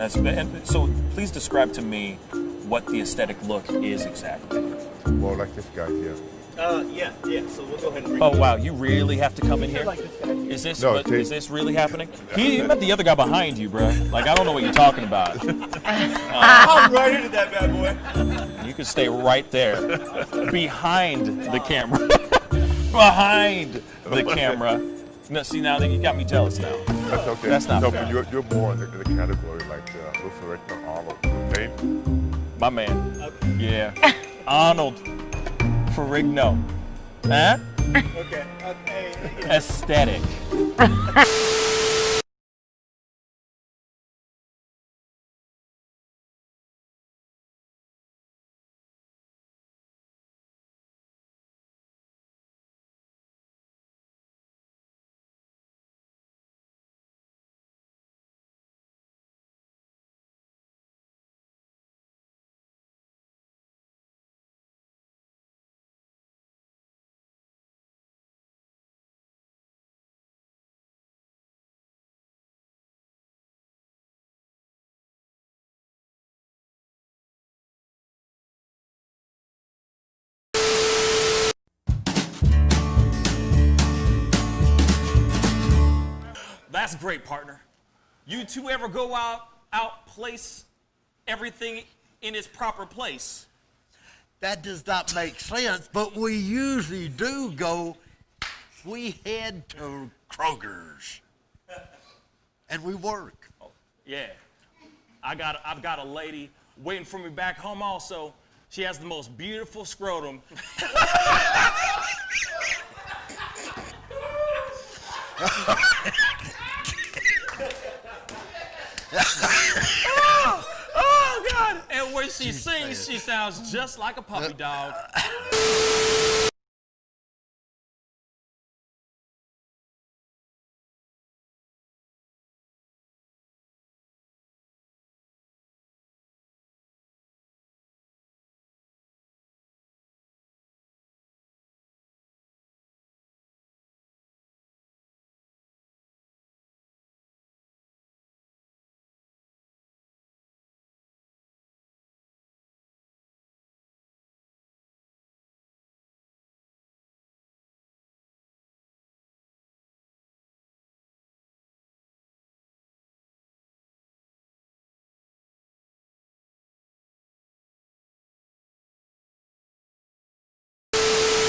And so please describe to me what the aesthetic look is exactly. More like this guy here. Yeah. So we'll go ahead and bring Oh wow, you really have to come in here? like this guy. Is this No, is this really happening? He met the other guy behind you, bro. Like I don't know what you're talking about. I'm right into that bad boy. You can stay right there, behind the camera, behind the camera. No, see now that you got me jealous now. That's okay. That's not no, fair. but you're more in the category like Wilfred Arnold. Name? My man. Yeah. Arnold Ferrigno. Huh? Okay. Aesthetic. That's great, partner. You two ever go out place everything in its proper place? That does not make sense, but we usually do go. We head to Kroger's, and we work. Oh, yeah. I've got a lady waiting for me back home also. She has the most beautiful scrotum. Oh, God. And when she sings, she sounds just like a puppy dog.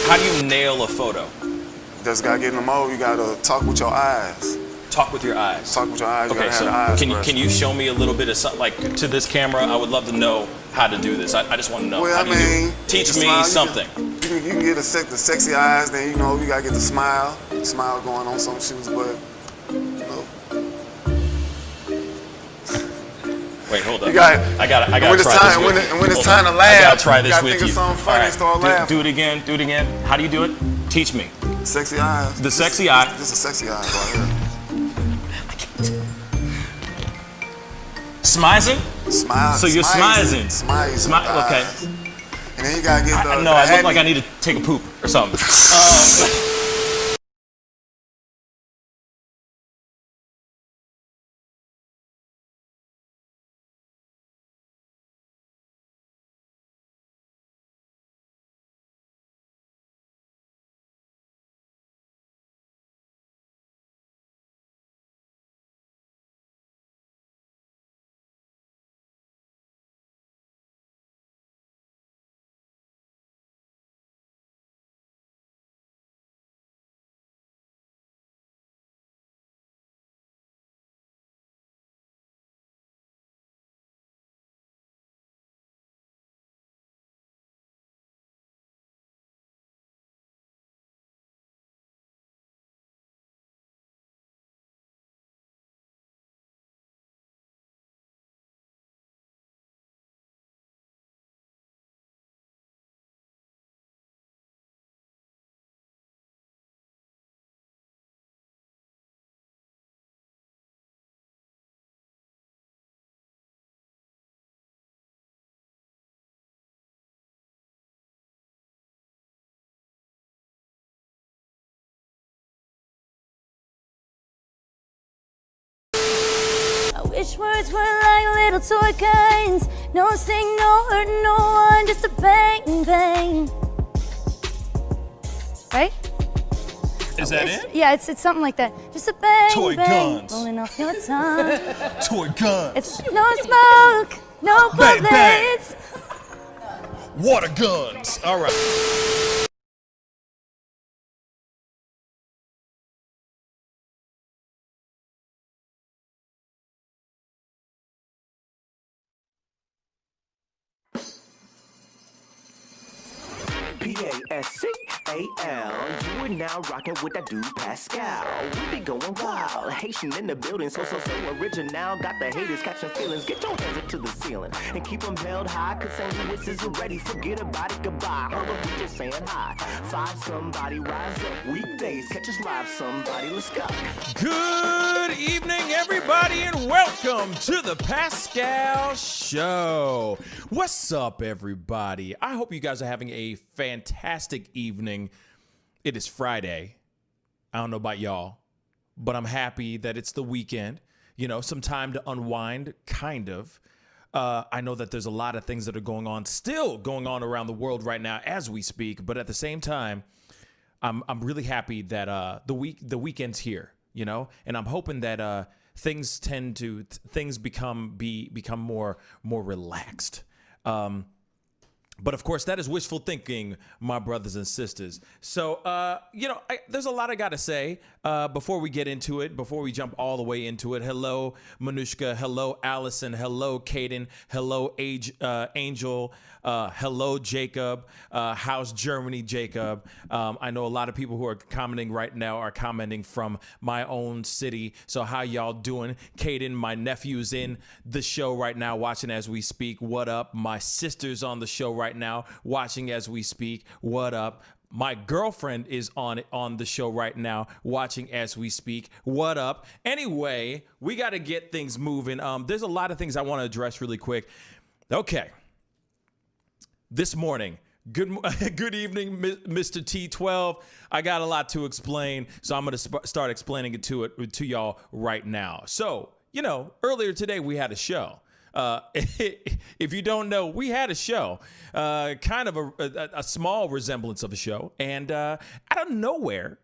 How do you nail a photo? Just gotta get in the mode. You gotta talk with your eyes. Talk with your eyes. Talk with your eyes. You Okay, gotta so have the eyes. can you show me a little bit of something, like to this camera? I would love to know how to do this. I just want to know. Well, How I do you do it? mean, Teach the me smile, something. You can get the sexy eyes. Then you know you gotta get the smile. Smile going on some shoes, but you know. Wait, hold up. You got. I gotta when it's try time, this with you. when it's Hold time on. to laugh, I gotta try this you gotta with think you. of something funny All right, and start laughing. do it again. Do it again. How do you do it? Teach me. Sexy eyes. The sexy eye. Just a sexy eye right here. Smizing? Smile. So you're smizing. Smile. Okay. And then you gotta get the. No, I look like I need to take a poop or something. wish words were like little toy guns. No sting, no hurt, no one, just a bang, bang. Right? Is that it? Yeah, it's something like that. Just a bang, Toy bang, guns. rolling off your tongue. Toy guns. It's no smoke, no Bang, bang. bullets. Water guns. All right. Pascal, you are now rocking with that dude Pascal. We be going wild, Haitian in the building, so original. Got the haters catching feelings. Get your hands up to the ceiling and keep them held high. Cause St. Louis isn't ready. Forget about it, goodbye. Hold up, we just saying hi. Find somebody, rise up. Weekdays, catch us live. Somebody, let's go. Good evening, everybody, and welcome to the Pascal Show. What's up, everybody? I hope you guys are having a fantastic evening. It is Friday. I don't know about y'all, but I'm happy that it's the weekend. You know, some time to unwind, kind of. I know that there's a lot of things that are still going on around the world right now as we speak, but at the same time, I'm really happy that the weekend's here, you know, and I'm hoping that things become more relaxed. But of course, that is wishful thinking, my brothers and sisters. So, there's a lot I got to say before we get into it, before we jump all the way into it. Hello, Manushka. Hello, Allison. Hello, Caden. Hello, Angel. Hello, Jacob. How's Germany, Jacob? I know a lot of people who are commenting right now are commenting from my own city. So how y'all doing? Caden, my nephew's in the show right now, watching as we speak. What up? My sister's on the show right now, watching as we speak. What up? My girlfriend is on the show right now, watching as we speak. What up? Anyway, we got to get things moving. There's a lot of things I want to address really quick. Okay. This morning, good evening, Mr. T12. I got a lot to explain, so I'm going to start explaining it to y'all right now. So, earlier today we had a show. If you don't know, we had a show, kind of a small resemblance of a show, and out of nowhere,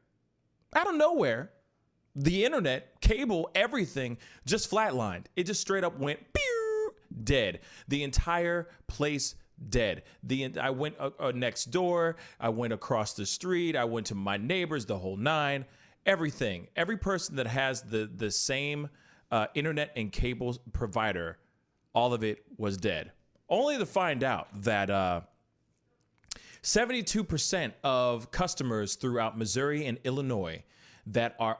the internet, cable, everything just flatlined. It just straight up went pew, dead. The entire place dead. I went next door. I went across the street. I went to my neighbors, the whole nine. Everything. Every person that has the same internet and cable provider, all of it was dead. Only to find out that 72% of customers throughout Missouri and Illinois that are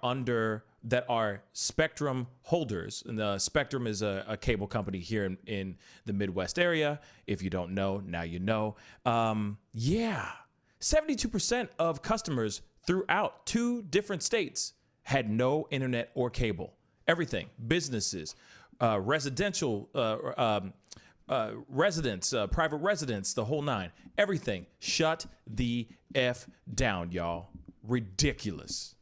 Spectrum holders, and Spectrum is a cable company here in the Midwest area. If you don't know, now you know. 72% of customers throughout 2 different states had no internet or cable. Everything, businesses, residential residents, private residents, the whole nine. Everything shut the F down, y'all. Ridiculous.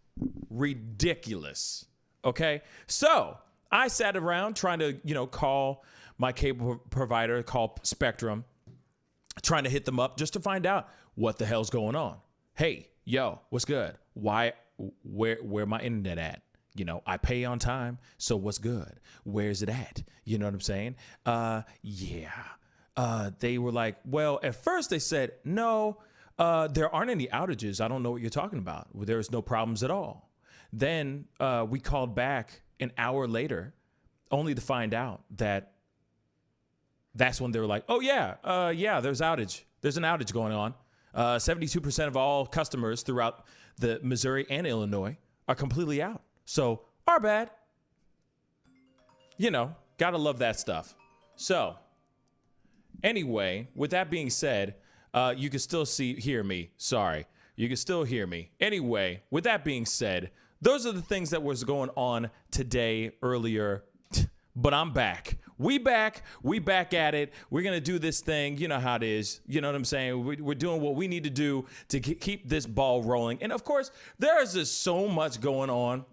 Okay, so I sat around trying to call my cable provider, call Spectrum, trying to hit them up just to find out what the hell's going on. Hey, yo, what's good? Where my internet at? I pay on time, so what's good? Where's it at? You know what I'm saying? They were like, well, at first they said, no, there aren't any outages. I don't know what you're talking about. There's no problems at all. Then we called back an hour later, only to find out that's when they were like, oh, there's outage. There's an outage going on. 72% of all customers throughout the Missouri and Illinois are completely out. So, our bad. Gotta love that stuff. So, anyway, with that being said, you can still hear me. Sorry. You can still hear me. Anyway, with that being said, those are the things that was going on today, earlier, but I'm back. We back at it. We're going to do this thing. You know how it is. You know what I'm saying? We're doing what we need to do to keep this ball rolling. And of course, there is just so much going on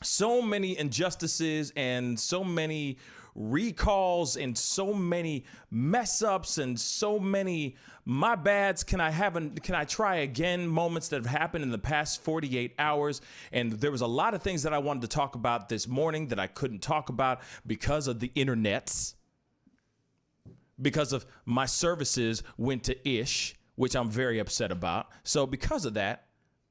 so many injustices and so many recalls and so many mess ups and so many my bads, can I try again moments that have happened in the past 48 hours. And there was a lot of things that I wanted to talk about this morning that I couldn't talk about because of the internets, because of my services went to ish, which I'm very upset about. So because of that,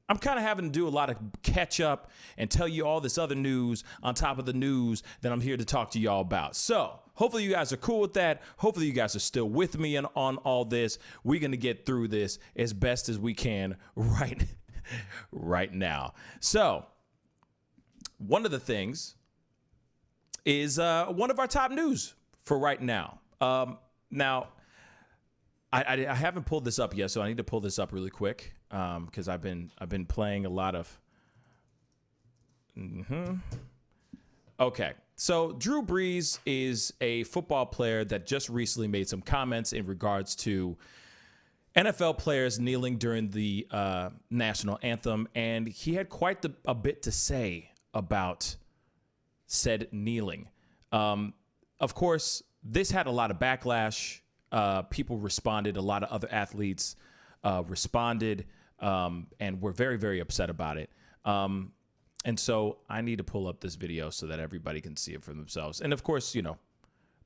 I'm kind of having to do a lot of catch up and tell you all this other news on top of the news that I'm here to talk to y'all about. So hopefully you guys are cool with that. Hopefully you guys are still with me on all this. We're going to get through this as best as we can right now. So one of the things is one of our top news for right now. Now, I haven't pulled this up yet, so I need to pull this up really quick because I've been playing a lot of. Okay, so Drew Brees is a football player that just recently made some comments in regards to NFL players kneeling during the national anthem, and he had quite a bit to say about said kneeling. Of course, this had a lot of backlash. People responded. A lot of other athletes responded and were very, very upset about it. And so I need to pull up this video so that everybody can see it for themselves. And of course, you know,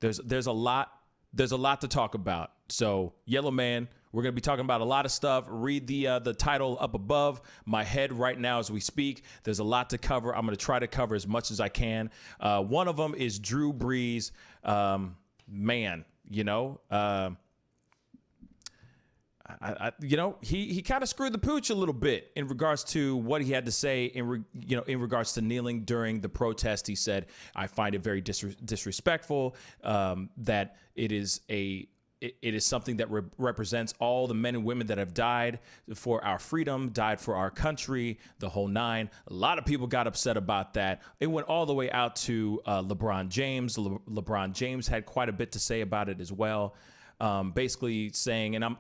there's a lot to talk about. So Yellow Man, we're going to be talking about a lot of stuff. Read the title up above my head right now as we speak. There's a lot to cover. I'm going to try to cover as much as I can. One of them is Drew Brees. Man, you know, he kind of screwed the pooch a little bit in regards to what he had to say in regards to kneeling during the protest. He said, I find it very disrespectful, that it is something that represents all the men and women that have died for our freedom, died for our country, the whole nine. A lot of people got upset about that. It went all the way out to LeBron James. LeBron James had quite a bit to say about it as well. Basically saying, and I'm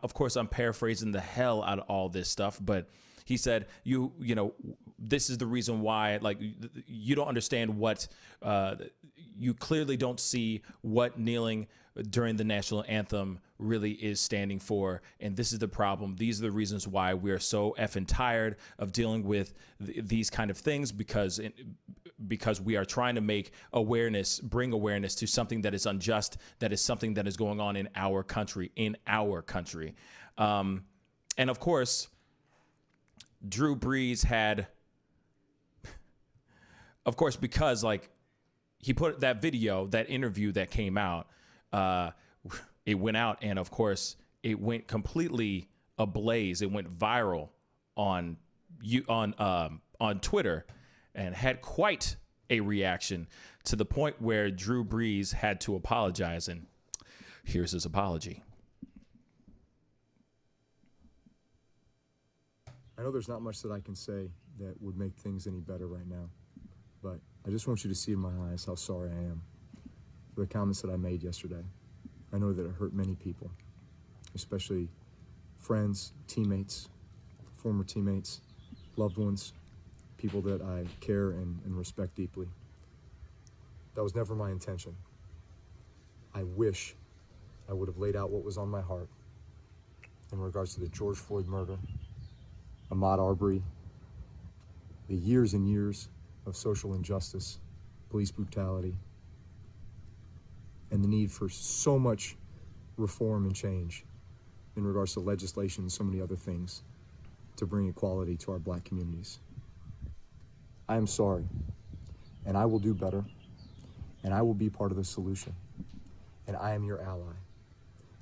paraphrasing the hell out of all this stuff, but he said, you know, this is the reason why, like, you don't understand what, you clearly don't see what kneeling during the national anthem really is standing for. And this is the problem. These are the reasons why we're so effing tired of dealing with these kind of things, because we are trying to bring awareness to something that is unjust, that is something that is going on in our country, and of course, Drew Brees had, of course, because like he put that video, that interview that came out, it went out, and of course it went completely ablaze. It went viral on Twitter, and had quite a reaction, to the point where Drew Brees had to apologize, and here's his apology. I know there's not much that I can say that would make things any better right now, but I just want you to see in my eyes how sorry I am for the comments that I made yesterday. I know that it hurt many people, especially friends, teammates, former teammates, loved ones, people that I care and respect deeply. That was never my intention. I wish I would have laid out what was on my heart in regards to the George Floyd murder, Ahmaud Arbery, the years and years of social injustice, police brutality, and the need for so much reform and change in regards to legislation and so many other things to bring equality to our black communities. I am sorry, and I will do better, and I will be part of the solution, and I am your ally.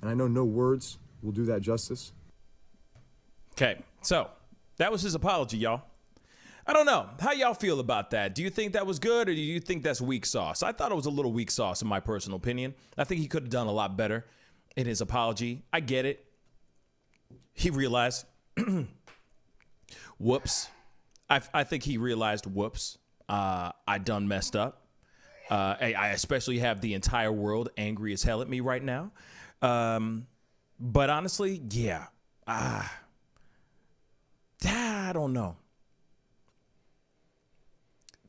And I know no words will do that justice. Okay, so that was his apology, y'all. I don't know. How y'all feel about that? Do you think that was good, or do you think that's weak sauce? I thought it was a little weak sauce, in my personal opinion. I think he could have done a lot better in his apology. I get it. He realized, whoops. I think he realized, whoops, I done messed up. I especially have the entire world angry as hell at me right now. But honestly, yeah. I don't know.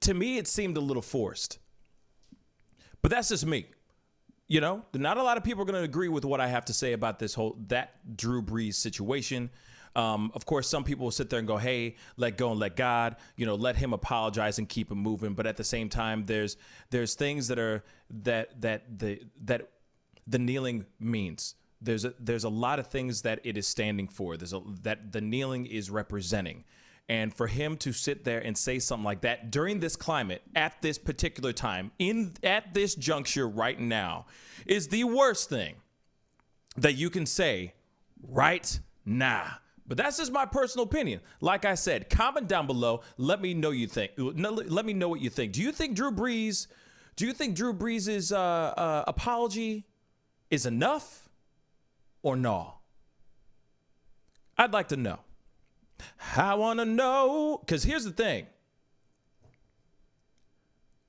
to me, it seemed a little forced. But that's just me. You know, not a lot of people are going to agree with what I have to say about that Drew Brees situation. Of course, some people will sit there and go, hey, let go and let God, let him apologize and keep it moving. But at the same time, there's things that are that the kneeling means. There's a lot of things that it is standing for. That the kneeling is representing. And for him to sit there and say something like that during this climate, at this particular time, at this juncture right now, is the worst thing that you can say right now. But that's just my personal opinion. Like I said, comment down below. Let me know let me know what you think. Do you think Drew Brees' apology is enough or no? I'd like to know. I want to know, because here's the thing.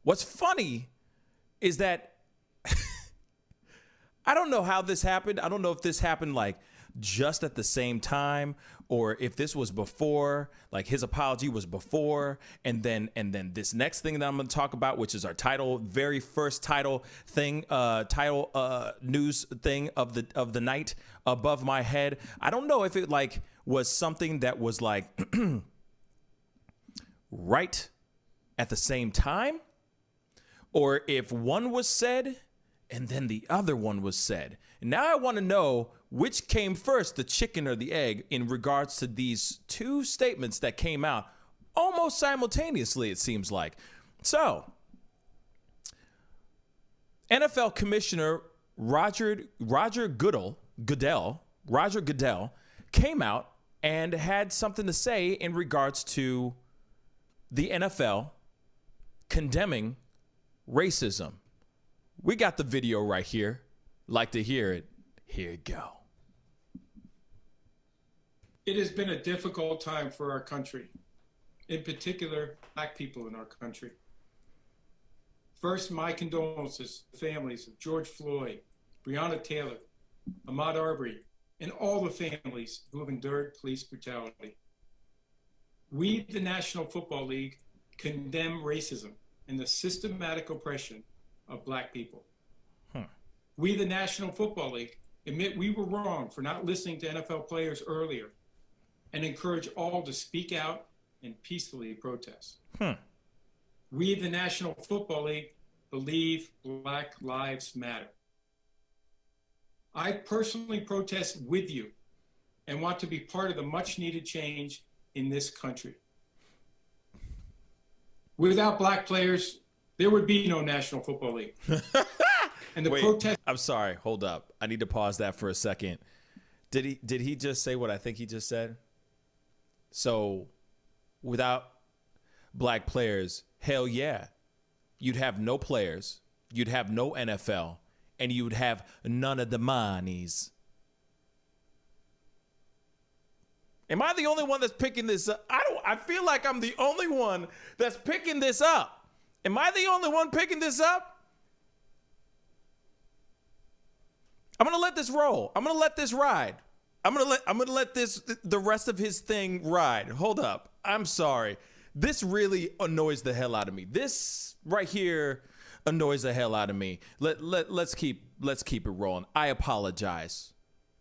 What's funny is that I don't know how this happened. I don't know if this happened like just at the same time or if this was before, like his apology was before, and then this next thing that I'm going to talk about, which is our very first title news thing of the night above my head. I don't know if it like was something that was like right at the same time, or if one was said and then the other one was said. And now I want to know which came first, the chicken or the egg, in regards to these two statements that came out almost simultaneously, it seems like. So, NFL Commissioner Roger Goodell came out and had something to say in regards to the NFL condemning racism. We got the video right here. Like to hear it. Here you go. It has been a difficult time for our country, in particular, Black people in our country. First, my condolences to the families of George Floyd, Breonna Taylor, Ahmaud Arbery, and all the families who have endured police brutality. We, the National Football League, condemn racism and the systematic oppression of Black people. We, the National Football League, admit we were wrong for not listening to NFL players earlier and encourage all to speak out and peacefully protest. We, the National Football League, believe Black lives matter. I personally protest with you and want to be part of the much needed change in this country. Without Black players, there would be no National Football League. And the protest. I'm sorry. Hold up. I need to pause that for a second. Did he just say what I think he just said? So, without Black players, hell yeah, you'd have no players, you'd have no NFL, and you'd have none of the monies. Am I the only one that's picking this up? I feel like I'm the only one that's picking this up. Am I the only one picking this up? I'm going to let this roll. I'm going to let this ride. I'm going to let the rest of his thing ride. Hold up. I'm sorry. This really annoys the hell out of me. This right here annoys the hell out of me. Let's keep it rolling. I apologize.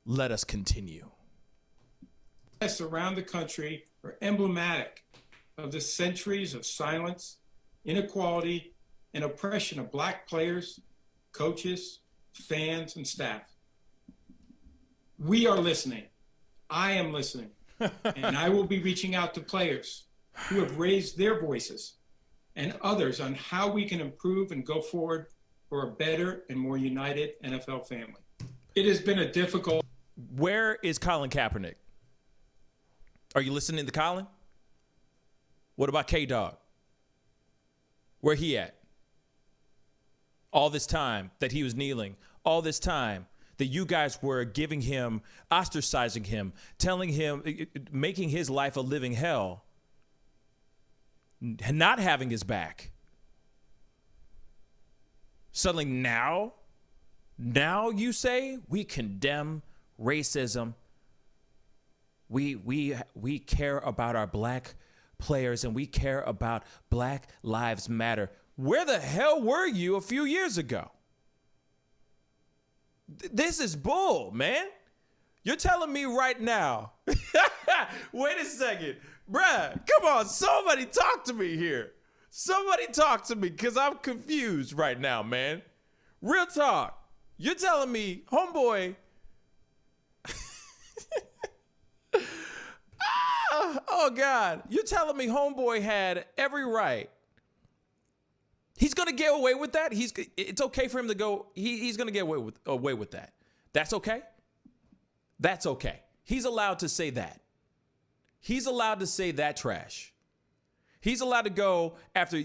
Let us continue. Protests around the country are emblematic of the centuries of silence, inequality, and oppression of Black players, coaches, fans, and staff. We are listening. I am listening. And I will be reaching out to players who have raised their voices and others on how we can improve and go forward for a better and more united NFL family. It has been a difficult... Where is Colin Kaepernick? Are you listening to Colin? What about K-Dog? Where he at? All this time that he was kneeling, all this time that you guys were giving him, ostracizing him, telling him, making his life a living hell, not having his back. Suddenly now you say we condemn racism. We care about our Black players and we care about Black Lives Matter. Where the hell were you a few years ago? This is bull, man. You're telling me right now. Wait a second. Bruh, come on. Somebody talk to me here. Somebody talk to me because I'm confused right now, man. Real talk. You're telling me, homeboy. Oh, God. You're telling me homeboy had every right. He's going to get away with that? It's okay for him to go. He's going to get away with that. That's okay? That's okay. He's allowed to say that. He's allowed to say that trash. He's allowed to go after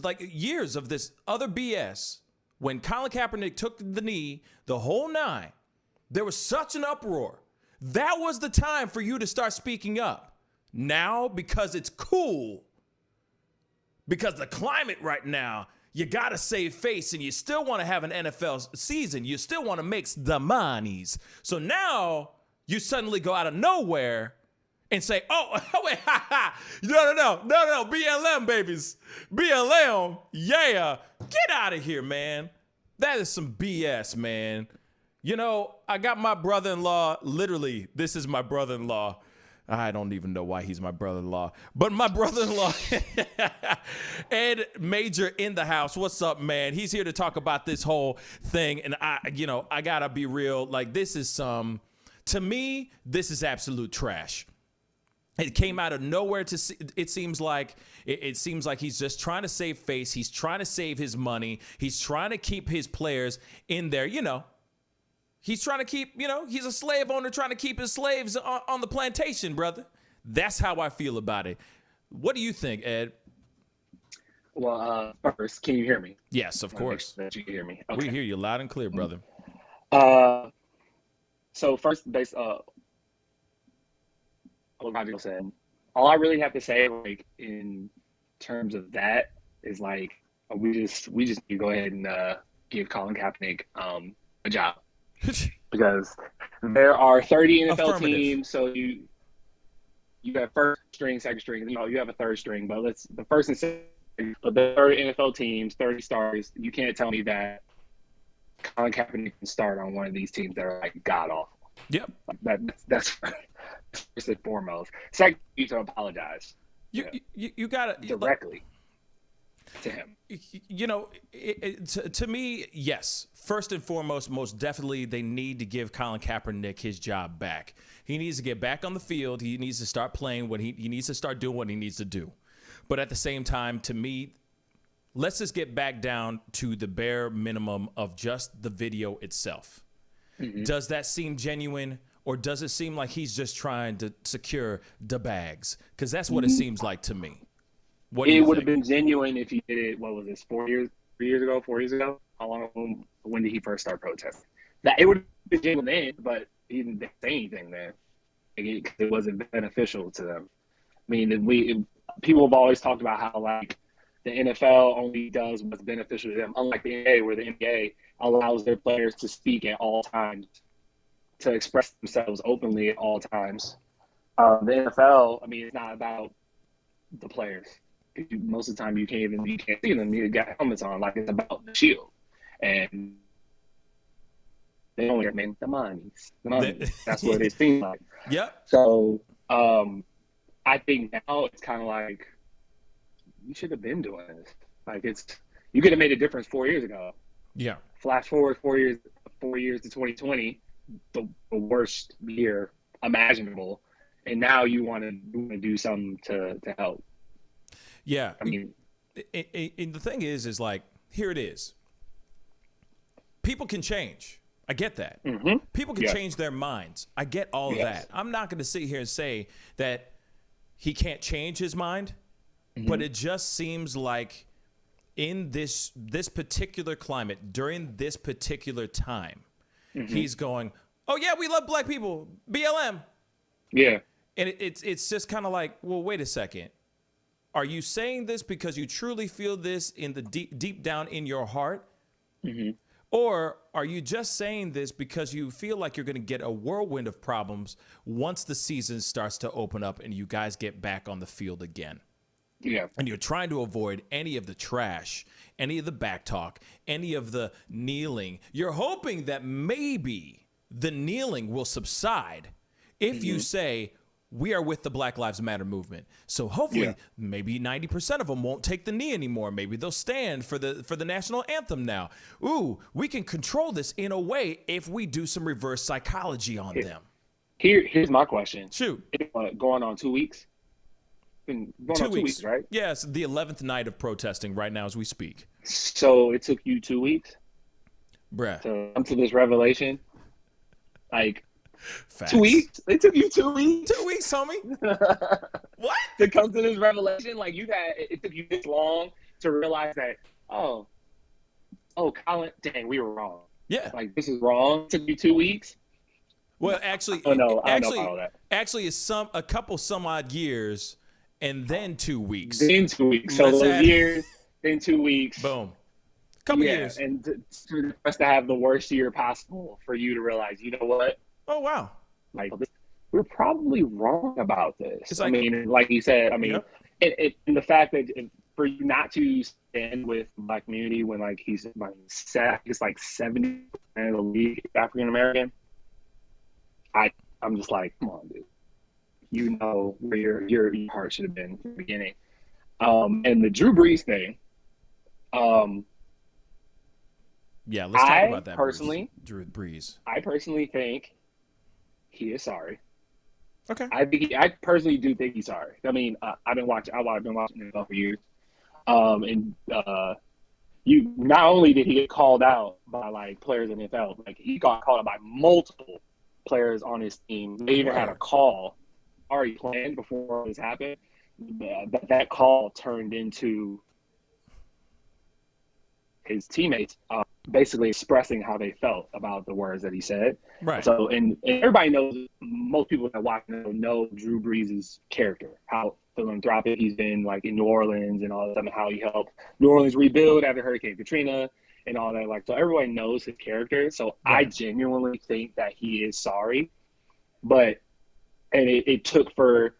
like years of this other BS. When Colin Kaepernick took the knee, the whole nine, there was such an uproar. That was the time for you to start speaking up. Now, because it's cool, because the climate right now, you got to save face and you still want to have an NFL season. You still want to make the monies. So now you suddenly go out of nowhere and say, oh, wait, no, BLM, babies. BLM, yeah. Get out of here, man. That is some BS, man. You know, I got my brother-in-law, literally, this is my brother-in-law. I don't even know why he's my brother-in-law. But my brother-in-law, Ed Major in the house. What's up, man? He's here to talk about this whole thing. And I got to be real. Like, this is to me, this is absolute trash. It came out of nowhere to see. It seems like he's just trying to save face. He's trying to save his money. He's trying to keep his players in there. You know, he's trying to keep, he's a slave owner trying to keep his slaves on the plantation, brother. That's how I feel about it. What do you think, Ed? Well, first, can you hear me? Yes, of course. That you can hear me. Okay. We hear you loud and clear, brother. So first, what Roger said, all I really have to say, like, in terms of that is, like, we just need to go ahead and give Colin Kaepernick a job. Because there are 30 NFL teams, so you have first string, second string, you have a third string, but the first and second, the 30 NFL teams, 30 stars, you can't tell me that Colin Kaepernick can start on one of these teams that are, like, god-awful. Yep. That's first and foremost. Second, you need to apologize. You got to directly to him. To me, yes. First and foremost, most definitely, they need to give Colin Kaepernick his job back. He needs to get back on the field. He needs to start playing he needs to start doing what he needs to do. But at the same time, to me, let's just get back down to the bare minimum of just the video itself. Mm-hmm. Does that seem genuine, or does it seem like he's just trying to secure the bags? Because that's what it seems like to me. It would have been genuine if he did it, what was this, 4 years ago? How long, when did he first start protesting? That it would have been genuine then, but he didn't say anything then. It wasn't beneficial to them. I mean, people have always talked about how, like, the NFL only does what's beneficial to them, unlike the NBA, where the NBA allows their players to speak at all times, to express themselves openly at all times. The NFL, it's not about the players. Most of the time, you can't see them. You got helmets on, like it's about the shield, and they only make the money. That's what it seems like. Yep. So, I think now it's kind of like, you should have been doing this. Like, you could have made a difference 4 years ago. Yeah. Flash forward 4 years to 2020, the worst year imaginable, and now you want to do something to help. Yeah. And the thing is like, here it is. People can change. I get that. Mm-hmm. People can change their minds. I get all of that. I'm not going to sit here and say that he can't change his mind, but it just seems like in this particular climate, during this particular time, he's going, oh, yeah, we love black people, BLM. Yeah. And it's just kind of like, well, wait a second. Are you saying this because you truly feel this in the deep down in your heart? Or are you just saying this because you feel like you're going to get a whirlwind of problems once the season starts to open up and you guys get back on the field again? Yeah. And you're trying to avoid any of the trash, any of the back talk, any of the kneeling. You're hoping that maybe the kneeling will subside if you say, we are with the Black Lives Matter movement. So hopefully maybe 90% of them won't take the knee anymore. Maybe they'll stand for the national anthem now. Ooh, we can control this in a way if we do some reverse psychology on them. Here's my question. Shoot. It's going on 2 weeks? Been going on 2 weeks, right? Yes, the 11th night of protesting right now as we speak. So it took you 2 weeks? Bruh. To come to this revelation? Like, Facts. 2 weeks? It took you 2 weeks? 2 weeks, homie. What? To come to this revelation? Like, it took you this long to realize that, oh, Colin, dang, we were wrong. Yeah. Like, this is wrong. It took you 2 weeks? Well, actually, I don't know about that. Actually, it's a couple some odd years and then 2 weeks. Then 2 weeks. So those years, then 2 weeks. Boom. Couple years. And for us to have the worst year possible for you to realize, you know what? Oh, wow. Like, we're probably wrong about this. It's like, I mean, like you said, I mean, and the fact that for you not to stand with the Black community when, like, he's like 70% of the league is African American, I'm just like, come on, dude. You know where your heart should have been from the beginning. And the Drew Brees thing. Yeah, let's talk about that. Personally, Drew Brees. I personally think he is sorry. Okay. I personally do think he's sorry. I mean, I've been watching NFL for years. You not only did he get called out by like players in the NFL, like he got called out by multiple players on his team. They even had a call already planned before this happened. That call turned into his teammates basically expressing how they felt about the words that he said. Right. So, and everybody knows, most people that watch know Drew Brees' character, how philanthropic he's been, like in New Orleans and all that, and how he helped New Orleans rebuild after Hurricane Katrina and all that. Like, so everybody knows his character. So I genuinely think that he is sorry, and it took for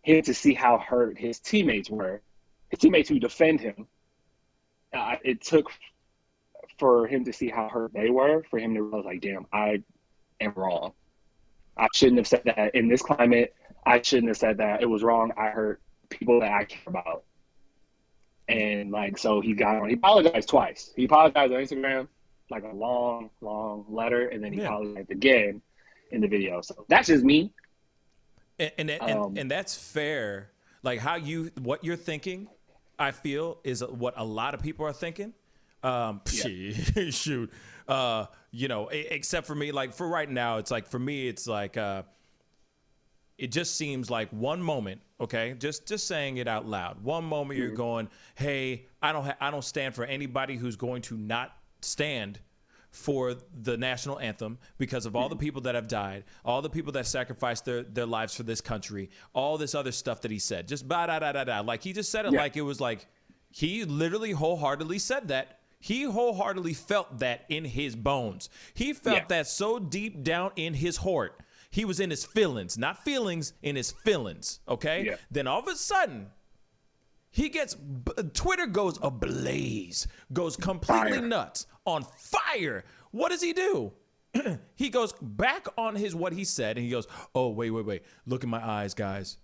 him to see how hurt his teammates were, his teammates who defend him. It took for him to see how hurt they were, for him to realize, like, damn, I am wrong. I shouldn't have said that in this climate. I shouldn't have said that. It was wrong. I hurt people that I care about. And, like, so he apologized twice. He apologized on Instagram, like a long, long letter, and then he apologized again in the video. So that's just me. And that's fair. Like, what you're thinking, I feel, is what a lot of people are thinking. Shoot. Except for me, like, for right now, it's like, for me, it's like, it just seems like one moment, okay, just saying it out loud. One moment you're going, hey, I don't stand for anybody who's going to not stand for the national anthem because of all the people that have died, all the people that sacrificed their lives for this country, all this other stuff that he said. Just da-da-da-da-da. Like, he just said it like it was like, he literally wholeheartedly said that. He wholeheartedly felt that in his bones. He felt that so deep down in his heart. He was in his feelings, not feelings, in his feelings, okay? Yeah. Then all of a sudden, Twitter goes ablaze, goes completely nuts, on fire. What does he do? He goes back on what he said, and he goes, oh, wait. Look in my eyes, guys,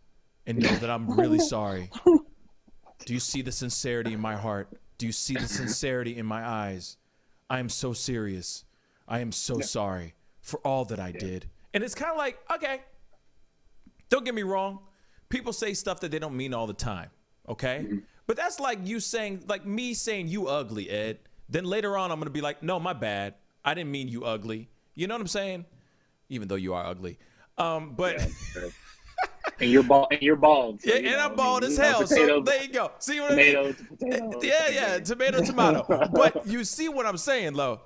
and know that I'm really sorry. Do you see the sincerity in my heart? Do you see the sincerity in my eyes? I am so serious. I am so sorry for all that I did. And it's kind of like, okay, don't get me wrong. People say stuff that they don't mean all the time, okay? Mm-hmm. But that's like me saying you ugly, Ed. Then later on, I'm going to be like, no, my bad. I didn't mean you ugly. You know what I'm saying? Even though you are ugly. But... Yeah, and you're bald. So, and I'm bald as hell. So there you go. See what I mean? Tomato. But you see what I'm saying, though?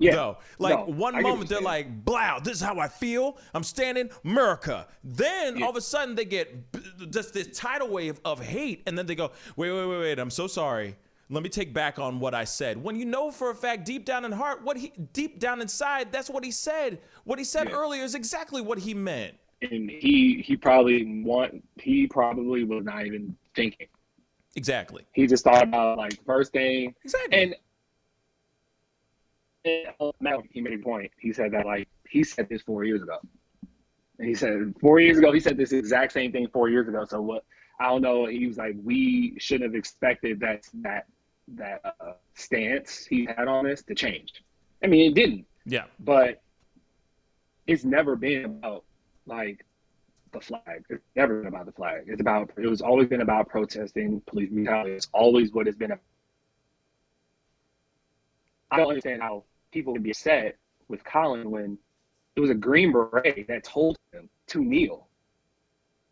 One moment they're like, "Blow, this is how I feel. I'm standing America." Then all of a sudden they get just this tidal wave of hate, and then they go, "Wait. I'm so sorry. let me take back on what I said. When you know for a fact, deep down in heart, deep down inside, that's what he said. What he said earlier is exactly what he meant. And he probably was not even thinking. Exactly. He just thought about like first thing. Exactly. And he made a point. He said that like he said this 4 years ago. And he said 4 years ago he said this exact same thing 4 years ago. So what? I don't know. He was like, we should have expected that stance he had on this to change. I mean, it didn't. Yeah. But it's never been about like the flag. It's never been about the flag. It was always been about protesting police brutality. It's always what it's been about. I don't understand how people can be upset with Colin when it was a Green Beret that told him to kneel.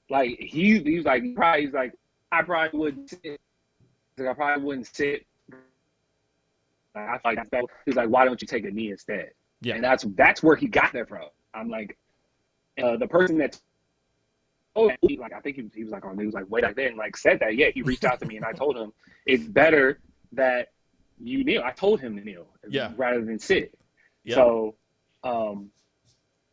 Like he was like, I probably wouldn't sit. I probably wouldn't sit. I feel like that's he's like, why don't you take a knee instead? Yeah. And that's where he got that from. I'm like, the person that like I think he was like on news like way back then, like said that, he reached out to me and I told him it's better that you kneel. I told him to kneel rather than sit. Yeah. So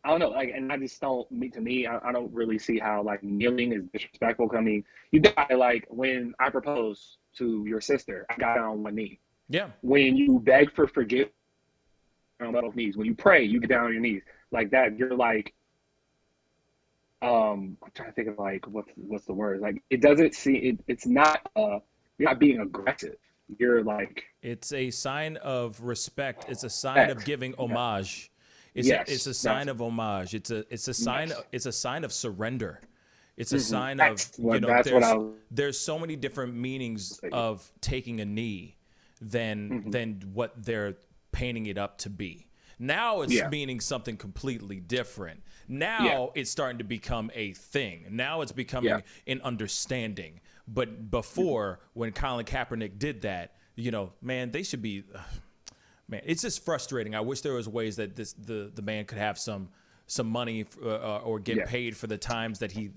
I don't know, like, and I just don't. To me, I don't really see how like kneeling is disrespectful. I mean, you die like when I proposed to your sister, I got on one knee. Yeah. When you beg for forgiveness on both knees, when you pray, you get down on your knees like that. You're like, I'm trying to think of like what's the word? Like it doesn't see it's not. You're not being aggressive. You're like. It's a sign of respect. It's a sign of giving homage. It's a sign of homage. It's a sign of surrender. It's a sign of there's so many different meanings of taking a knee than what they're painting it up to be. Now it's meaning something completely different. Now it's starting to become a thing. Now it's becoming an understanding. But before, when Colin Kaepernick did that, man, they should be. Man, it's just frustrating. I wish there was ways that the man could have some money or get paid for the times that he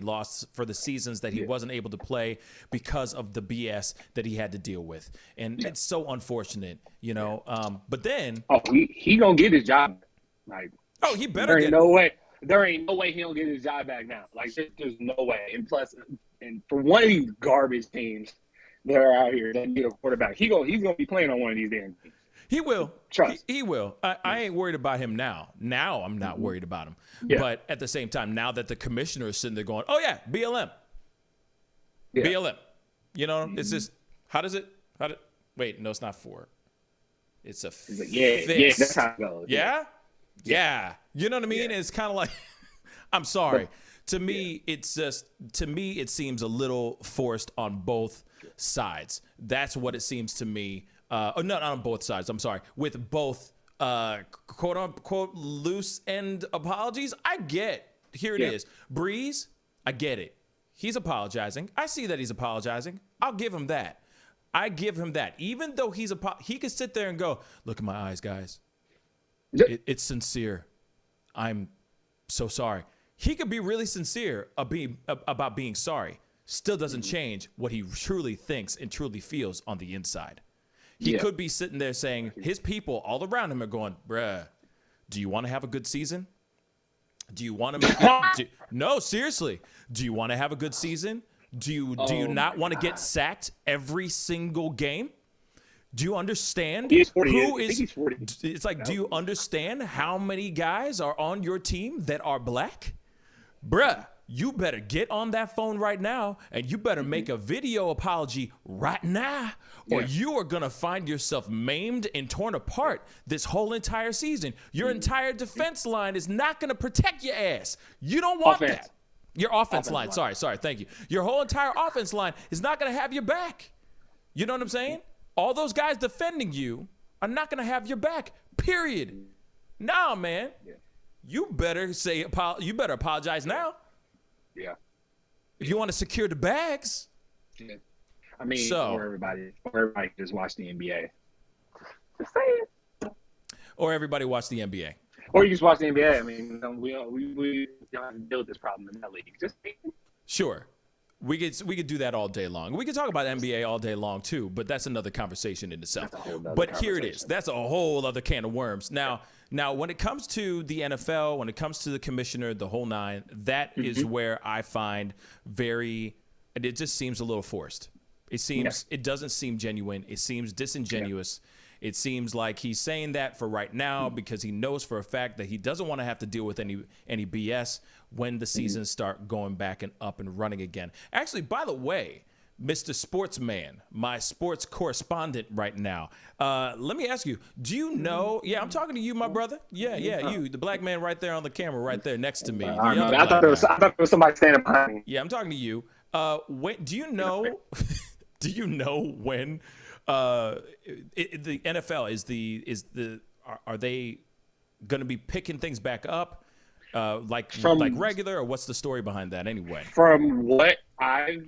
lost, for the seasons that he wasn't able to play because of the BS that he had to deal with, and it's so unfortunate, But then, he gonna get his job. Like, he better. There ain't no way he don't get his job back now. Like, there's no way. And plus, and for one of these garbage teams that are out here that need a quarterback, he's gonna be playing on one of these damn teams. He will. Trust. He will. I ain't worried about him now. Now I'm not worried about him. Yeah. But at the same time, now that the commissioner is sitting there going, oh yeah, BLM. Yeah. BLM. It's just, wait, no, it's not 4. It's a fix. That's how it goes. Yeah. You know what I mean? Yeah. It's kind of like, I'm sorry. To me, it seems a little forced on both sides. That's what it seems to me. Not on both sides. I'm sorry. With both quote unquote loose end apologies. Here it is. Breeze, I get it. He's apologizing. I see that he's apologizing. I'll give him that. Even though he could sit there and go, look in my eyes, guys. It's sincere. I'm so sorry. He could be really sincere about being sorry. Still doesn't change what he truly thinks and truly feels on the inside. He could be sitting there saying his people all around him are going, bruh, do you want to have a good season? Do you want to make it? No, seriously. Do you want to have a good season? Do you not want to get sacked every single game? Do you understand who is? It's like, do you understand how many guys are on your team that are black? Bruh, you better get on that phone right now and you better make a video apology right now, or you are going to find yourself maimed and torn apart this whole entire season. Your entire defense line is not going to protect your ass. You don't want that. Your offense line. Sorry. Thank you. Your whole entire offense line is not going to have your back. You know what I'm saying? All those guys defending you are not going to have your back, period. Nah, man. You better you better apologize now. Yeah. If you want to secure the bags. Yeah. I mean, or everybody just watch the NBA. Just saying. Or everybody watch the NBA. Or you just watch the NBA. I mean, we don't have to deal with this problem in that league. Just sure. We could do that all day long. We could talk about NBA all day long too, but that's another conversation in itself. But here it is. That's a whole other can of worms. Now, when it comes to the NFL, when it comes to the commissioner, the whole nine, that is where I find it just seems a little forced. It doesn't seem genuine. It seems disingenuous. Yeah. It seems like he's saying that for right now because he knows for a fact that he doesn't want to have to deal with any BS when the seasons start going back and up and running again. Actually, by the way, Mr. Sportsman, my sports correspondent right now, let me ask you, do you know, I'm talking to you, my brother. Yeah, you, the black man right there on the camera right there next to me. I thought there was somebody standing behind me. Yeah, I'm talking to you. Do you know when the NFL are they going to be picking things back up like regular, or what's the story behind that anyway? From what I've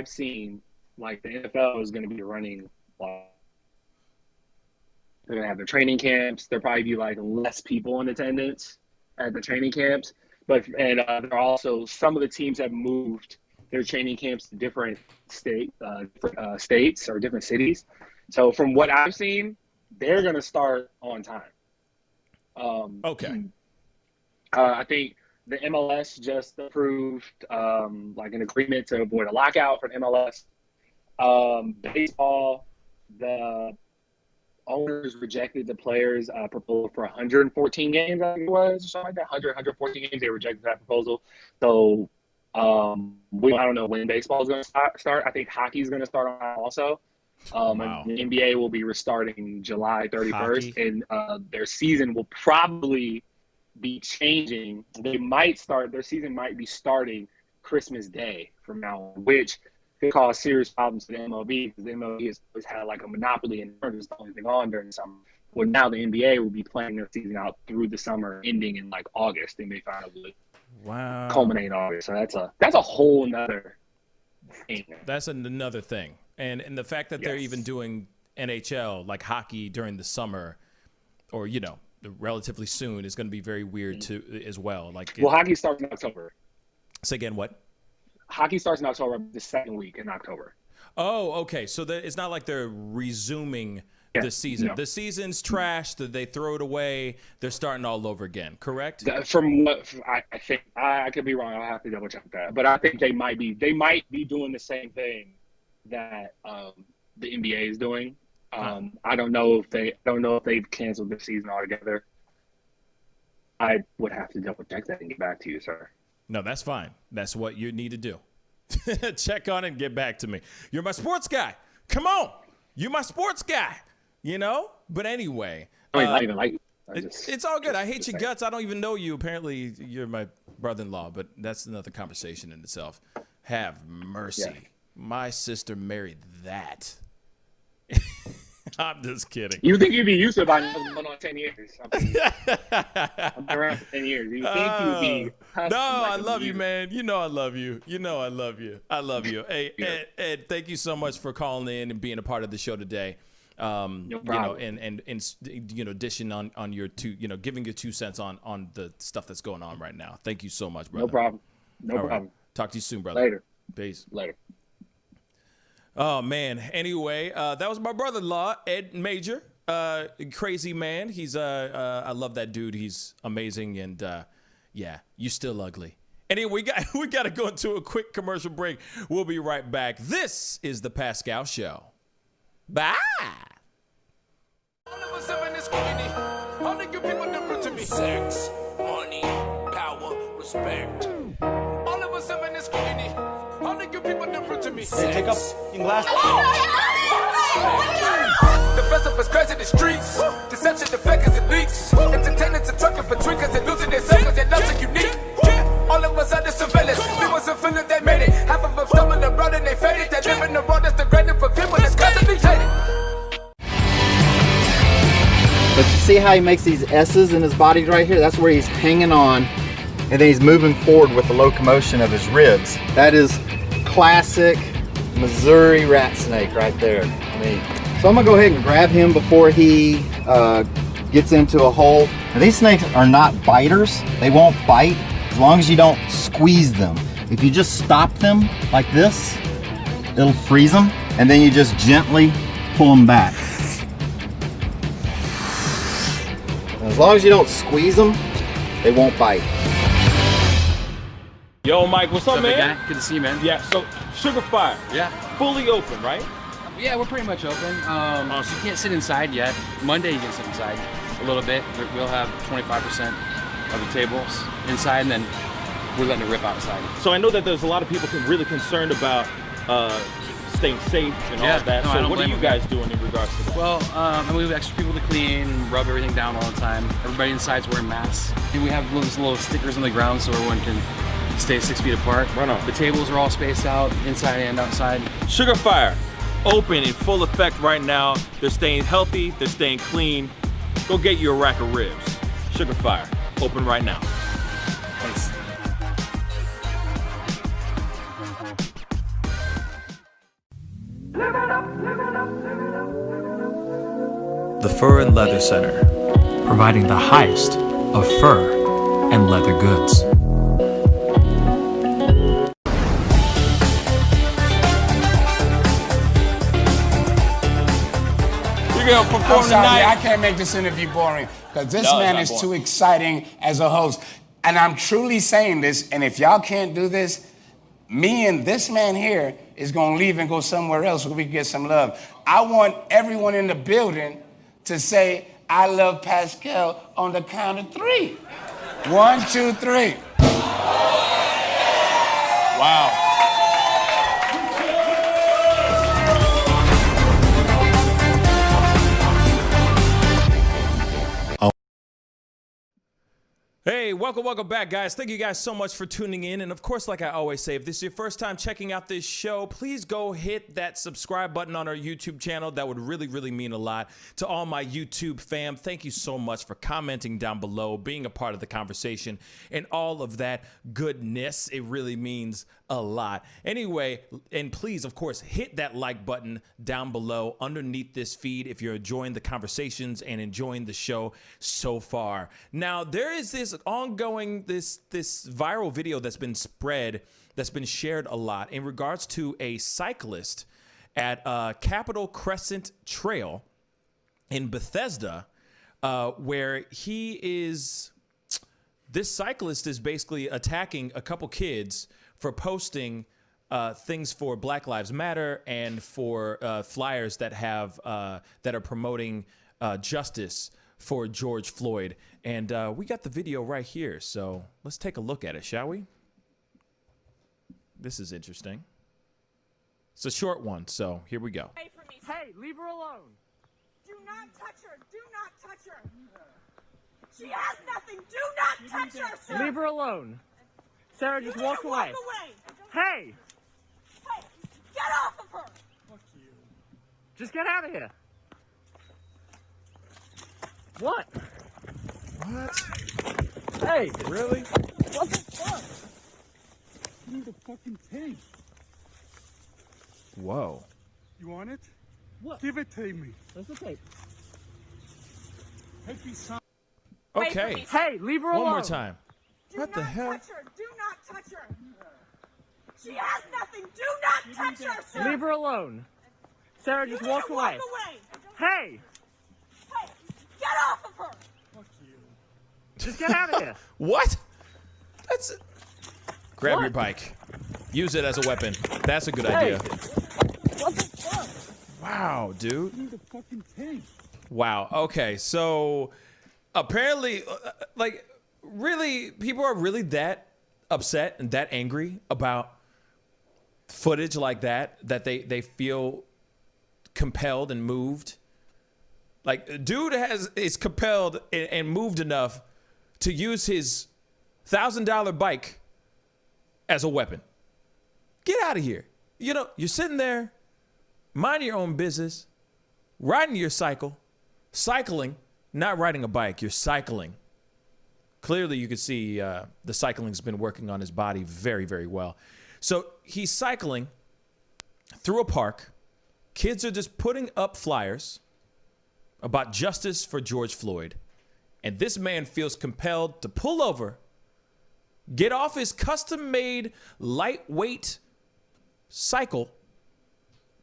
seen, like the NFL is going to be running. They're going to have their training camps. There'll probably be like less people in attendance at the training camps, there are also some of the teams have moved their training camps to different states or different cities. So from what I've seen, they're going to start on time. Okay. I think the MLS just approved like an agreement to avoid a lockout for the MLS. Baseball, the owners rejected the players' proposal for 114 games, I think it was, or something like that. 114 games, they rejected that proposal. So I don't know when baseball is going to start. I think hockey is going to start on time also. Wow. And the NBA will be restarting July 31st, and their season will probably be changing. Their season might be starting Christmas Day from now on, which could cause serious problems to the MLB because the MLB has always had like a monopoly and it's the only thing on during the summer. Well, now the NBA will be playing their season out through the summer, ending in like August. They may finally culminate in August. So that's a whole nother thing. That's another thing. And the fact that they're even doing NHL, like hockey during the summer, or, relatively soon, is going to be very weird too as well. Hockey starts in October. Say again, what? Hockey starts in October, the second week in October. Oh, okay. So it's not like they're resuming the season. No. The season's trashed. They throw it away. They're starting all over again. Correct? From what I think, I could be wrong. I'll have to double check that. But I think they might be doing the same thing that the NBA is doing. I don't know if they've canceled the season altogether. I would have to double check that and get back to you, sir. No, that's fine. That's what you need to do. Check on it and get back to me. You're my sports guy. Come on. You're my sports guy. But anyway, I even like it's all good. I hate your guts. I don't even know you. Apparently, you're my brother-in-law, but that's another conversation in itself. Have mercy. Yeah. My sister married that. I'm just kidding. You think you'd be used to it by now? It's been on 10 years. I've been around for 10 years. You think you'd be? No, I love you, man. I love you. I love you. Hey, Ed, thank you so much for calling in and being a part of the show today. No problem. And dishing on your giving your 2 cents on the stuff that's going on right now. Thank you so much, brother. No problem. No problem. Right. Talk to you soon, brother. Later. Peace. Later. Oh, man. Anyway, that was my brother-in-law, Ed Major. Crazy man. He's I love that dude. He's amazing. And you still ugly. Anyway, we got to go into a quick commercial break. We'll be right back. This is the Pascal Show. Bye. Sex, money, power, respect. All of us in this community. All of you people different to me. Hey, take up your glass. The festival is crazy in the streets. Deception, the fake as it leaks. Entertainers are trucking for tweakers and losing their self because their loves are unique. All of us under surveillance. We wasn't feeling they made it. Half of them stumbling the road and they faded. They live in the world that's degrading for people that's constantly hated. But you see how he makes these S's in his body right here? That's where he's hanging on, and then he's moving forward with the locomotion of his ribs. That is classic Missouri rat snake right there. So I'm gonna go ahead and grab him before he gets into a hole. Now, these snakes are not biters. They won't bite as long as you don't squeeze them. If you just stop them like this, it'll freeze them, and then you just gently pull them back. As long as you don't squeeze them, they won't bite. Yo, Mike, what's up, man? Guy? Good to see you, man. Yeah, so Sugar Fire. Yeah. Fully open, right? Yeah, we're pretty much open. So you can't sit inside yet. Monday you can sit inside a little bit. We'll have 25% of the tables inside, and then we're letting it rip outside. So I know that there's a lot of people really concerned about staying safe and all that. No, so what are you guys doing in regards to that? Well, and we have extra people to clean and rub everything down all the time. Everybody inside's wearing masks. And we have little stickers on the ground so everyone can stay 6 feet apart. Right on. The tables are all spaced out, inside and outside. Sugar Fire, open in full effect right now. They're staying healthy, they're staying clean. Go get you a rack of ribs. Sugar Fire, open right now. Thanks. The Fur and Leather Center, providing the highest of fur and leather goods. I'm sorry, I can't make this interview boring because this man is too exciting as a host. And I'm truly saying this, and if y'all can't do this, me and this man here is going to leave and go somewhere else where we can get some love. I want everyone in the building to say, I love Pascal on the count of 3. 1, 2, 3. Wow. Hey, welcome back, guys. Thank you guys so much for tuning in. And of course, like I always say, if this is your first time checking out this show, please go hit that subscribe button on our YouTube channel. That would really mean a lot to all my YouTube fam. Thank you so much for commenting down below, being a part of the conversation, and all of that goodness. It really means a lot. Anyway, and please, of course, hit that like button down below underneath this feed if you're enjoying the conversations and enjoying the show so far. Now, there is this ongoing, this viral video that's been shared a lot in regards to a cyclist at Capitol Crescent Trail in Bethesda, where this cyclist is basically attacking a couple kids for posting things for Black Lives Matter and for flyers that are promoting justice for George Floyd. And we got the video right here, so let's take a look at it, shall we? This is interesting. It's a short one, so here we go. Hey, leave her alone. Do not touch her. Do not touch her. She has nothing. Do not touch her, sir. Leave her alone. Sarah, just walk away. Hey! Hey, get off of her. Fuck you. Just get out of here. What? What? Hey! Really? What the fuck? I need the fucking tape. Whoa. You want it? What? Give it to me. Where's the tape? Take me some. Okay. Hey, leave her alone. One more time. What the hell? Touch her. Do not touch her. She has nothing. Do not touch her, sir. Leave her alone. Sarah, just walk away. Hey! Hey, get off of her. Fuck you. Just get out of here. What? Grab What? your bike. Use it as a weapon. That's a good idea. What the fuck? Wow, dude. I need the fucking tape. Wow. Okay, so apparently, really, people are really that upset and that angry about footage like that they feel compelled and moved. Like, dude is compelled and moved enough to use his $1,000 bike as a weapon. Get out of here. You know, you're sitting there, minding your own business, riding your cycling, not riding a bike, you're cycling. Clearly, you can see the cycling's been working on his body very, very well. So he's cycling through a park. Kids are just putting up flyers about justice for George Floyd. And this man feels compelled to pull over get off his custom-made lightweight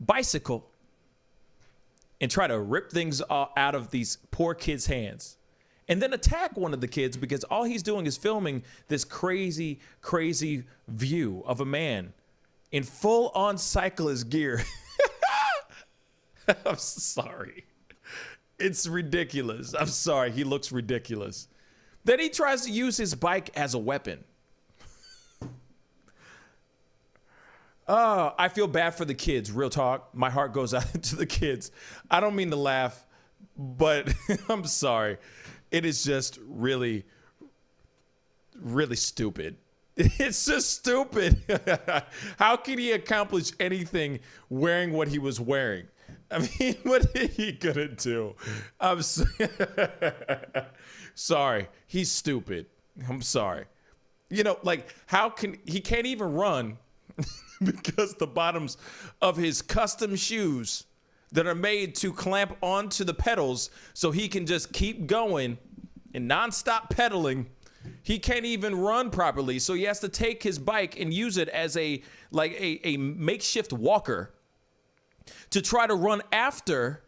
bicycle, and try to rip things out of these poor kids' hands. And then attack one of the kids because all he's doing is filming this crazy, crazy view of a man in full-on cyclist gear. I'm sorry. It's ridiculous. I'm sorry. He looks ridiculous. Then he tries to use his bike as a weapon. I feel bad for the kids. Real talk. My heart goes out to the kids. I don't mean to laugh, but I'm sorry. It is just really, really stupid. It's just stupid. How can he accomplish anything wearing what he was wearing? I mean, what did he gonna do? I'm sorry. He's stupid. I'm sorry. You know, like, he can't even run because the bottoms of his custom shoes that are made to clamp onto the pedals so he can just keep going and nonstop pedaling. He can't even run properly, so he has to take his bike and use it as a makeshift walker to try to run after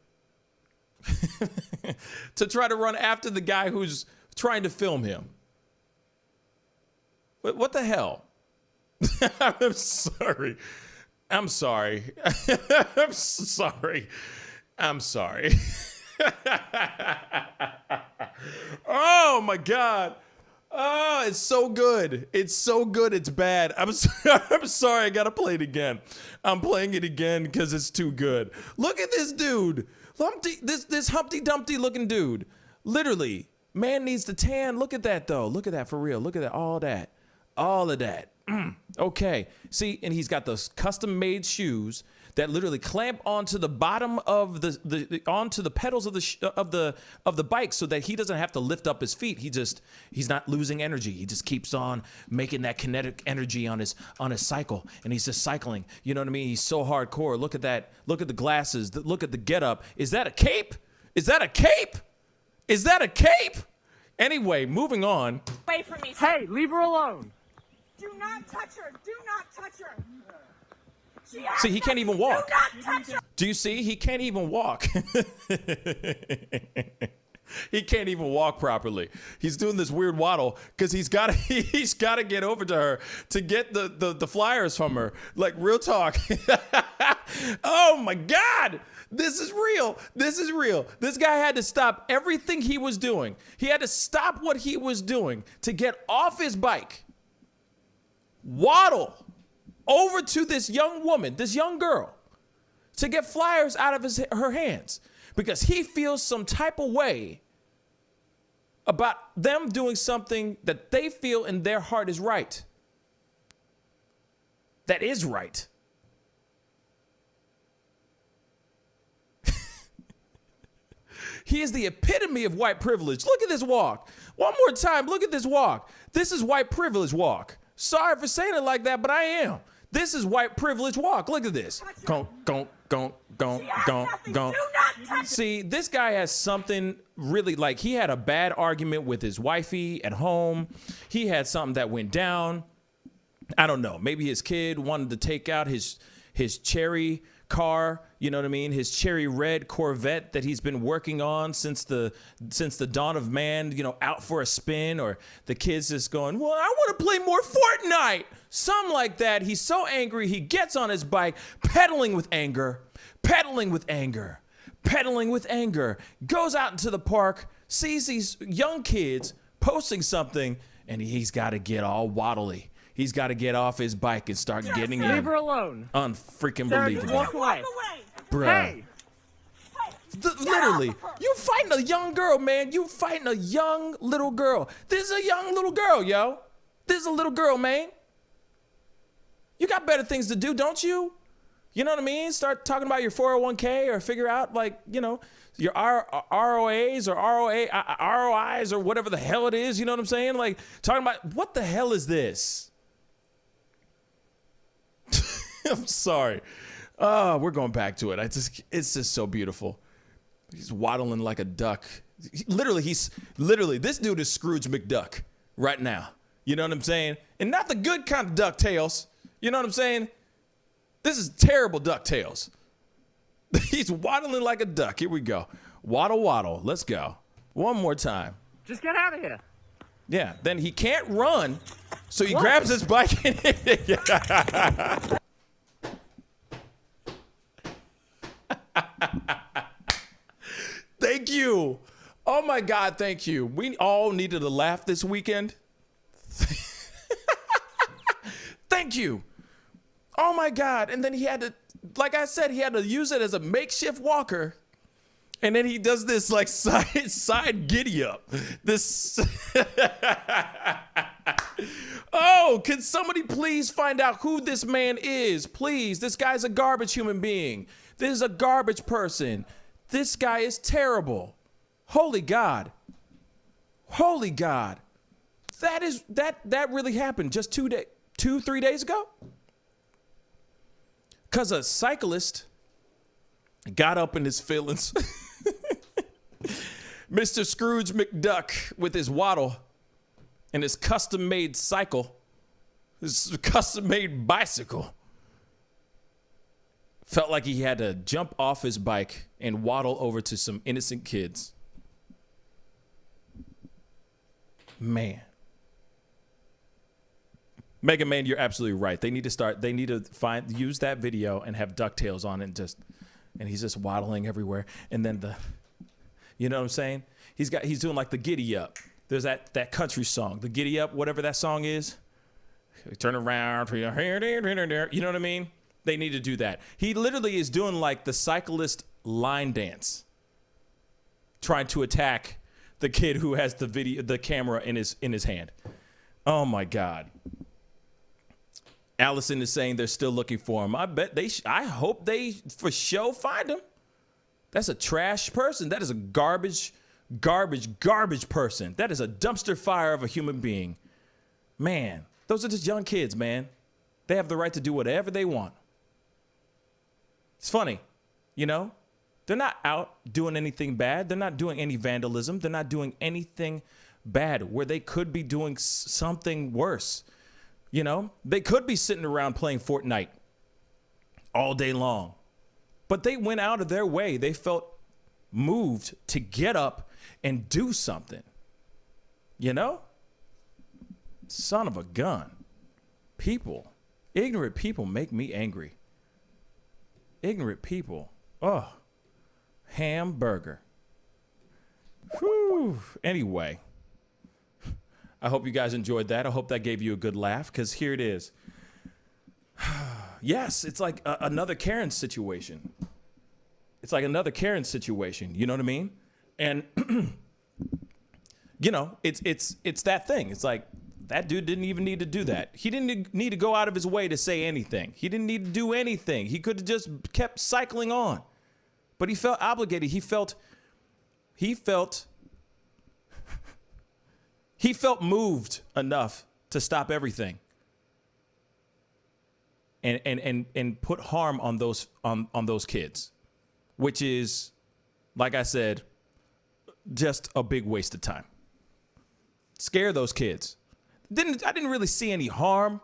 the guy who's trying to film him. What the hell? I'm sorry. I'm sorry. I'm sorry. I'm sorry. Oh my God. Oh, it's so good. It's so good. It's bad. I'm sorry. I gotta play it again. I'm playing it again because it's too good. Look at this dude. This Humpty Dumpty looking dude. Literally, man needs to tan. Look at that though. Look at that for real. Look at that. All of that. Okay. See, and he's got those custom made shoes that literally clamp onto the bottom of onto the pedals of the bike so that he doesn't have to lift up his feet. He's not losing energy. He just keeps on making that kinetic energy on his cycle, and he's just cycling. You know what I mean? He's so hardcore. Look at that. Look at the glasses. Look at the getup. Is that a cape? Is that a cape? Is that a cape? Anyway, moving on. Away from me. Hey, leave her alone. Do not touch her. Do not touch her. See, he can't even walk. Do not touch her. Do you see? He can't even walk. He can't even walk properly. He's doing this weird waddle because he's got to get over to her to get the flyers from her. Like, real talk. Oh my God. This is real. This is real. This guy had to stop everything he was doing. He had to stop what he was doing to get off his bike, waddle over to this young woman, this young girl, to get flyers out of her hands because he feels some type of way about them doing something that they feel in their heart is right. That is right. He is the epitome of white privilege. Look at this walk. One more time, look at this walk. This is white privilege walk. Sorry for saying it like that, but I am. This is white privilege walk. Look at this. Go. See, this guy has something really, like, he had a bad argument with his wifey at home. He had something that went down. I don't know. Maybe his kid wanted to take out his cherry car, you know what I mean? His cherry red Corvette that he's been working on since the dawn of man, you know, out for a spin, or the kid's just going, well, I want to play more Fortnite. Something like that. He's so angry, he gets on his bike, pedaling with anger, goes out into the park, sees these young kids posting something, and he's got to get all waddly. He's got to get off his bike and start getting in. Leave her alone. Unfreaking Sarah, believable. walk away. Bruh. Hey. Literally, you fighting a young girl, man. You fighting a young little girl. This is a young little girl, yo. This is a little girl, man. You got better things to do, don't you? You know what I mean? Start talking about your 401k, or figure out, like, you know, your ROAs or ROIs or whatever the hell it is. You know what I'm saying? Like, talking about, what the hell is this? I'm sorry. We're going back to it. It's just so beautiful. He's waddling like a duck. Literally, this dude is Scrooge McDuck right now. You know what I'm saying? And not the good kind of DuckTales. You know what I'm saying? This is terrible DuckTales. He's waddling like a duck. Here we go. Waddle, waddle. Let's go. One more time. Just get out of here. Yeah. Then he can't run, so he grabs his bike and Thank you. Oh my God, thank you. We all needed a laugh this weekend. Thank you. Oh my God. And then he had to, like I said, he had to use it as a makeshift walker. And then he does this like side giddy up. This. Oh, can somebody please find out who this man is? Please. This guy's a garbage human being. This is a garbage person. This guy is terrible. Holy God. Holy God. That really happened just 3 days ago? Because a cyclist got up in his feelings. Mr. Scrooge McDuck with his waddle and his custom-made cycle, his custom-made bicycle, felt like he had to jump off his bike and waddle over to some innocent kids. Man. Mega Man, you're absolutely right. They need to use that video and have DuckTales on it and he's just waddling everywhere. And then you know what I'm saying? He's doing like the giddy up. There's that country song, the giddy up, whatever that song is. Turn around, you know what I mean? They need to do that. He literally is doing like the cyclist line dance, trying to attack the kid who has the camera in his hand. Oh my God. Allison is saying they're still looking for him. I hope they for sure find him. That's a trash person. That is a garbage person. That is a dumpster fire of a human being. Man, those are just young kids, man. They have the right to do whatever they want. It's funny, you know? They're not out doing anything bad. They're not doing any vandalism. They're not doing anything bad where they could be doing something worse. You know, they could be sitting around playing Fortnite all day long, but they went out of their way. They felt moved to get up and do something, you know? Son of a gun. Ignorant people make me angry. Ignorant people. Oh, hamburger. Whew. Anyway. I hope you guys enjoyed that. I hope that gave you a good laugh, because here it is. Yes, it's like another Karen situation. It's like another Karen situation. You know what I mean? And, you know, it's that thing. It's like that dude didn't even need to do that. He didn't need to go out of his way to say anything. He didn't need to do anything. He could have just kept cycling on. But he felt obligated. He felt moved enough to stop everything and put harm on those kids, which is, like I said, just a big waste of time. Scare those kids. I didn't really see any harm,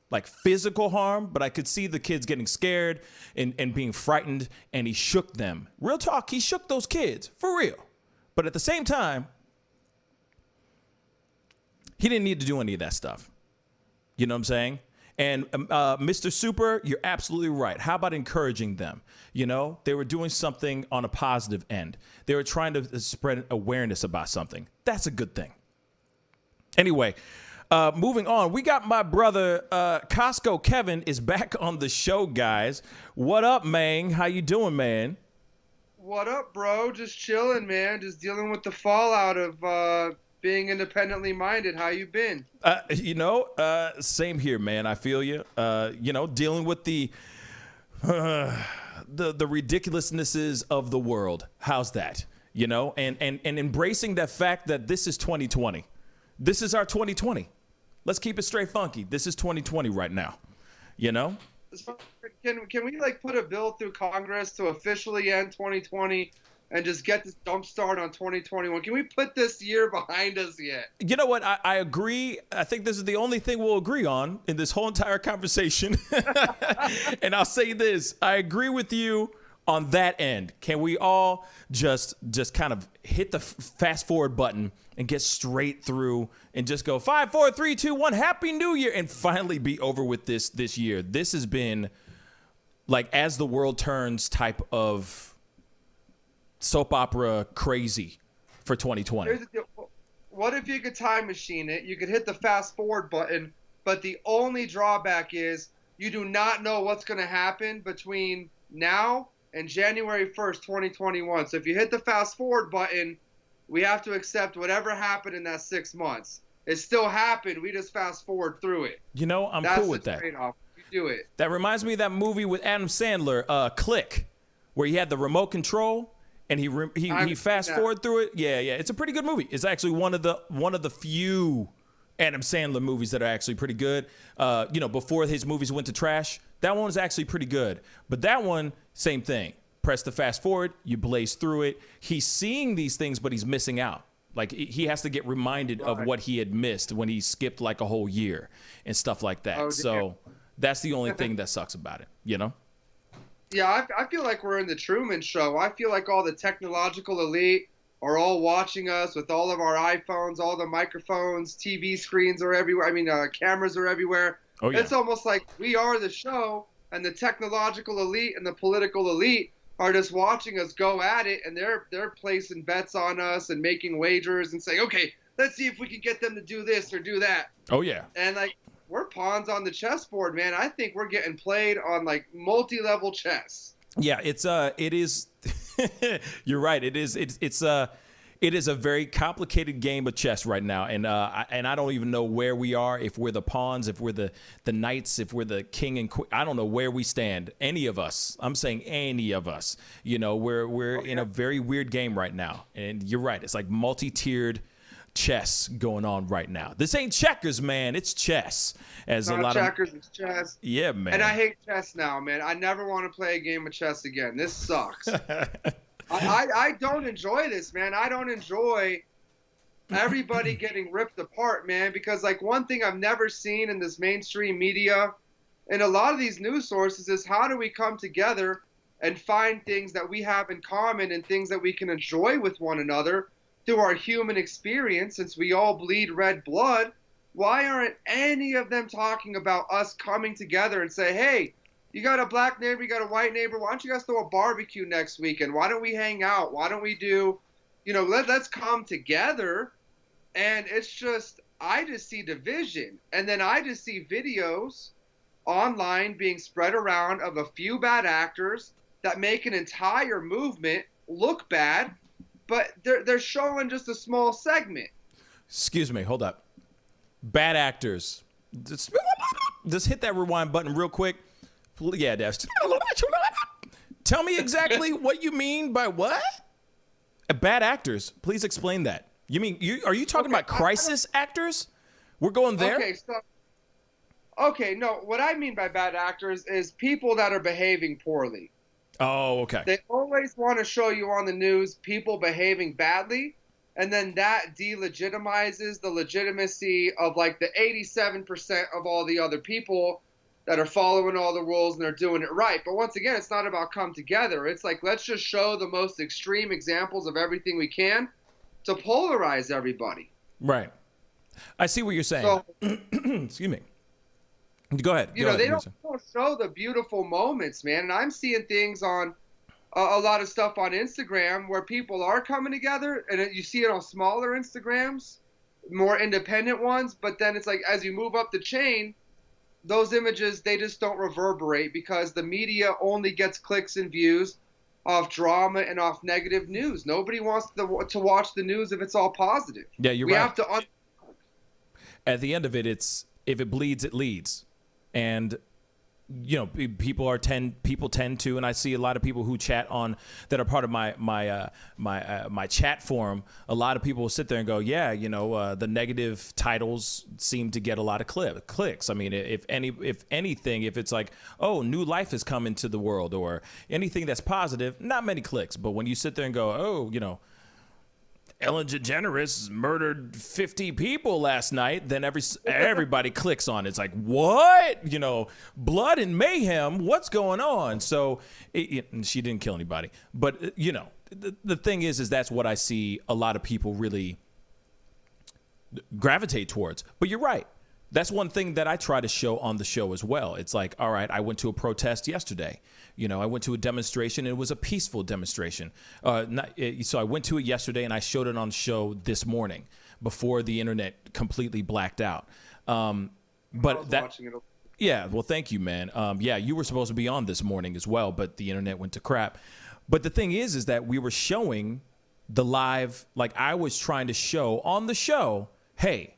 like physical harm, but I could see the kids getting scared and being frightened, and he shook them. Real talk, he shook those kids, for real. But at the same time, he didn't need to do any of that stuff. You know what I'm saying? And Mr. Super, you're absolutely right. How about encouraging them? You know, they were doing something on a positive end. They were trying to spread awareness about something. That's a good thing. Anyway, moving on. We got my brother, CostCo Kevin, is back on the show, guys. What up, man? How you doing, man? What up, bro? Just chilling, man. Just dealing with the fallout of being independently minded. How you been? You know, same here, man. I feel you. You know, dealing with the ridiculousnesses of the world. How's that? You know, and embracing that fact that this is 2020. This is our 2020. Let's keep it straight funky. This is 2020 right now. You know? Can we like put a bill through Congress to officially end 2020 and just get this jump start on 2021. Can we put this year behind us yet? You know what? I agree. I think this is the only thing we'll agree on in this whole entire conversation. And I'll say this. I agree with you on that end. Can we all just kind of hit the fast forward button and get straight through and just go 5, 4, 3, 2, 1, Happy New Year, and finally be over with this year? This has been like as the world turns type of soap opera crazy for 2020. What if you could time machine it? You could hit the fast forward button, but the only drawback is you do not know what's going to happen between now and January 1st, 2021. So if you hit the fast forward button, we have to accept whatever happened in that 6 months. It still happened. We just fast forward through it. You know, I'm That's cool with the that. trade-off. You do it. That reminds me of that movie with Adam Sandler, Click, where he had the remote control and he fast forward through it. Yeah. It's a pretty good movie. It's actually one of the few Adam Sandler movies that are actually pretty good. Before his movies went to trash, that one was actually pretty good. But that one, same thing. Press the fast forward, you blaze through it. He's seeing these things, but he's missing out. Like he has to get reminded of what he had missed when he skipped like a whole year and stuff like that. Oh, so that's the only thing that sucks about it, you know? Yeah, I feel like we're in the Truman Show. I feel like all the technological elite are all watching us with all of our iPhones, all the microphones, TV screens are everywhere. I mean, cameras are everywhere. Oh, yeah. It's almost like we are the show, and the technological elite and the political elite are just watching us go at it, and they're placing bets on us and making wagers and saying, okay, let's see if we can get them to do this or do that. Oh, yeah. And, like, we're pawns on the chessboard, man. I think we're getting played on, like, multi-level chess. Yeah, it is. You're right. It is a very complicated game of chess right now, and I don't even know where we are. If we're the pawns, if we're the knights, if we're the king and queen, I don't know where we stand. Any of us. I'm saying any of us. You know, we're in a very weird game right now, and you're right. It's like multi-tiered chess going on right now. This ain't checkers, man. It's chess. As Not a lot checkers, of it's chess. Yeah, man. And I hate chess now, man. I never want to play a game of chess again. This sucks. I don't enjoy this, man. I don't enjoy everybody getting ripped apart, man, because, like, one thing I've never seen in this mainstream media and a lot of these news sources is how do we come together and find things that we have in common and things that we can enjoy with one another through our human experience, since we all bleed red blood. Why aren't any of them talking about us coming together and say, hey, you got a black neighbor, you got a white neighbor, why don't you guys throw a barbecue next weekend? Why don't we hang out? Why don't we do, let's come together. And it's just, I just see division. And then I just see videos online being spread around of a few bad actors that make an entire movement look bad, but they're showing just a small segment. Excuse me, hold up. Bad actors. Just hit that rewind button real quick. Yeah, Dash. Tell me exactly what you mean by what? Bad actors. Please explain that. You mean are you talking about crisis actors? We're going there? No, what I mean by bad actors is people that are behaving poorly. Oh, okay. They always want to show you on the news people behaving badly, and then that delegitimizes the legitimacy of, like, the 87% of all the other people that are following all the rules and they're doing it right. But once again, it's not about come together. It's like, let's just show the most extreme examples of everything we can to polarize everybody. Right. I see what you're saying. So, excuse me. Go ahead. They don't show the beautiful moments, man. And I'm seeing things on a lot of stuff on Instagram where people are coming together, and you see it on smaller Instagrams, more independent ones. But then it's like, as you move up the chain, those images, they just don't reverberate because the media only gets clicks and views off drama and off negative news. Nobody wants to watch the news if it's all positive. Yeah, you're right. We have to. At the end of it, it's if it bleeds, it leads. And people tend to, and I see a lot of people who chat on that are part of my chat forum. A lot of people will sit there and go, yeah, the negative titles seem to get a lot of clicks. I mean, if anything, if it's like, oh, new life has come into the world, or anything that's positive, not many clicks. But when you sit there and go, oh, Ellen DeGeneres murdered 50 people last night, then everybody clicks on it. It's like, what? Blood and mayhem, what's going on? So and she didn't kill anybody. But, the thing is that's what I see a lot of people really gravitate towards. But you're right. That's one thing that I try to show on the show as well. It's like, all right, I went to a protest yesterday. I went to a demonstration, and it was a peaceful demonstration. So I went to it yesterday, and I showed it on the show this morning before the internet completely blacked out. Yeah, well, thank you, man. You were supposed to be on this morning as well, but the internet went to crap. But the thing is that we were showing the live, like I was trying to show on the show, hey,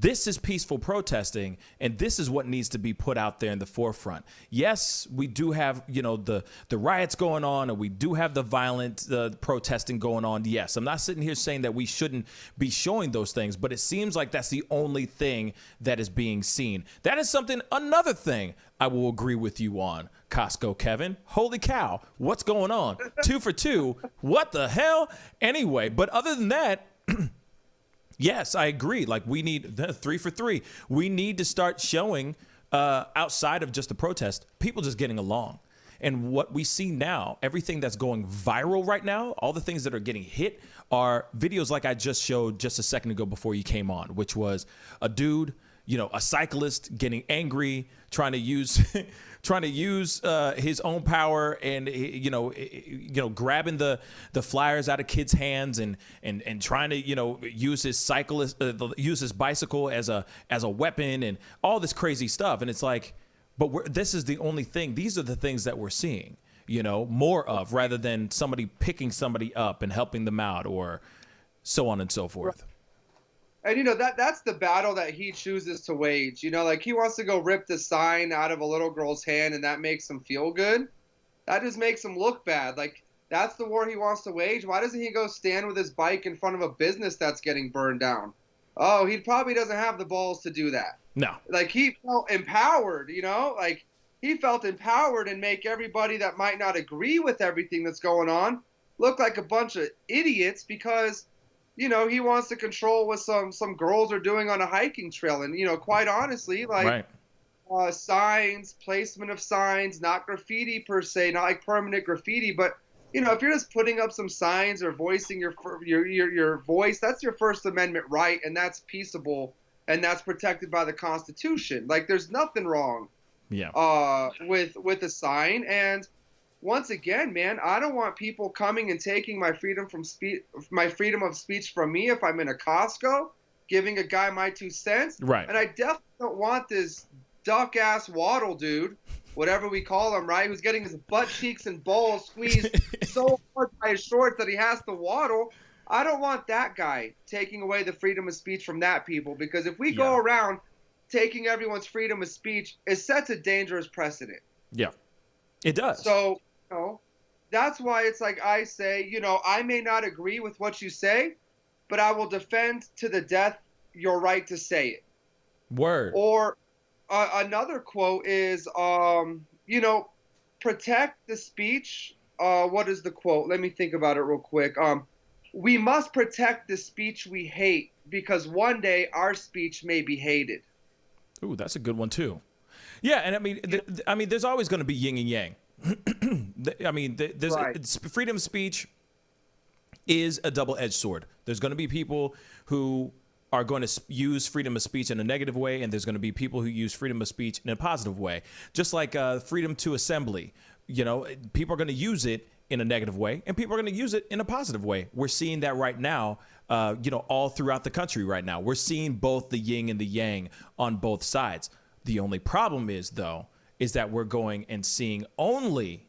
this is peaceful protesting, and this is what needs to be put out there in the forefront. Yes, we do have, the riots going on, and we do have the violent protesting going on. Yes, I'm not sitting here saying that we shouldn't be showing those things, but it seems like that's the only thing that is being seen. That is another thing I will agree with you on, CostCo Kevin. Holy cow, what's going on? 2 for 2, what the hell? Anyway, but other than that, yes, I agree. Like, we need 3 for 3. We need to start showing outside of just the protest, people just getting along. And what we see now, everything that's going viral right now, all the things that are getting hit are videos like I just showed just a second ago before you came on, which was a dude, a cyclist getting angry, trying to use his own power, and grabbing the flyers out of kids' hands and trying to use his bicycle as a weapon and all this crazy stuff. And it's like, but this is the only thing. These are the things that we're seeing, more of, rather than somebody picking somebody up and helping them out, or so on and so forth. And that's the battle that he chooses to wage. Like, he wants to go rip the sign out of a little girl's hand, and that makes him feel good. That just makes him look bad. Like, that's the war he wants to wage. Why doesn't he go stand with his bike in front of a business that's getting burned down? Oh, he probably doesn't have the balls to do that. No. Like, he felt empowered, like he felt empowered and make everybody that might not agree with everything that's going on look like a bunch of idiots because he wants to control what some girls are doing on a hiking trail. And, quite honestly, like, right. Signs, placement of signs, not graffiti per se, not like permanent graffiti, but, if you're just putting up some signs or voicing your voice, that's your First Amendment right, and that's peaceable, and that's protected by the Constitution. Like, there's nothing wrong with a sign. And once again, man, I don't want people coming and taking my freedom of speech from me if I'm in a Costco, giving a guy my 2 cents. Right. And I definitely don't want this duck-ass waddle dude, whatever we call him, right, who's getting his butt cheeks and balls squeezed so hard by his shorts that he has to waddle. I don't want that guy taking away the freedom of speech from that people, because if we go around taking everyone's freedom of speech, it sets a dangerous precedent. Yeah, it does. So, that's why it's like I say, I may not agree with what you say, but I will defend to the death your right to say it. Word. Or another quote is, protect the speech. What is the quote? Let me think about it real quick. We must protect the speech we hate, because one day our speech may be hated. Ooh, that's a good one too. Yeah, and I mean, there's always going to be yin and yang. I mean, there's freedom of speech is a double-edged sword. There's going to be people who are going to use freedom of speech in a negative way, and there's going to be people who use freedom of speech in a positive way. Just like freedom to assembly, people are going to use it in a negative way, and people are going to use it in a positive way. We're seeing that right now, all throughout the country right now. We're seeing both the yin and the yang on both sides. The only problem is, though, is that we're going and seeing only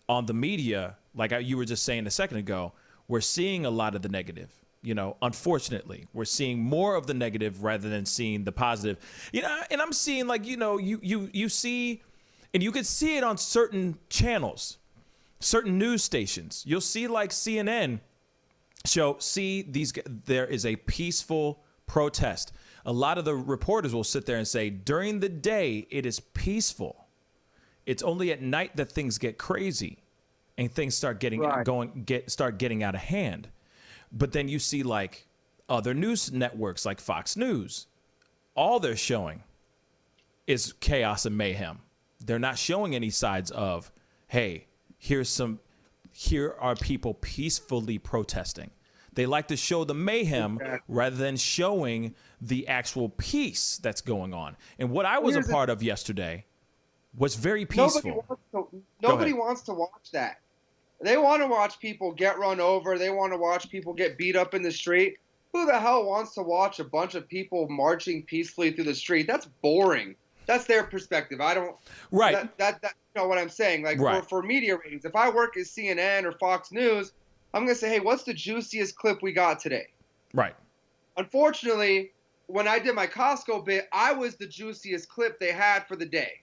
on the media, like you were just saying a second ago, we're seeing a lot of the negative. Unfortunately, we're seeing more of the negative rather than seeing the positive. And I'm seeing, like, you see And you can see it on certain channels, certain news stations. You'll see like CNN there is a peaceful protest. A lot of the reporters will sit there and say, during the day, it is peaceful. It's only at night that things get crazy and things start getting out of hand. But then you see like other news networks like Fox News, all they're showing is chaos and mayhem. They're not showing any sides of, hey, here are people peacefully protesting. They like to show the mayhem rather than showing the actual peace that's going on. And what I was a part of yesterday was very peaceful. Nobody wants to watch that. They want to watch people get run over. They want to watch people get beat up in the street. Who the hell wants to watch a bunch of people marching peacefully through the street? That's boring. That's their perspective. I don't. Right. That you know what I'm saying? Like for media ratings, if I work at CNN or Fox News, I'm going to say, hey, what's the juiciest clip we got today? Right. Unfortunately, when I did my Costco bit, I was the juiciest clip they had for the day.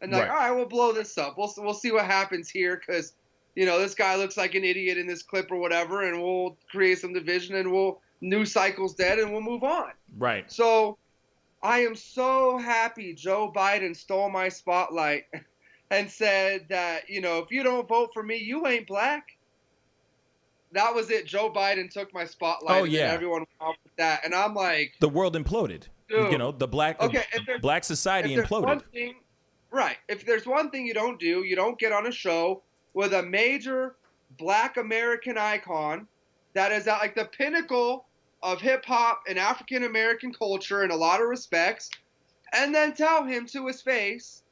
And like, all right, we'll blow this up. We'll see what happens here because, you know, this guy looks like an idiot in this clip or whatever, and we'll create some division and news cycle's dead and we'll move on. Right. So I am so happy Joe Biden stole my spotlight and said that, you know, if you don't vote for me, you ain't black. That was it. Joe Biden took my spotlight. Oh, yeah. And everyone went off with that. And I'm like, the world imploded. Dude, you know, the black society imploded. If there's one thing you don't do, you don't get on a show with a major black American icon that is at like the pinnacle of hip hop and African American culture in a lot of respects, and then tell him to his face,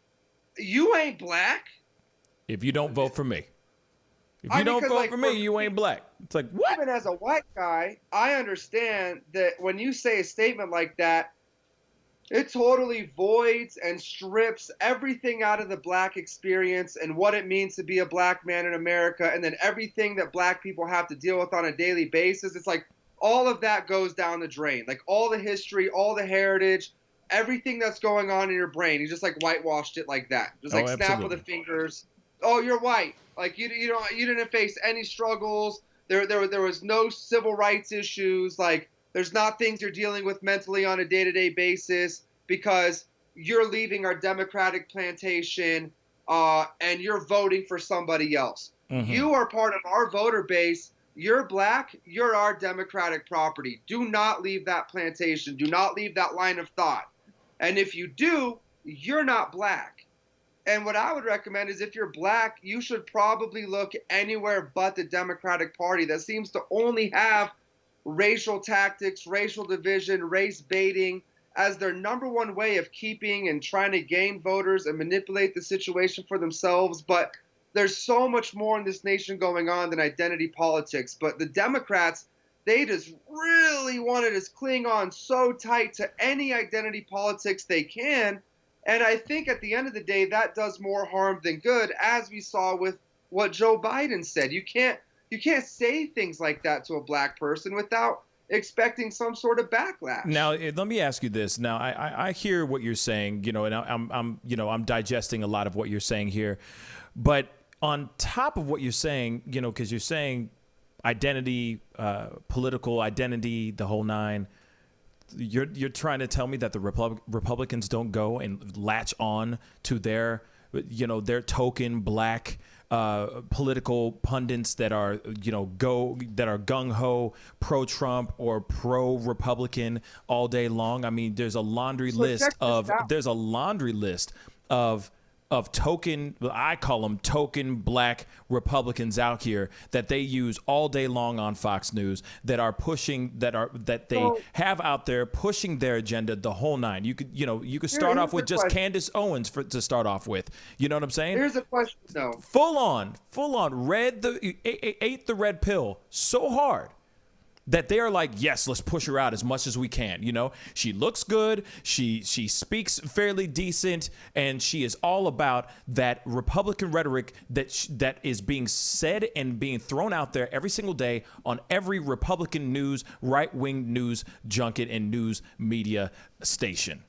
you ain't black if you don't vote for me. If you don't vote for me, you ain't black. It's like, what? Even as a white guy, I understand that when you say a statement like that, it totally voids and strips everything out of the black experience and what it means to be a black man in America, and then everything that black people have to deal with on a daily basis. It's like all of that goes down the drain. Like all the history, all the heritage, everything that's going on in your brain. You just like whitewashed it like that. Just like snap of the fingers. Oh, you're white. Like you didn't face any struggles. There was no civil rights issues. Like there's not things you're dealing with mentally on a day-to-day basis because you're leaving our democratic plantation and you're voting for somebody else. Mm-hmm. You are part of our voter base. You're black. You're our democratic property. Do not leave that plantation. Do not leave that line of thought. And if you do, you're not black. And what I would recommend is if you're black, you should probably look anywhere but the Democratic Party that seems to only have racial tactics, racial division, race baiting as their number one way of keeping and trying to gain voters and manipulate the situation for themselves. But there's so much more in this nation going on than identity politics. But the Democrats, they just really want to just cling on so tight to any identity politics they can. And I think at the end of the day, that does more harm than good, as we saw with what Joe Biden said. You can't say things like that to a black person without expecting some sort of backlash. Now, let me ask you this. Now, I hear what you're saying, you know, and I'm digesting a lot of what you're saying here. But on top of what you're saying, you know, because you're saying identity, political identity, the whole nine. You're trying to tell me that the Republicans don't go and latch on to their token black political pundits that are gung ho pro Trump or pro Republican all day long. I mean, there's a laundry list of token, I call them token black Republicans out here that they use all day long on Fox News that they have out there pushing their agenda the whole nine. You could start off with just Candace Owens to start off with. You know what I'm saying? Here's a question though. Full on ate the red pill so hard that they are like, yes, let's push her out as much as we can. You know, she looks good. She speaks fairly decent, and she is all about that Republican rhetoric that is being said and being thrown out there every single day on every Republican news, right-wing news junket and news media station.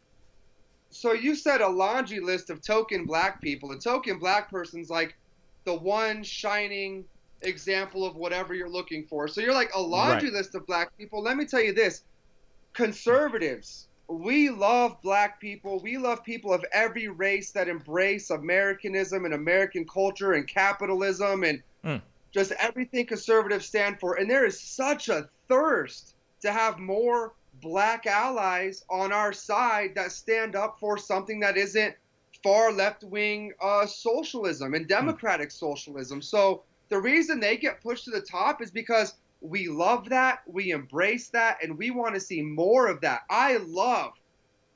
So you said a laundry list of token black people. A token black person's like the one shining example of whatever you're looking for. So you're like a laundry list of black people. Let me tell you this. Conservatives, we love black people. We love people of every race that embrace Americanism and American culture and capitalism and just everything conservatives stand for. And there is such a thirst to have more black allies on our side that stand up for something that isn't far left-wing socialism and democratic socialism. So the reason they get pushed to the top is because we love that, we embrace that, and we want to see more of that. I love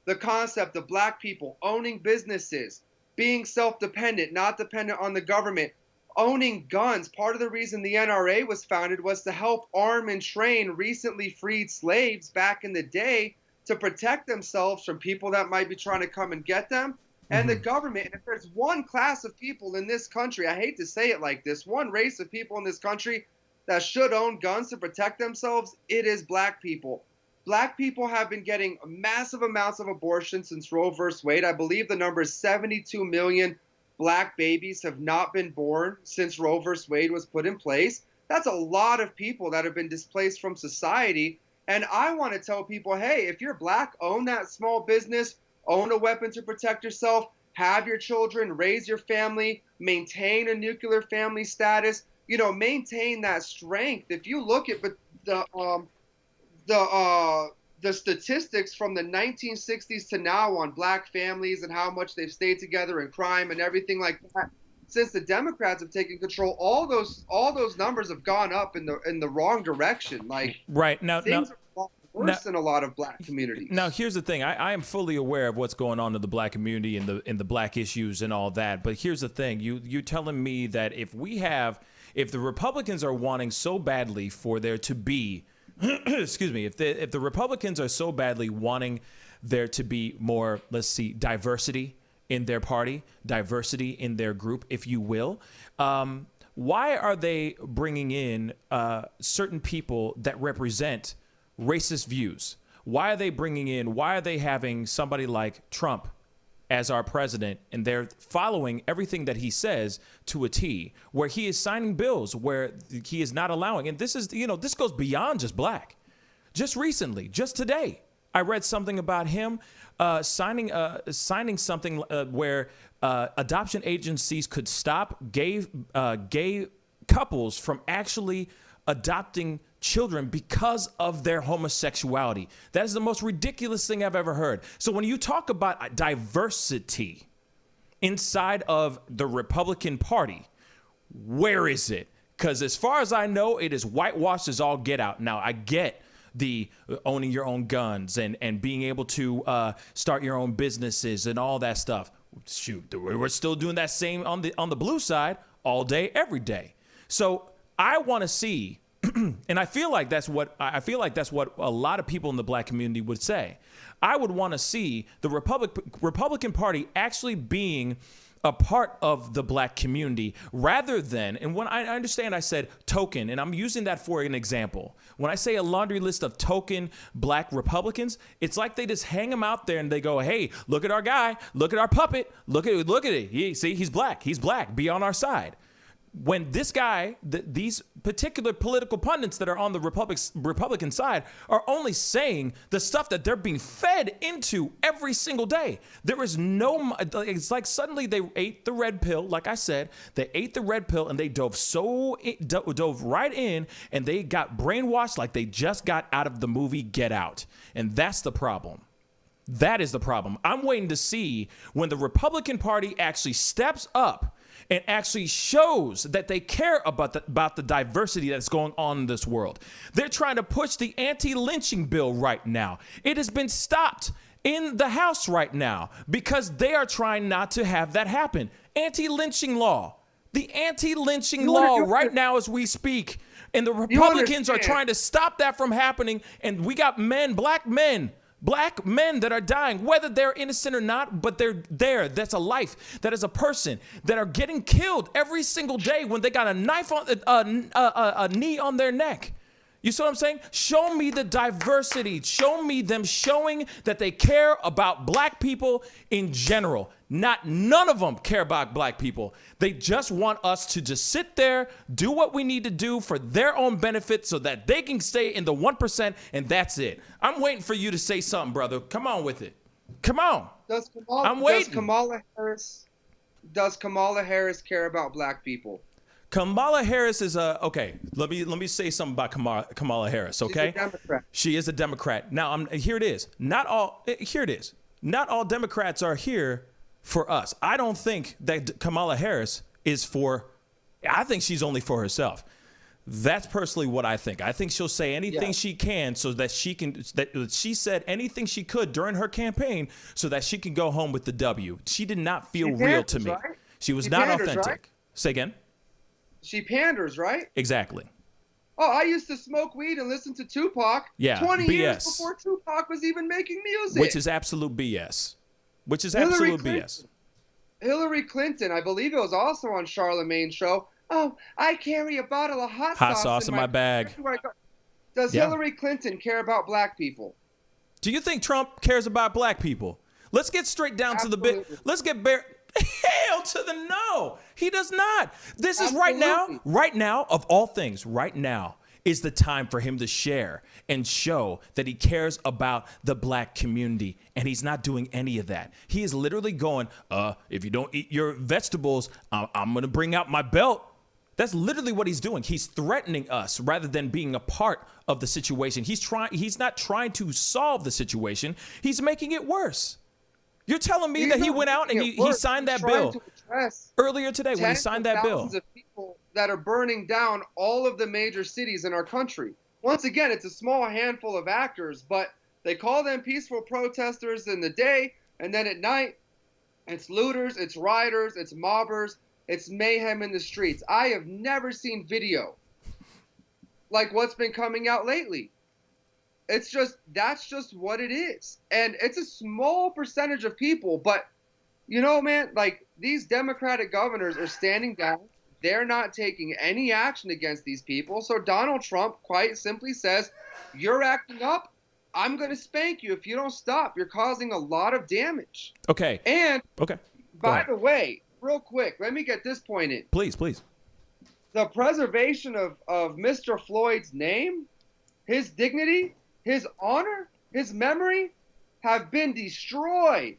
the concept of black people owning businesses, being self-dependent, not dependent on the government, owning guns. Part of the reason the NRA was founded was to help arm and train recently freed slaves back in the day to protect themselves from people that might be trying to come and get them. And the government, and if there's one class of people in this country, I hate to say it like this, one race of people in this country that should own guns to protect themselves, it is black people. Black people have been getting massive amounts of abortion since Roe versus Wade. I believe the number is 72 million black babies have not been born since Roe versus Wade was put in place. That's a lot of people that have been displaced from society. And I want to tell people, hey, if you're black, own that small business, own a weapon to protect yourself, have your children, raise your family, maintain a nuclear family status, you know, maintain that strength. If you look at the statistics from the 1960s to now on black families and how much they've stayed together in crime and everything like that, since the Democrats have taken control, all those numbers have gone up in the wrong direction. Like things are worse in a lot of black communities. Now, here's the thing. I am fully aware of what's going on in the black community and the black issues and all that. But here's the thing. You're telling me that if the Republicans are wanting so badly for there to be excuse me, if the Republicans are so badly wanting there to be more, let's see, diversity in their party, diversity in their group, if you will, why are they bringing in certain people that represent racist views? Why are they having somebody like Trump as our president, and they're following everything that he says to a T, where he is signing bills where he is not allowing, and this is, this goes beyond just black. Just recently, just today, I read something about him signing something where adoption agencies could stop gay couples from actually adopting children because of their homosexuality. That is the most ridiculous thing I've ever heard. So when you talk about diversity inside of the Republican Party, where is it? Because as far as I know, it is whitewashed as all get out. Now, I get the owning your own guns and being able to start your own businesses and all that stuff. Shoot, we're still doing that same on the blue side all day, every day. So I want to see, and I feel like that's what a lot of people in the black community would say. I would want to see the Republican Party actually being a part of the black community rather than, and when I understand I said token, and I'm using that for an example. When I say a laundry list of token black Republicans, it's like they just hang them out there and they go, hey, look at our guy, look at our puppet, look at it. See, he's black, be on our side. When this guy, these particular political pundits that are on the Republican side are only saying the stuff that they're being fed into every single day. There is it's like suddenly they ate the red pill. Like I said, they ate the red pill and they dove right in and they got brainwashed like they just got out of the movie Get Out. And that's the problem. That is the problem. I'm waiting to see when the Republican Party actually steps up and actually shows that they care about the diversity that's going on in this world. They're trying to push the anti-lynching bill right now. It has been stopped in the House right now because they are trying not to have that happen. Anti-lynching law. The anti-lynching law right now as we speak. And the Republicans are trying to stop that from happening. And we got black men that are dying, whether they're innocent or not, but they're there. That's a life. That is a person that are getting killed every single day when they got a knife on a knee on their neck. You see what I'm saying? Show me the diversity. Show me them showing that they care about black people in general. None of them care about black people. They just want us to just sit there, do what we need to do for their own benefit so that they can stay in the 1%, and that's it. I'm waiting for you to say something, brother. Come on with it. Come on. I'm waiting. Does Kamala Harris care about black people? Kamala Harris is okay. Let me say something about Kamala Harris. Okay, she's a Democrat. She is a Democrat. Now here it is. Not all Democrats are here for us. I don't think that Kamala Harris is for. I think she's only for herself. That's personally what I think. I think she'll say anything she can so that she can. That she said anything she could during her campaign so that she can go home with the W. She did not feel real to me. Right? She was not authentic. Right? Say again. She panders, right? Exactly. Oh, I used to smoke weed and listen to Tupac 20 years before Tupac was even making music. Which is absolute BS. Absolute BS. Hillary Clinton, I believe it was also on Charlemagne's show. Oh, I carry a bottle of hot sauce in my bag. Does Hillary Clinton care about black people? Do you think Trump cares about black people? Let's get straight down to the bit. Let's get bare. Hell to the no. He does not. This is right now, of all things, right now is the time for him to share and show that he cares about the black community. And he's not doing any of that. He is literally going, if you don't eat your vegetables, I'm going to bring out my belt. That's literally what he's doing. He's threatening us rather than being a part of the situation. He's not trying to solve the situation. He's making it worse. You're telling me that he went out and he signed that bill earlier today when he signed that bill. Thousands of people that are burning down all of the major cities in our country. Once again, it's a small handful of actors, but they call them peaceful protesters in the day, and then at night, it's looters, it's rioters, it's mobbers, it's mayhem in the streets. I have never seen video like what's been coming out lately. That's just what it is. And it's a small percentage of people, but you know, man, like these Democratic governors are standing down. They're not taking any action against these people. So Donald Trump quite simply says, you're acting up. I'm going to spank you if you don't stop. You're causing a lot of damage. Okay. And okay. By the way, real quick, let me get this point in. Please. The preservation of Mr. Floyd's name, his dignity, his honor, his memory have been destroyed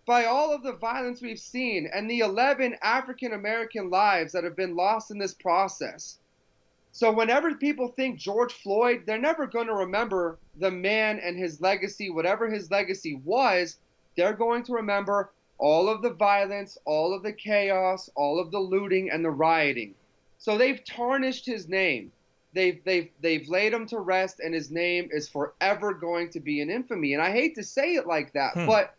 by all of the violence we've seen and the 11 African-American lives that have been lost in this process. So whenever people think George Floyd, they're never going to remember the man and his legacy, whatever his legacy was. They're going to remember all of the violence, all of the chaos, all of the looting and the rioting. So they've tarnished his name. They've laid him to rest, and his name is forever going to be in infamy. And I hate to say it like that, but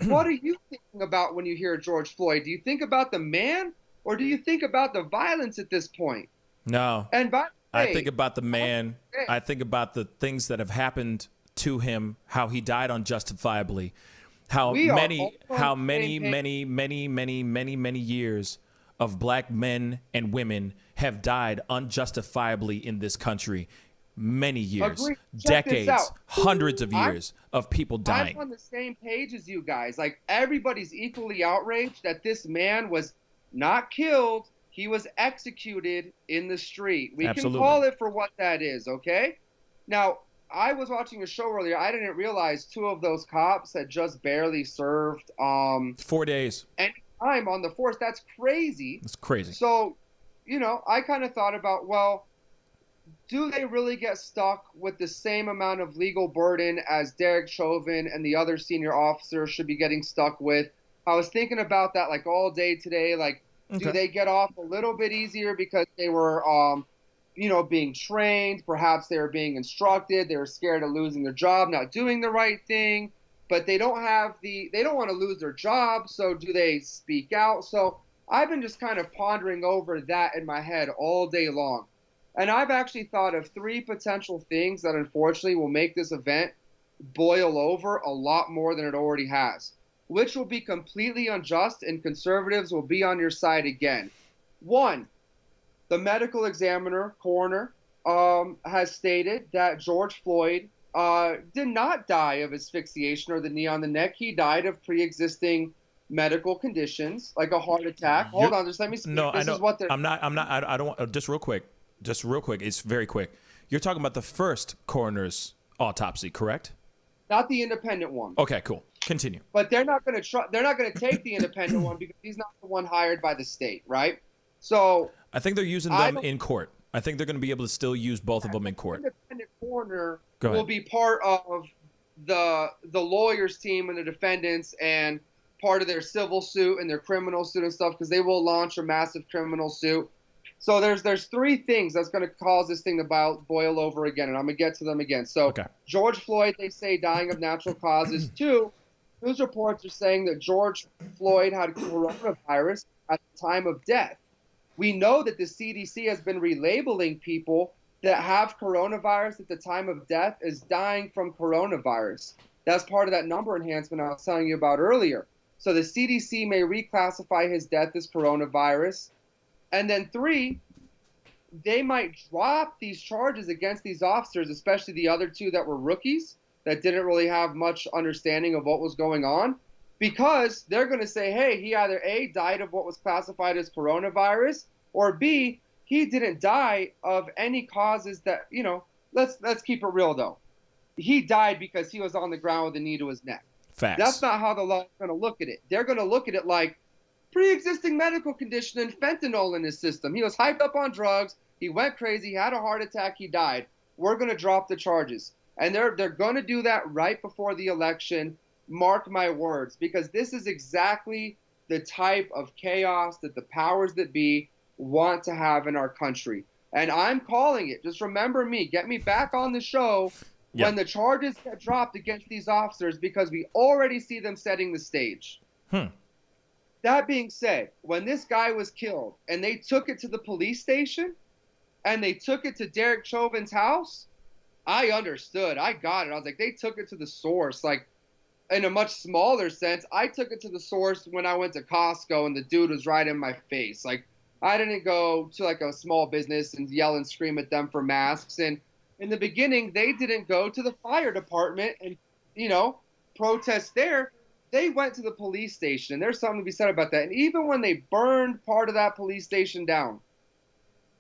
what are you thinking about when you hear George Floyd? Do you think about the man, or do you think about the violence at this point? No. And by the way, I think about the man. I think about the things that have happened to him, how he died unjustifiably, how many years of black men and women have died unjustifiably in this country. Many years, decades, hundreds of years of people dying. I'm on the same page as you guys. Like, everybody's equally outraged that this man was not killed. He was executed in the street. We can call it for what that is, okay? Now, I was watching a show earlier. I didn't realize 2 of those cops had just barely served 4 days. Any time on the force. That's crazy. It's crazy. So, you know, I kind of thought about, well, do they really get stuck with the same amount of legal burden as Derek Chauvin and the other senior officers should be getting stuck with? I was thinking about that like all day today. Like, do they get off a little bit easier because they were, you know, being trained? Perhaps they were being instructed. They were scared of losing their job, not doing the right thing. But they don't want to lose their job. So do they speak out? So I've been just kind of pondering over that in my head all day long. And I've actually thought of 3 potential things that unfortunately will make this event boil over a lot more than it already has, which will be completely unjust, and conservatives will be on your side again. 1, the medical examiner, coroner, has stated that George Floyd did not die of asphyxiation or the knee on the neck. He died of pre-existing medical conditions, like a heart attack. Hold on, just let me speak. No, this I know. is what they're. I'm not. I don't want. Just real quick. It's very quick. You're talking about the first coroner's autopsy, correct? Not the independent one. Okay, cool. Continue. But they're not going to They're not going to take the independent one because he's not the one hired by the state, right? So I think they're using them in court. I think they're going to be able to still use both of them in court. The independent coroner Go ahead. will be part of the lawyers team and the defendants and part of their civil suit and their criminal suit and stuff because they will launch a massive criminal suit. So there's three things that's going to cause this thing to boil over again, and I'm going to get to them again. So George Floyd, they say, dying of natural causes. 2, news reports are saying that George Floyd had coronavirus at the time of death. We know that the CDC has been relabeling people that have coronavirus at the time of death as dying from coronavirus. That's part of that number enhancement I was telling you about earlier. So the CDC may reclassify his death as coronavirus. And then 3, they might drop these charges against these officers, especially the other 2 that were rookies that didn't really have much understanding of what was going on, because they're going to say, hey, he either A, died of what was classified as coronavirus, or B, he didn't die of any causes that, let's keep it real though. He died because he was on the ground with a knee to his neck. Facts. That's not how the law is going to look at it. They're going to look at it like pre-existing medical condition and fentanyl in his system. He was hyped up on drugs. He went crazy. He had a heart attack. He died. We're going to drop the charges. And they're going to do that right before the election. Mark my words, because this is exactly the type of chaos that the powers that be want to have in our country. And I'm calling it. Just remember me. Get me back on the show when the charges get dropped against these officers, because we already see them setting the stage. That being said, when this guy was killed and they took it to the police station and they took it to Derek Chauvin's house, I understood. I got it. I was like, they took it to the source. Like, in a much smaller sense, I took it to the source when I went to Costco and the dude was right in my face. Like, I didn't go to like a small business and yell and scream at them for masks. And in the beginning, they didn't go to the fire department and, protest there. They went to the police station, and there's something to be said about that. And even when they burned part of that police station down,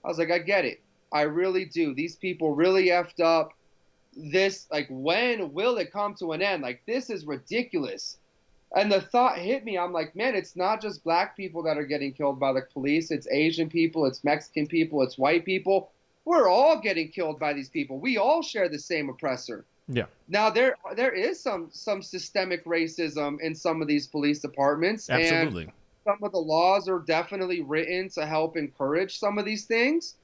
I was like, I get it. I really do. These people really effed up. This, like, when will it come to an end? Like, this is ridiculous. And the thought hit me. I'm like, man, it's not just black people that are getting killed by the police. It's Asian people. It's Mexican people. It's white people. We're all getting killed by these people. We all share the same oppressor. Yeah. Now, there is some systemic racism in some of these police departments. Absolutely. And some of the laws are definitely written to help encourage some of these things.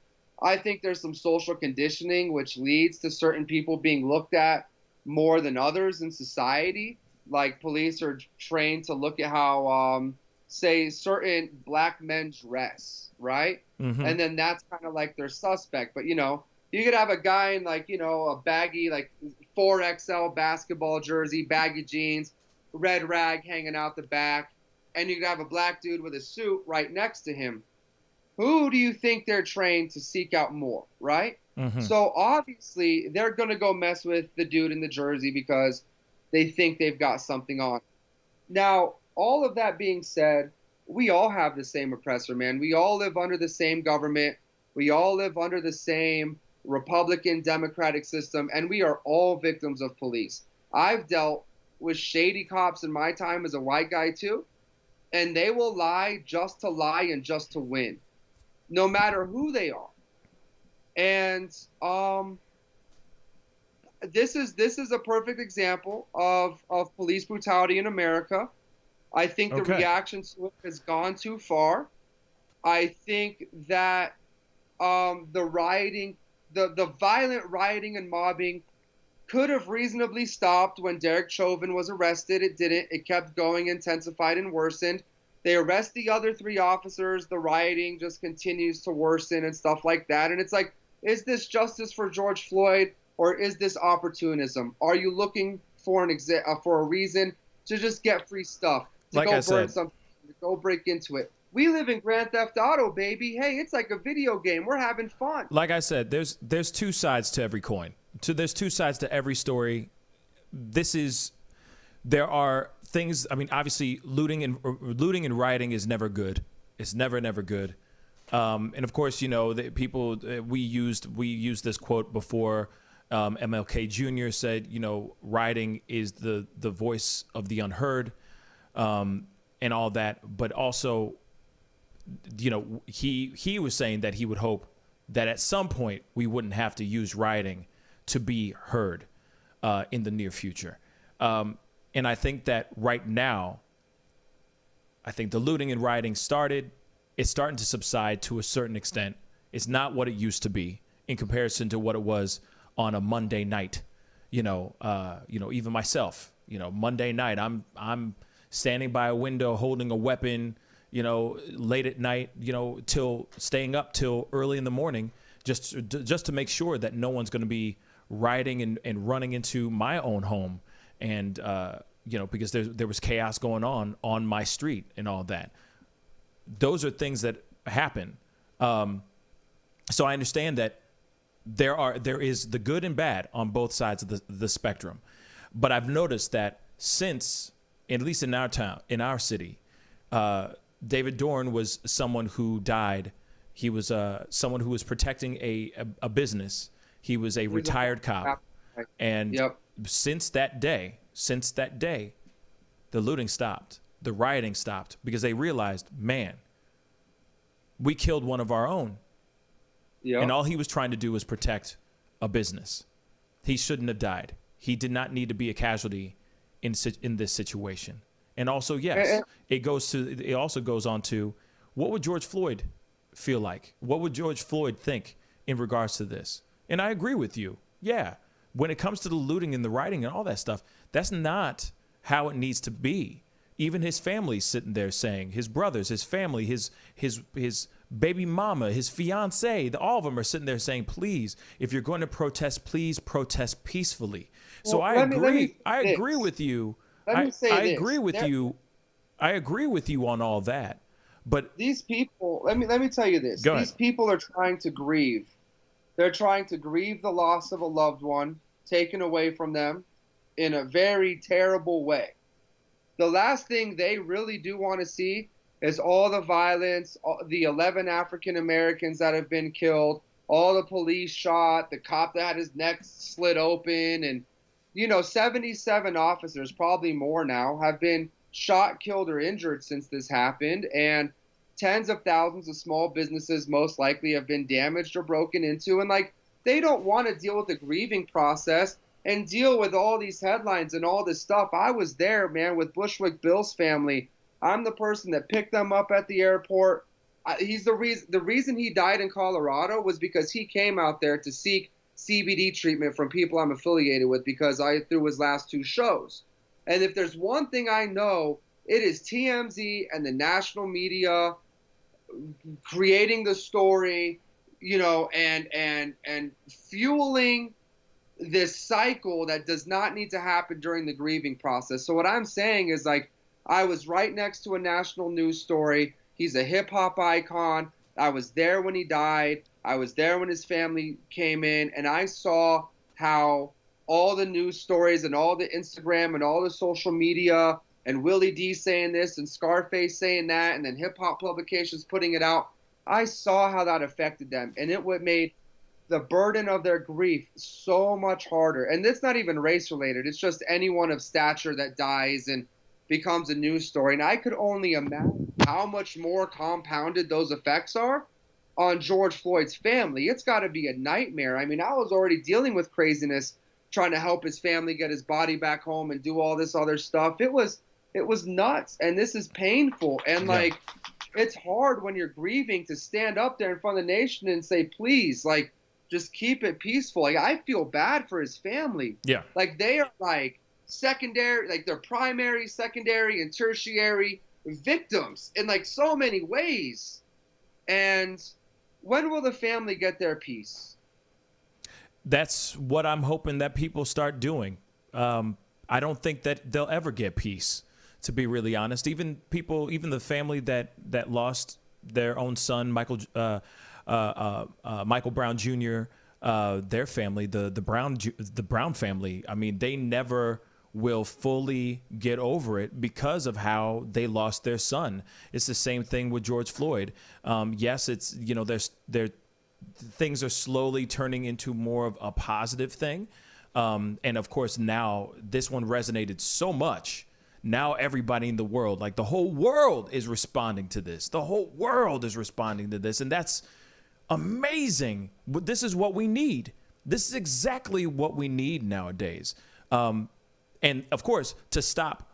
I think there's some social conditioning which leads to certain people being looked at more than others in society. Like, police are trained to look at how, say, certain black men dress, right? Mm-hmm. And then that's kind of like their suspect. But, you could have a guy in, like, a baggy, like, 4XL basketball jersey, baggy jeans, red rag hanging out the back, and you could have a black dude with a suit right next to him. Who do you think they're trained to seek out more, right? Mm-hmm. So obviously they're going to go mess with the dude in the jersey because they think they've got something on. Now, all of that being said, we all have the same oppressor, man. We all live under the same government. We all live under the same Republican Democratic system, and we are all victims of police. I've dealt with shady cops in my time as a white guy too, and they will lie and just to win, no matter who they are. And this is a perfect example of police brutality in America. I think the reaction to it has gone too far. I think that the rioting, the violent rioting and mobbing could have reasonably stopped when Derek Chauvin was arrested. It didn't. It kept going, intensified, and worsened. They arrest the other 3 officers. The rioting just continues to worsen and stuff like that. And it's like, is this justice for George Floyd, or is this opportunism? Are you looking for a reason to just get free stuff, to like go I burn said, something, to go break into it? We live in Grand Theft Auto, baby. Hey, it's like a video game. We're having fun. Like I said, there's two sides to every coin. There's two sides to every story. There are things. I mean, obviously, looting and rioting is never good. It's never good. And of course, we used this quote before. MLK Jr. said, rioting is the voice of the unheard, and all that. But also, he was saying that he would hope that at some point we wouldn't have to use rioting to be heard in the near future. And I think that right now, I think the looting and rioting started. It's starting to subside to a certain extent. It's not what it used to be in comparison to what it was on a Monday night. Even myself, Monday night, I'm standing by a window holding a weapon, late at night, staying up till early in the morning, just to make sure that no one's going to be rioting and running into my own home. And, because there was chaos going on my street and all that. Those are things that happen. So I understand that there is the good and bad on both sides of the spectrum. But I've noticed that since, at least in our town, in our city, David Dorn was someone who died. He was someone who was protecting a business. He was a retired cop. And since that day, the looting stopped. The rioting stopped because they realized, man, we killed one of our own. Yep. And all he was trying to do was protect a business. He shouldn't have died. He did not need to be a casualty in this situation. And also, yes, it also goes on to, what would George Floyd feel like? What would George Floyd think in regards to this? And I agree with you. Yeah, when it comes to the looting and the rioting and all that stuff, that's not how it needs to be. Even his family's sitting there saying, his brothers, his family, his baby mama, his fiance, all of them are sitting there saying, please, if you're going to protest, please protest peacefully. So Well, I let me agree. I say agree this. with you. Let me say I this. agree with you. I agree with you on all that. But these people, let me tell you this. Go These ahead. people are trying to grieve. They're trying to grieve the loss of a loved one taken away from them in a very terrible way. The last thing they really do want to see is all the violence, the 11 African Americans that have been killed, all the police shot, the cop that had his neck slit open, and 77 officers, probably more now, have been shot, killed, or injured since this happened, and tens of thousands of small businesses most likely have been damaged or broken into, and they don't want to deal with the grieving process and deal with all these headlines and all this stuff. I was there, man, with Bushwick Bill's family. I'm the person that picked them up at the airport. He's the reason he died in Colorado was because he came out there to seek CBD treatment from people I'm affiliated with because I threw his last two shows. And if there's one thing I know, it is TMZ and the national media creating the story, and fueling this cycle that does not need to happen during the grieving process. So what I'm saying is, I was right next to a national news story. He's a hip hop icon. I was there when he died. I was there when his family came in, and I saw how all the news stories and all the Instagram and all the social media and Willie D saying this and Scarface saying that and then hip hop publications putting it out. I saw how that affected them, and it made the burden of their grief so much harder. And it's not even race related. It's just anyone of stature that dies and becomes a news story. And I could only imagine how much more compounded those effects are on George Floyd's family. It's got to be a nightmare. I mean, I was already dealing with craziness trying to help his family get his body back home and do all this other stuff. It was nuts. And this is painful. And it's hard when you're grieving to stand up there in front of the nation and say, please, just keep it peaceful. I feel bad for his family. Yeah. They are secondary, they're primary, secondary, and tertiary victims in so many ways. And when will the family get their peace? that's what I'm hoping that people start doing. I don't think that they'll ever get peace. to be really honest. Even the family that lost their own son, Michael Brown Jr., their family, the Brown family. I mean, they never will fully get over it because of how they lost their son. It's the same thing with George Floyd. Yes, it's, things are slowly turning into more of a positive thing. And of course, now this one resonated so much. Now everybody in the world, like the whole world, is responding to this. The whole world is responding to this. And that's amazing. But this is what we need. This is exactly what we need nowadays. And of course,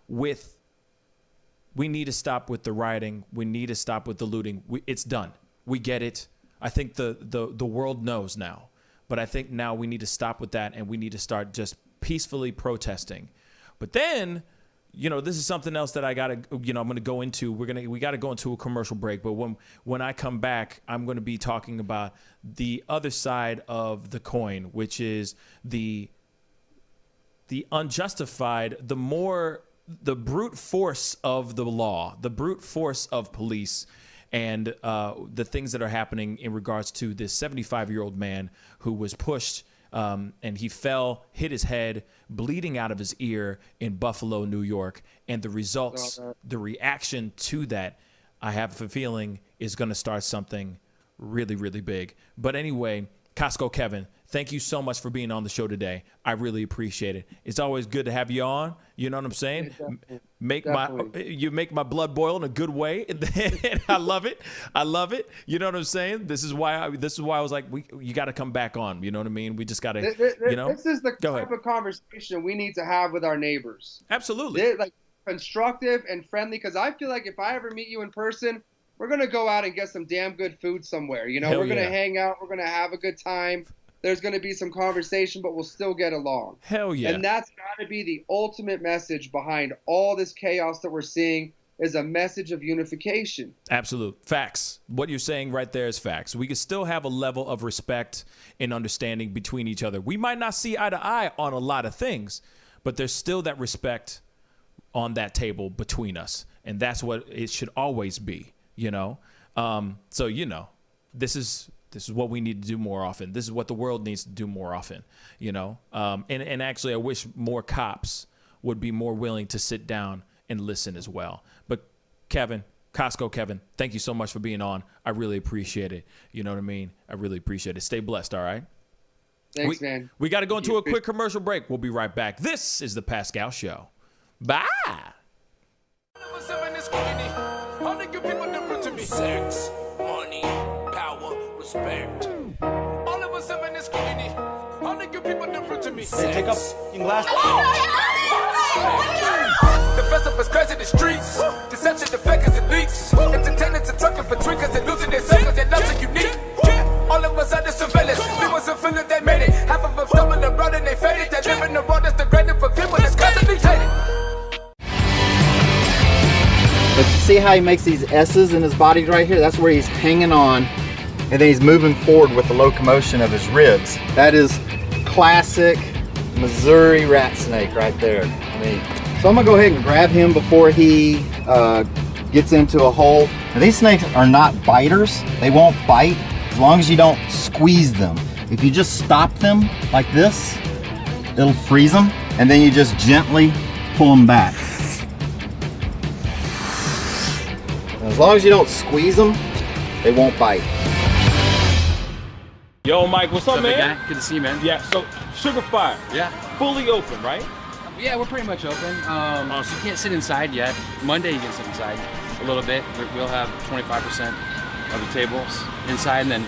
we need to stop with the rioting. We need to stop with the looting. It's done. We get it. I think the world knows now. But I think now we need to stop with that, and we need to start just peacefully protesting. But then, this is something else that I gotta, I'm gonna go into. We gotta go into a commercial break. But when I come back, I'm gonna be talking about the other side of the coin, which is the unjustified, the brute force of the law, the brute force of police, and the things that are happening in regards to this 75-year-old man who was pushed and he fell, hit his head, bleeding out of his ear in Buffalo, New York. And the results, the reaction to that, I have a feeling is going to start something really, really big. But anyway, CostCo Kevin, thank you so much for being on the show today. I really appreciate it. It's always good to have you on. You know what I'm saying? You make my blood boil in a good way. I love it. I love it. You know what I'm saying? This is why I was like, you got to come back on. You know what I mean? We just got to, This is the type of conversation we need to have with our neighbors. Absolutely. They're like constructive and friendly, because I feel like if I ever meet you in person, we're going to go out and get some damn good food somewhere. We're going to hang out. We're going to have a good time. There's going to be some conversation, but we'll still get along. Hell yeah. And that's got to be the ultimate message behind all this chaos that we're seeing, is a message of unification. Absolute. Facts. What you're saying right there is facts. We can still have a level of respect and understanding between each other. We might not see eye to eye on a lot of things, but there's still that respect on that table between us. And that's what it should always be. So this is what we need to do more often. This is what the world needs to do more often, and actually I wish more cops would be more willing to sit down and listen as well. But Kevin, CostCo Kevin, thank you so much for being on. I really appreciate it. You know what I mean? I really appreciate it. Stay blessed. All right. Thanks, man. We got to go into a quick commercial break. We'll be right back. This is the Pascal Show. Bye. Sex, money, power, respect. All of us in this scrutiny. All of you people different to me. Take up your glass. The rest of us crazy in the streets. Deception, the fakers and leaks. Entertainers and trucking for tweakers and losing their selves. Their loves are unique. All of us under surveillance. We wasn't feeling they made it. Half of them stumbling around and they faded. They live in the world that's degraded for people that's constantly hated. But you see how he makes these S's in his body right here? That's where he's hanging on, and then he's moving forward with the locomotion of his ribs. That is classic Missouri rat snake right there. So I'm gonna go ahead and grab him before he gets into a hole. Now, these snakes are not biters. They won't bite as long as you don't squeeze them. If you just stop them like this, it'll freeze them, and then you just gently pull them back. As long as you don't squeeze them, they won't bite. Yo, Mike, what's up, man? Guy? Good to see you, man. Yeah, so Sugar Fire. Yeah. Fully open, right? Yeah, we're pretty much open. So you can't sit inside yet. Monday you can sit inside a little bit. We'll have 25% of the tables inside, and then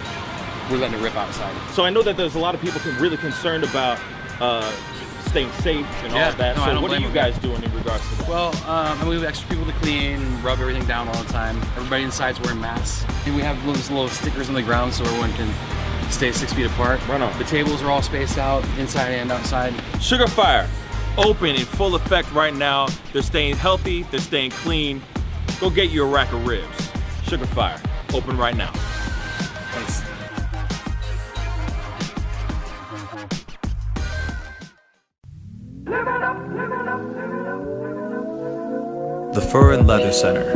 we're letting it rip outside. So I know that there's a lot of people really concerned about staying safe and all of that. No, so what are you guys doing in regards to that? Well, we have extra people to clean and rub everything down all the time. Everybody inside's wearing masks. And we have those little stickers on the ground so everyone can stay 6 feet apart. Right on. The tables are all spaced out, inside and outside. Sugar Fire, open in full effect right now. They're staying healthy, they're staying clean. Go get you a rack of ribs. Sugar Fire, open right now. Thanks. Fur and Leather Center,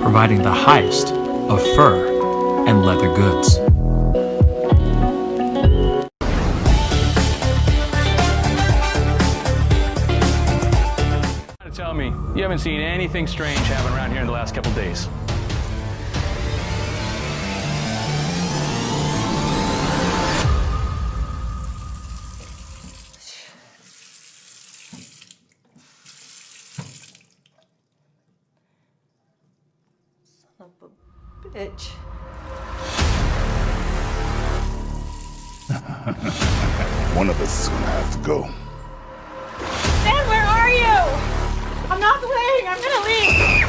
providing the highest of fur and leather goods. Tell me, you haven't seen anything strange happen around here in the last couple days. Son of a bitch. One of us is gonna have to go. Ben, where are you? I'm not playing. I'm gonna leave.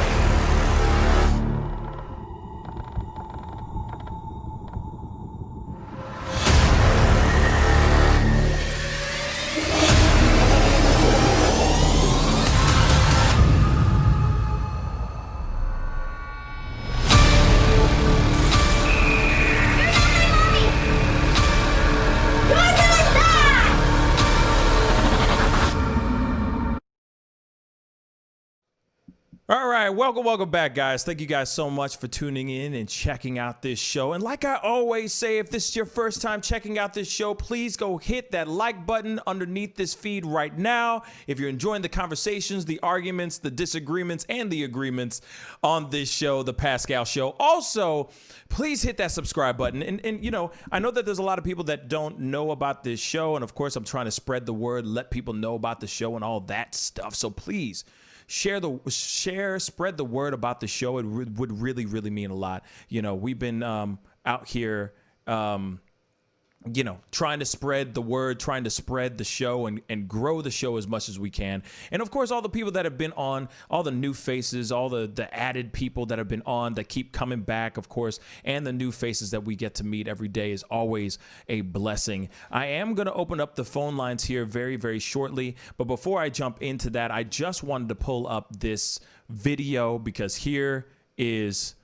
All right, welcome back, guys. Thank you guys so much for tuning in and checking out this show. And like I always say, if this is your first time checking out this show, please go hit that like button underneath this feed right now. If you're enjoying the conversations, the arguments, the disagreements, and the agreements on this show, The Pascal Show. Also, please hit that subscribe button. And you know, I know that there's a lot of people that don't know about this show. And of course, I'm trying to spread the word, let people know about the show and all that stuff. So please, spread the word about the show. It would really, really mean a lot. You know, we've been out here, you know, trying to spread the word, trying to spread the show and grow the show as much as we can. And of course, all the people that have been on, all the new faces, all the added people that have been on that keep coming back, of course, and the new faces that we get to meet every day is always a blessing. I am going to open up the phone lines here very, very shortly. But before I jump into that, I just wanted to pull up this video because here is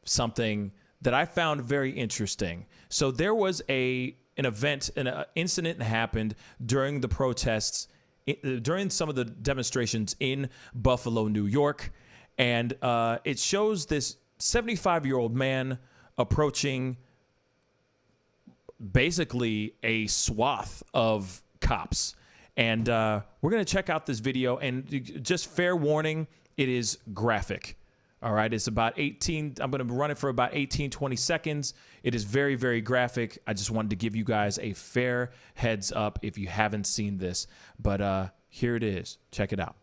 something that I found very interesting. So there was an incident that happened during the protests, during some of the demonstrations in Buffalo, New York. And it shows this 75-year-old man approaching basically a swath of cops. And we're going to check out this video. And just fair warning, it is graphic. All right, it's about 18. I'm going to run it for about 18, 20 seconds. It is very, very graphic. I just wanted to give you guys a fair heads up if you haven't seen this. But here it is. Check it out.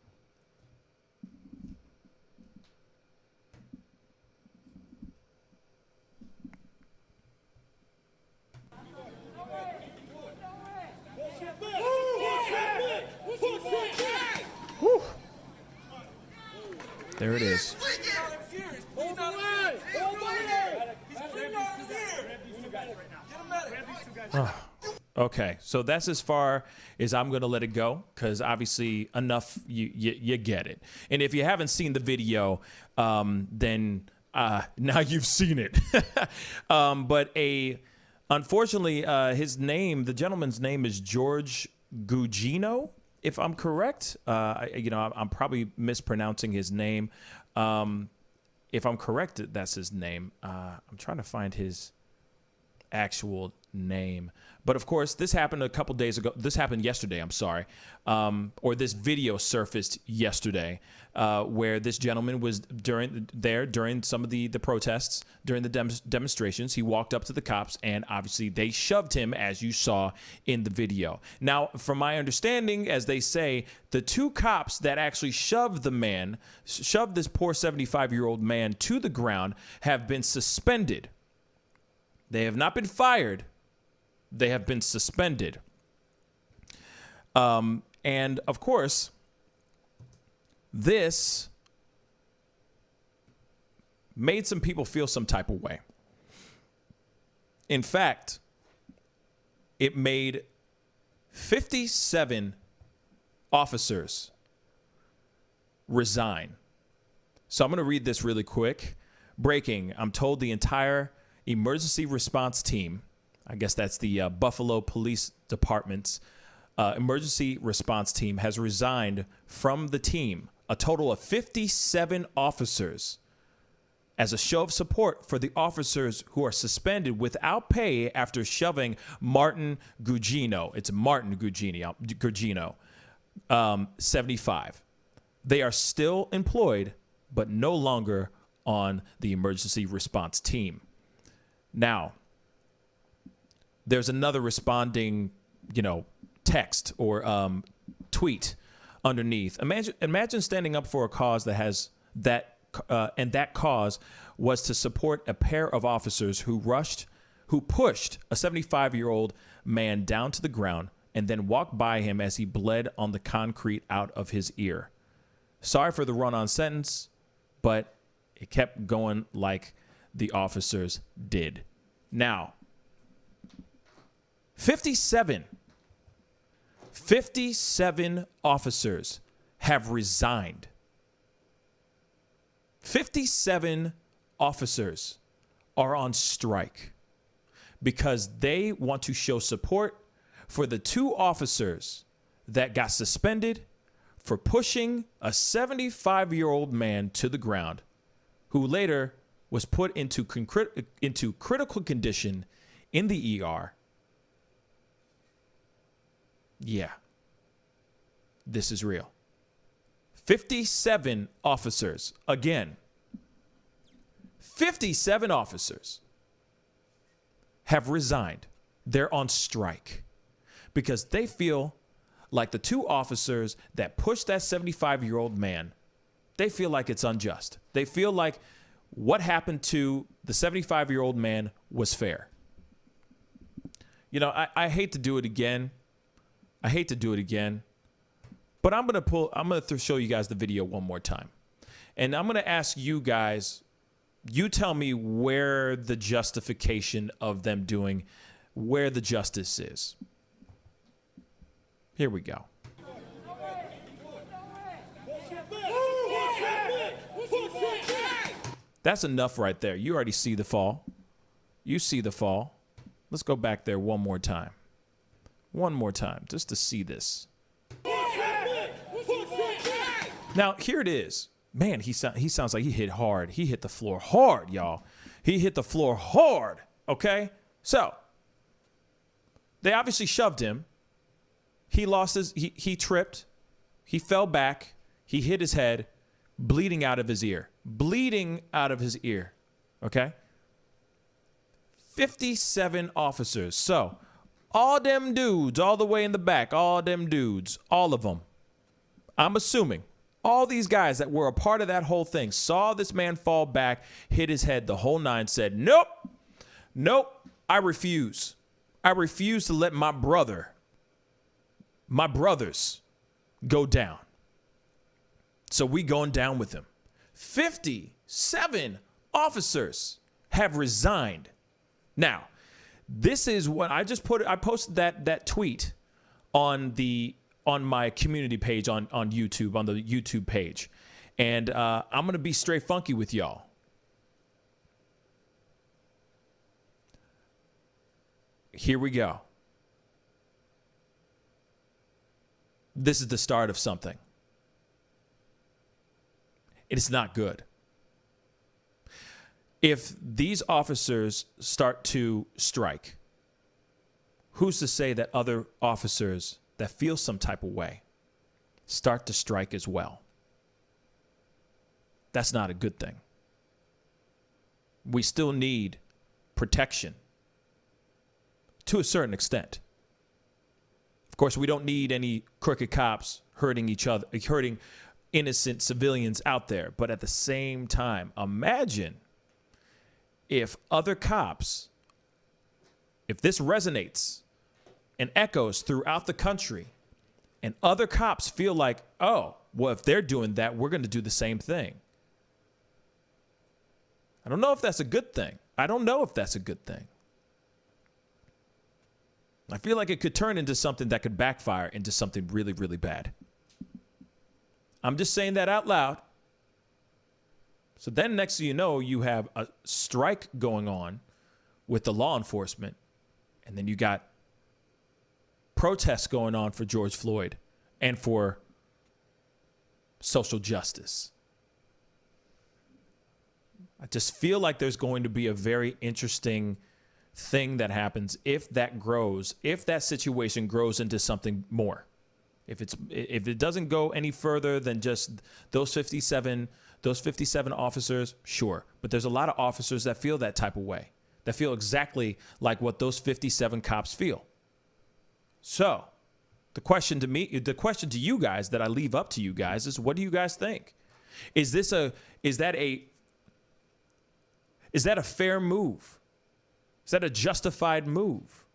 Whew. There it is. Okay, so that's as far as I'm going to let it go because obviously enough, you get it. And if you haven't seen the video, then now you've seen it. But unfortunately, the gentleman's name is George Gugino, if I'm correct. I'm probably mispronouncing his name. If I'm correct, that's his name. I'm trying to find his actual name. But of course, this happened a couple days ago. This happened yesterday, I'm sorry. Or this video surfaced yesterday where this gentleman was during some of the protests, during the demonstrations. He walked up to the cops and obviously they shoved him, as you saw in the video. Now, from my understanding, as they say, the two cops that actually shoved this poor 75-year-old man to the ground have been suspended. They have not been fired. They have been suspended. And of course, this made some people feel some type of way. In fact, it made 57 officers resign. So I'm going to read this really quick. Breaking, I'm told the entire emergency response team, I guess that's the Buffalo Police Department's emergency response team, has resigned from the team a total of 57 officers as a show of support for the officers who are suspended without pay after shoving Martin Gugino. It's Martin Gugino, 75. They are still employed, but no longer on the emergency response team. Now, there's another responding, text or tweet underneath. Imagine standing up for a cause that has that, and that cause was to support a pair of officers who pushed a 75-year-old man down to the ground and then walked by him as he bled on the concrete out of his ear. Sorry for the run-on sentence, but it kept going like the officers did. Now, 57 officers have resigned. 57 officers are on strike because they want to show support for the 2 officers that got suspended for pushing a 75-year-old man to the ground, who later was put into critical condition in the ER. Yeah, this is real. 57 officers, again, 57 officers have resigned. They're on strike because they feel like the 2 officers that pushed that 75-year-old man, they feel like it's unjust. They feel like what happened to the 75-year-old man was fair. I hate to do it again. But I'm going to show you guys the video one more time. And I'm going to ask you guys, you tell me where the justification of them doing, where the justice is. Here we go. That's enough right there. You already see the fall. You see the fall. Let's go back there one more time. One more time, just to see this. Now, here it is. Man, he sounds like he hit hard. He hit the floor hard, y'all. He hit the floor hard, okay? So, they obviously shoved him. He tripped. He fell back. He hit his head, bleeding out of his ear. Bleeding out of his ear, okay? 57 officers. So, all them dudes, all the way in the back, all them dudes, all of them, I'm assuming, all these guys that were a part of that whole thing saw this man fall back, hit his head, the whole nine, said, nope, I refuse. I refuse to let my brothers go down. So we going down with him. 57 officers have resigned. Now, this is what I just put. I posted that tweet on my community page on YouTube, on the YouTube page. And I'm going to be straight funky with y'all. Here we go. This is the start of something. It is not good. If these officers start to strike, who's to say that other officers that feel some type of way start to strike as well? That's not a good thing. We still need protection to a certain extent. Of course, we don't need any crooked cops hurting each other, hurting innocent civilians out there. But at the same time, imagine if other cops, if this resonates and echoes throughout the country, and other cops feel like, oh, well, if they're doing that, we're going to do the same thing. I don't know if that's a good thing. I feel like it could turn into something that could backfire into something really, really bad. I'm just saying that out loud. So then next thing you know, you have a strike going on with the law enforcement. And then you got protests going on for George Floyd and for social justice. I just feel like there's going to be a very interesting thing that happens if that grows, if that situation grows into something more. If it doesn't go any further than just those 57 officers, sure. But there's a lot of officers that feel that type of way, that feel exactly like what those 57 cops feel. So the question to you guys that I leave up to you guys is, what do you guys think? Is that a fair move? Is that a justified move?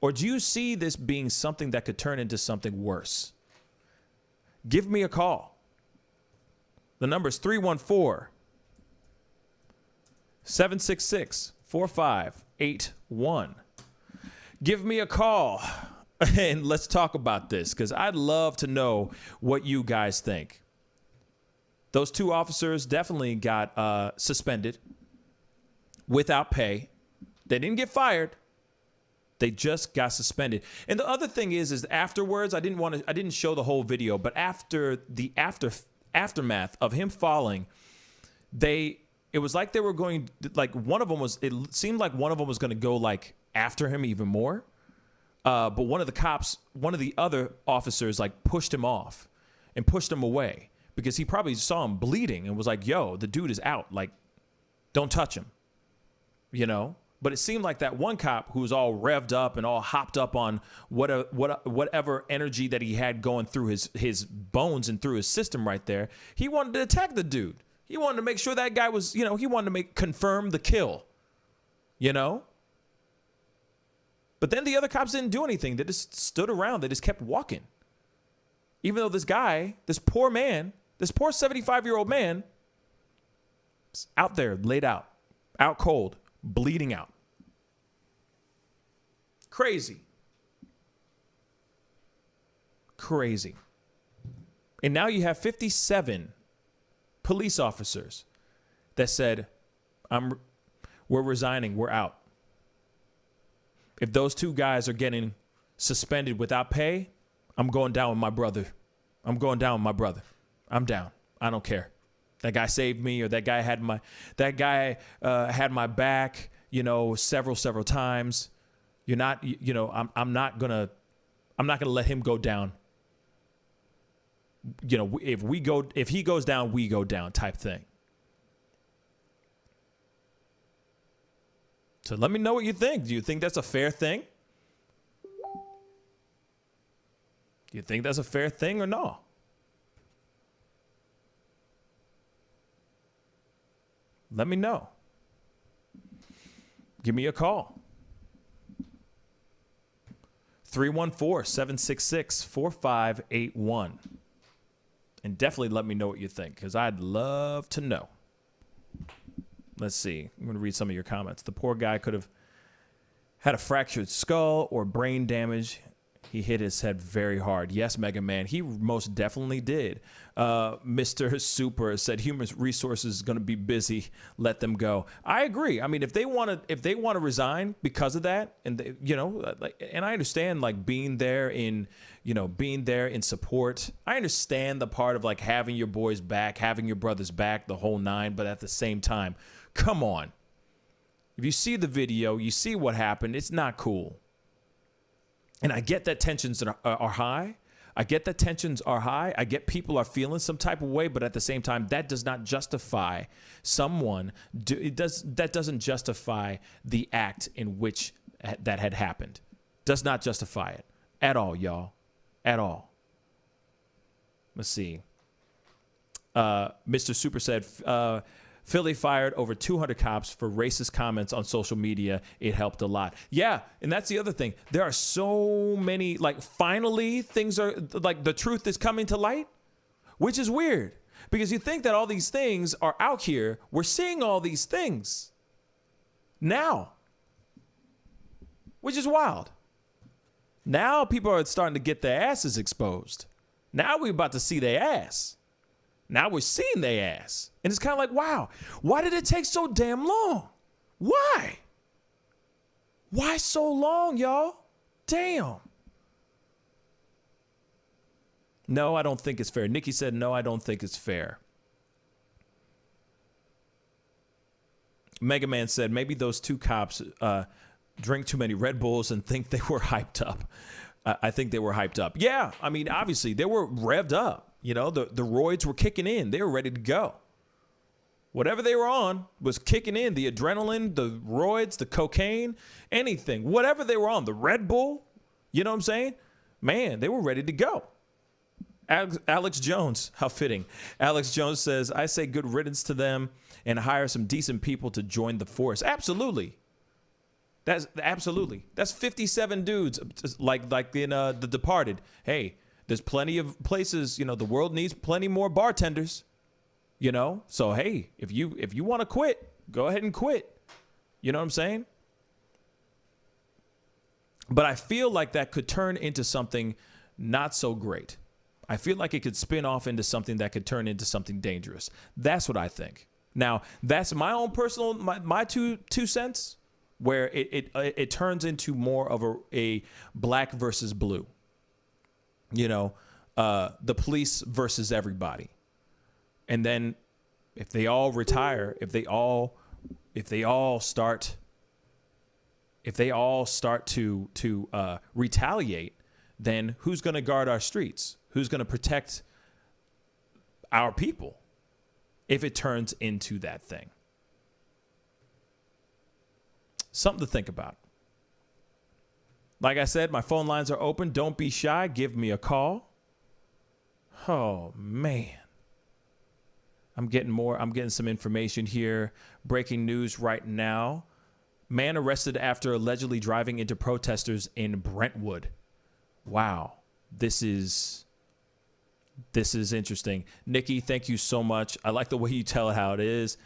Or do you see this being something that could turn into something worse? Give me a call. The number is 314-766-4581. Give me a call and let's talk about this, because I'd love to know what you guys think. Those two officers definitely got suspended without pay. They didn't get fired. They just got suspended. And the other thing is afterwards, I didn't show the whole video, but after the aftermath of him falling, it was like they were going, like it seemed like one of them was going to go like after him even more. But one of the other officers like pushed him off and pushed him away because he probably saw him bleeding and was like, yo, the dude is out. Like, don't touch him, you know? But it seemed like that one cop who was all revved up and all hopped up on whatever energy that he had going through his bones and through his system right there, he wanted to attack the dude. He wanted to make sure that guy was, he wanted to confirm the kill, But then the other cops didn't do anything. They just stood around. They just kept walking. Even though this guy, this poor 75-year-old man, is out there, laid out cold, bleeding out. Crazy. And now you have 57 police officers that said, we're resigning, we're out. If those two guys are getting suspended without pay, I'm going down with my brother. I'm down. I don't care. That guy saved me, or that guy had my back, several times. You're not, I'm not gonna let him go down. If he goes down, we go down type thing. So let me know what you think. Do you think that's a fair thing? Do you think that's a fair thing or no? Let me know. Give me a call. 314-766-4581. And definitely let me know what you think, because I'd love to know. Let's see. I'm going to read some of your comments. The poor guy could have had a fractured skull or brain damage. He hit his head very hard. Yes, Mega Man, he most definitely did. Mr. Super said human resources is going to be busy. Let them go. I agree. I mean, if they want to resign because of that, and and I understand like being there in support. I understand the part of like having your boys back, having your brothers back, the whole nine. But at the same time, come on. If you see the video, you see what happened. It's not cool. And I get that tensions are high. I get people are feeling some type of way, but at the same time, that does not justify that doesn't justify the act in which that had happened. Does not justify it at all, y'all. At all. Let's see. Mr. Super said, Philly fired over 200 cops for racist comments on social media. It helped a lot. Yeah, and that's the other thing. There are so many, like, finally things are, like, the truth is coming to light, which is weird. Because you think that all these things are out here. We're seeing all these things now, which is wild. Now people are starting to get their asses exposed. Now we're about to see their ass. Now we're seeing their ass. And it's kind of like, wow, why did it take so damn long? Why? Why so long, y'all? Damn. No, I don't think it's fair. Nikki said, no, I don't think it's fair. Mega Man said, maybe those two cops drink too many Red Bulls and think they were hyped up. I think they were hyped up. Yeah, I mean, obviously, they were revved up. You know, the roids were kicking in. They were ready to go. Whatever they were on was kicking in. The adrenaline, the roids, the cocaine, anything. Whatever they were on, the Red Bull, you know what I'm saying? Man, they were ready to go. Alex Jones, how fitting. Alex Jones says, I say good riddance to them and hire some decent people to join the force. Absolutely. That's 57 dudes, like in The Departed. Hey, there's plenty of places, you know, the world needs plenty more bartenders, you know? So, hey, if you want to quit, go ahead and quit. You know what I'm saying? But I feel like that could turn into something not so great. I feel like it could spin off into something that could turn into something dangerous. That's what I think. Now, that's my own personal, my two cents, where it turns into more of a black versus blue. You know, the police versus everybody. And then if they all retire, if they all start to retaliate, then who's going to guard our streets? Who's going to protect our people if it turns into that thing? Something to think about. Like I said, my phone lines are open. Don't be shy. Give me a call. Oh, man. I'm getting some information here. Breaking news right now. Man arrested after allegedly driving into protesters in Brentwood. Wow. This is interesting. Nikki, thank you so much. I like the way you tell it how it is.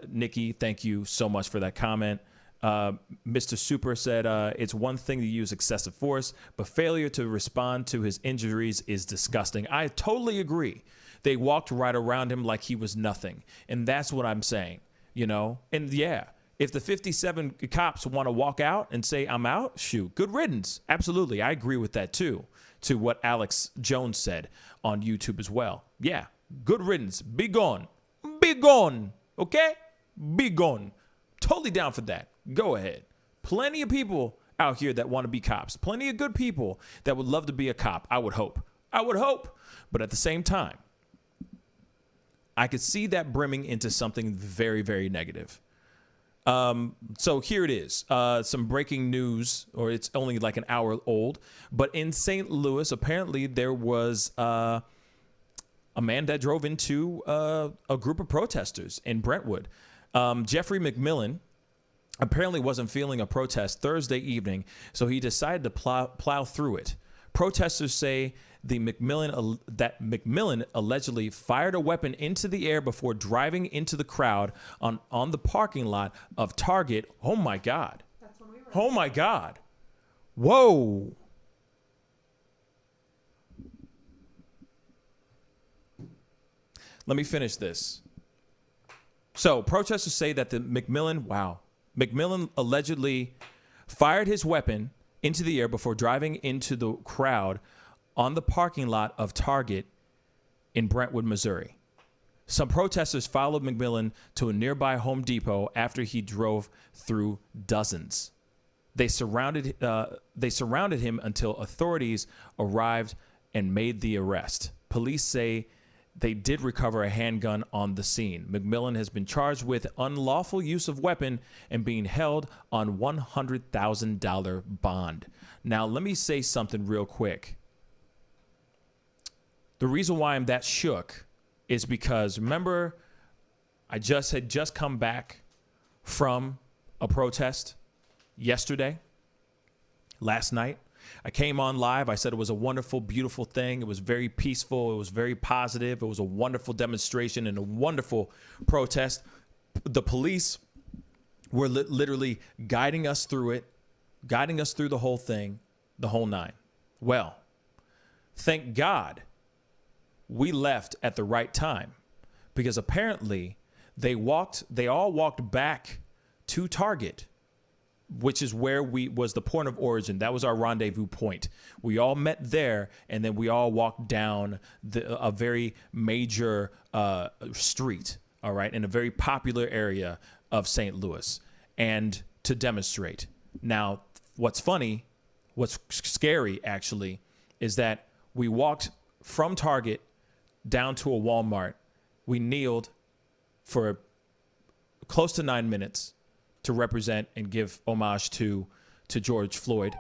Nikki, thank you so much for that comment. Mr. Super said, it's one thing to use excessive force, but failure to respond to his injuries is disgusting. I totally agree. They walked right around him like he was nothing. And that's what I'm saying, you know? And yeah, if the 57 cops want to walk out and say, I'm out, shoot, good riddance. Absolutely. I agree with that too, to what Alex Jones said on YouTube as well. Yeah, good riddance. Be gone. Be gone. Okay? Be gone. Totally down for that. Go ahead. Plenty of people out here that want to be cops. Plenty of good people that would love to be a cop, I would hope. But at the same time, I could see that brimming into something very, very negative. So here it is. Some breaking news, or it's only like an hour old. But in St. Louis, apparently there was a man that drove into a group of protesters in Brentwood. Jeffrey McMillan apparently wasn't feeling a protest Thursday evening, so he decided to plow through it. Protesters say that McMillan allegedly fired a weapon into the air before driving into the crowd on the parking lot of Target. Oh my God. Oh my God. Whoa. Let me finish this. So protesters say that McMillan allegedly fired his weapon into the air before driving into the crowd on the parking lot of Target in Brentwood, Missouri. Some protesters followed McMillan to a nearby Home Depot after he drove through dozens. They surrounded him until authorities arrived and made the arrest. Police say they did recover a handgun on the scene. McMillan has been charged with unlawful use of weapon and being held on $100,000 bond. Now, let me say something real quick. The reason why I'm that shook is because, remember, I had just come back from a protest last night. I came on live. I said it was a wonderful, beautiful thing. It was very peaceful. It was very positive. It was a wonderful demonstration and a wonderful protest. The police were literally guiding us through it, guiding us through the whole thing, the whole nine. Well, thank God we left at the right time, because apparently they all walked back to Target which is where was the point of origin. That was our rendezvous point. We all met there, and then we all walked down a very major street, all right, in a very popular area of St. Louis, and to demonstrate. Now, what's funny, what's scary actually, is that we walked from Target down to a Walmart. We kneeled for close to 9 minutes to represent and give homage to George Floyd.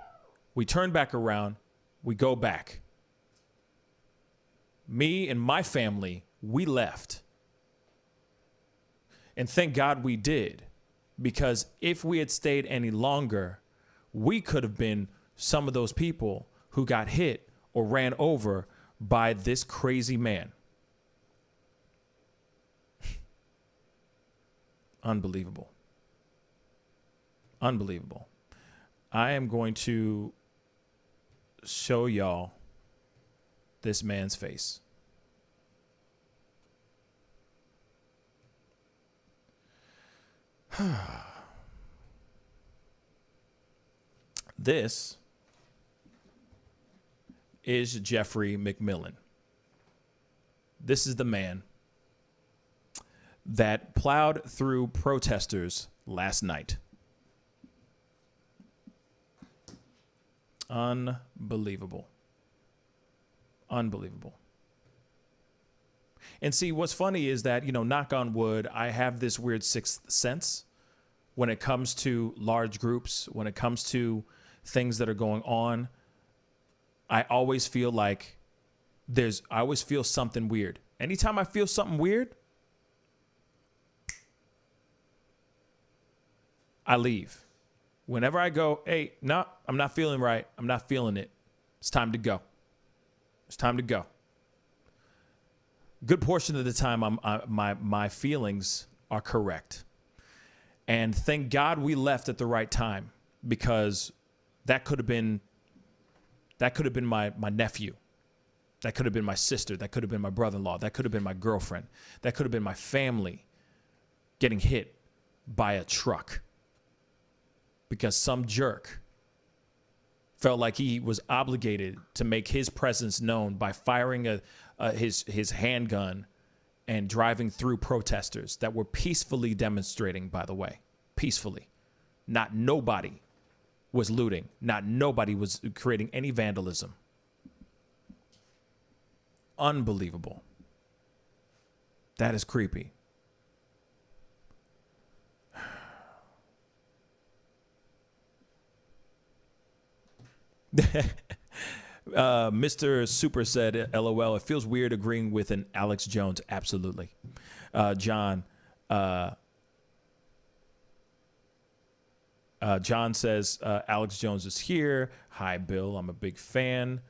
We turn back around. We go back. Me and my family, we left. And thank God we did, because if we had stayed any longer, we could have been some of those people who got hit or ran over by this crazy man. Unbelievable. Unbelievable. I am going to show y'all this man's face. This is Jeffrey McMillan. This is the man that plowed through protesters last night. Unbelievable. Unbelievable. And see, what's funny is that, knock on wood, I have this weird sixth sense when it comes to large groups, when it comes to things that are going on. I always feel like I always feel something weird. Anytime I feel something weird, I leave. Whenever I go, hey, no, I'm not feeling right. I'm not feeling it. It's time to go. It's time to go. Good portion of the time, my feelings are correct. And thank God we left at the right time, because that could have been my nephew. That could have been my sister. That could have been my brother-in-law. That could have been my girlfriend. That could have been my family getting hit by a truck because some jerk felt like he was obligated to make his presence known by firing his handgun and driving through protesters that were peacefully demonstrating, by the way. Peacefully. Not nobody was looting. Not nobody was creating any vandalism. Unbelievable. That is creepy. Mr. Super said, LOL, it feels weird agreeing with an Alex Jones. Absolutely. John says, Alex Jones is here. Hi, Bill. I'm a big fan.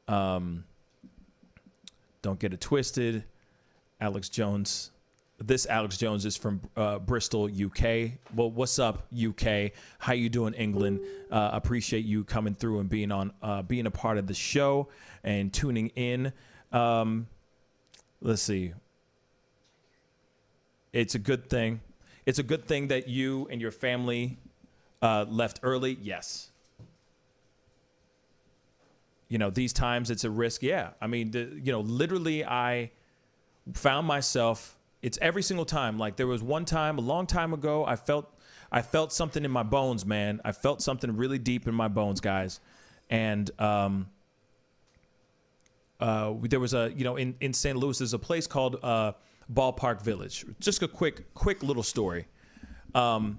Don't get it twisted. Alex Jones. This Alex Jones is from Bristol, UK. Well, what's up, UK? How you doing, England? Appreciate you coming through and being a part of the show and tuning in. Let's see. It's a good thing. It's a good thing that you and your family left early. Yes. These times it's a risk. Yeah. I mean, literally I found myself, it's every single time. Like there was one time a long time ago, I felt something in my bones, man. I felt something really deep in my bones, guys. And there was in St. Louis, there's a place called Ballpark Village. Just a quick little story. I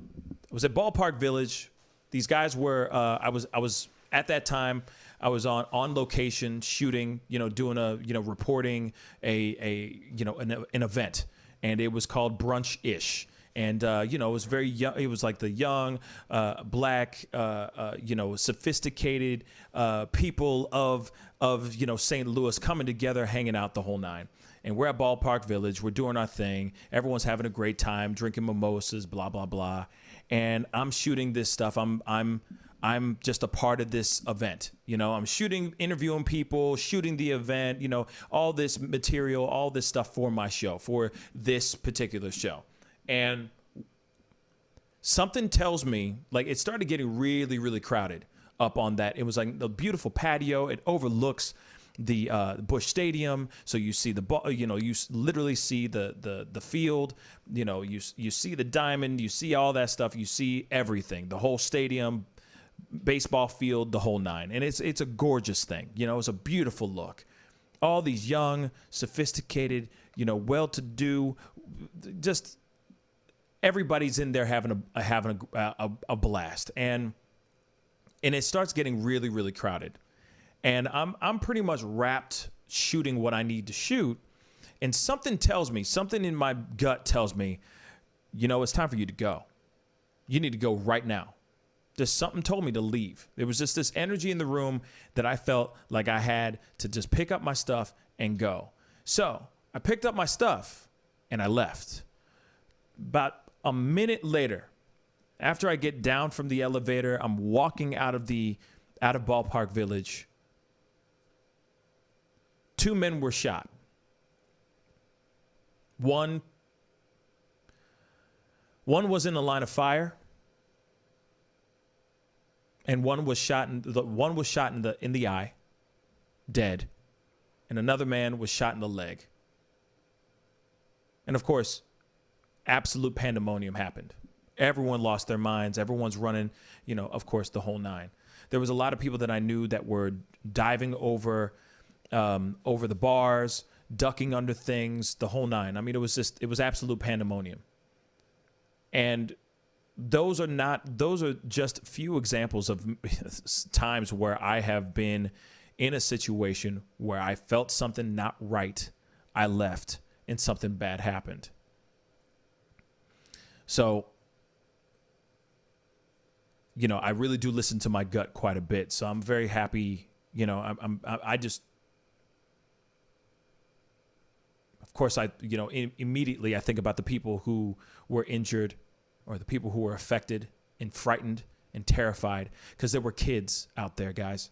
was at Ballpark Village. These guys were, I was at that time, I was on location shooting, doing reporting an event, and it was called Brunch-ish. And, it was very young. It was like the young, black, sophisticated people of St. Louis coming together, hanging out the whole nine. And we're at Ballpark Village. We're doing our thing. Everyone's having a great time, drinking mimosas, blah, blah, blah. And I'm shooting this stuff. I'm just a part of this event. I'm shooting, interviewing people, shooting the event, all this material, all this stuff for my show, for this particular show. And something tells me, like, it started getting really, really crowded up on that. It was like the beautiful patio. It overlooks the Busch Stadium, so you see the ball. You know, you literally see the field. You know, you see the diamond. You see all that stuff. You see everything, the whole stadium, baseball field, the whole nine. And it's a gorgeous thing. You know, it's a beautiful look. All these young, sophisticated, you know, well-to-do, just everybody's in there having a blast, and it starts getting really, really crowded. And I'm pretty much wrapped shooting what I need to shoot. And something tells me, something in my gut tells me, you know, it's time for you to go. You need to go right now. Just something told me to leave. There was just this energy in the room that I felt like I had to just pick up my stuff and go. So I picked up my stuff and I left. About a minute later, after I get down from the elevator, I'm walking out of Ballpark Village. 2 men were shot. One was in the line of fire, and one was shot in the eye, dead, and another man was shot in the leg. And of course, absolute pandemonium happened. Everyone lost their minds. Everyone's running, you know, of course, the whole nine. There was a lot of people that I knew that were diving over the bars, ducking under things, the whole nine. I mean, it was absolute pandemonium. And those are just few examples of times where I have been in a situation where I felt something not right. I left and something bad happened. So, you know, I really do listen to my gut quite a bit. So I'm very happy. You know, I just, of course, immediately I think about the people who were injured or the people who were affected and frightened and terrified, because there were kids out there, guys.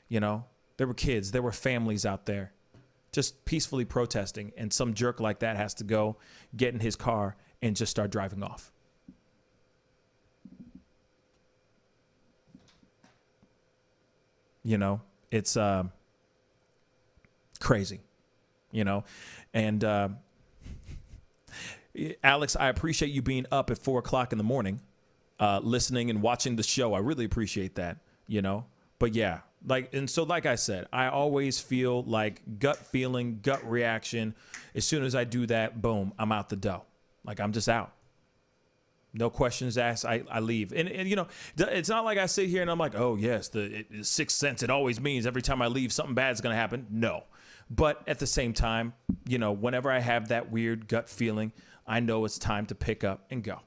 You know, there were kids, there were families out there just peacefully protesting, and some jerk like that has to go get in his car and just start driving off. You know, it's crazy, you know. And Alex, I appreciate you being up at 4 o'clock in the morning, listening and watching the show. I really appreciate that, you know. But yeah, like I said, I always feel like gut feeling, gut reaction. As soon as I do that, boom, I'm out the door. Like, I'm just out. No questions asked. I leave. And you know, it's not like I sit here and I'm like, oh yes, the sixth sense. It always means every time I leave, something bad's going to happen. No. But at the same time, you know, whenever I have that weird gut feeling, I know it's time to pick up and go.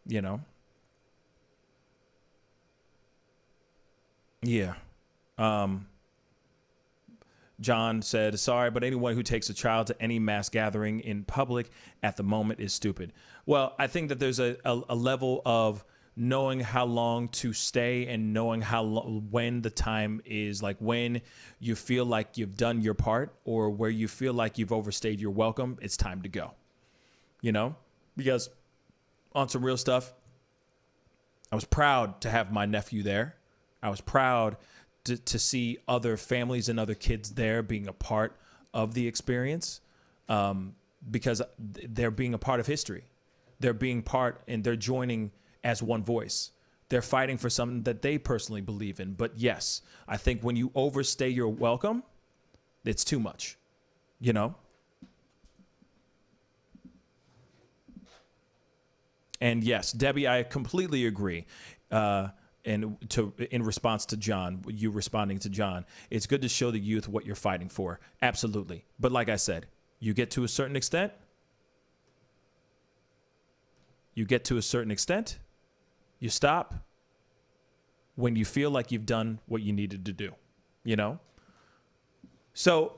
You know? Yeah. John said, sorry, but anyone who takes a child to any mass gathering in public at the moment is stupid. Well, I think that there's a level of knowing how long to stay and knowing when the time is, like when you feel like you've done your part or where you feel like you've overstayed your welcome, it's time to go. You know? Because on some real stuff, I was proud to have my nephew there. I was proud to see other families and other kids there being a part of the experience, because they're being a part of history. They're being part and they're joining as one voice. They're fighting for something that they personally believe in. But yes, I think when you overstay your welcome, it's too much, you know? And yes, Debbie, I completely agree. And in response to John, you responding to John, it's good to show the youth what you're fighting for. Absolutely. But like I said, you get to a certain extent. You stop when you feel like you've done what you needed to do, you know? So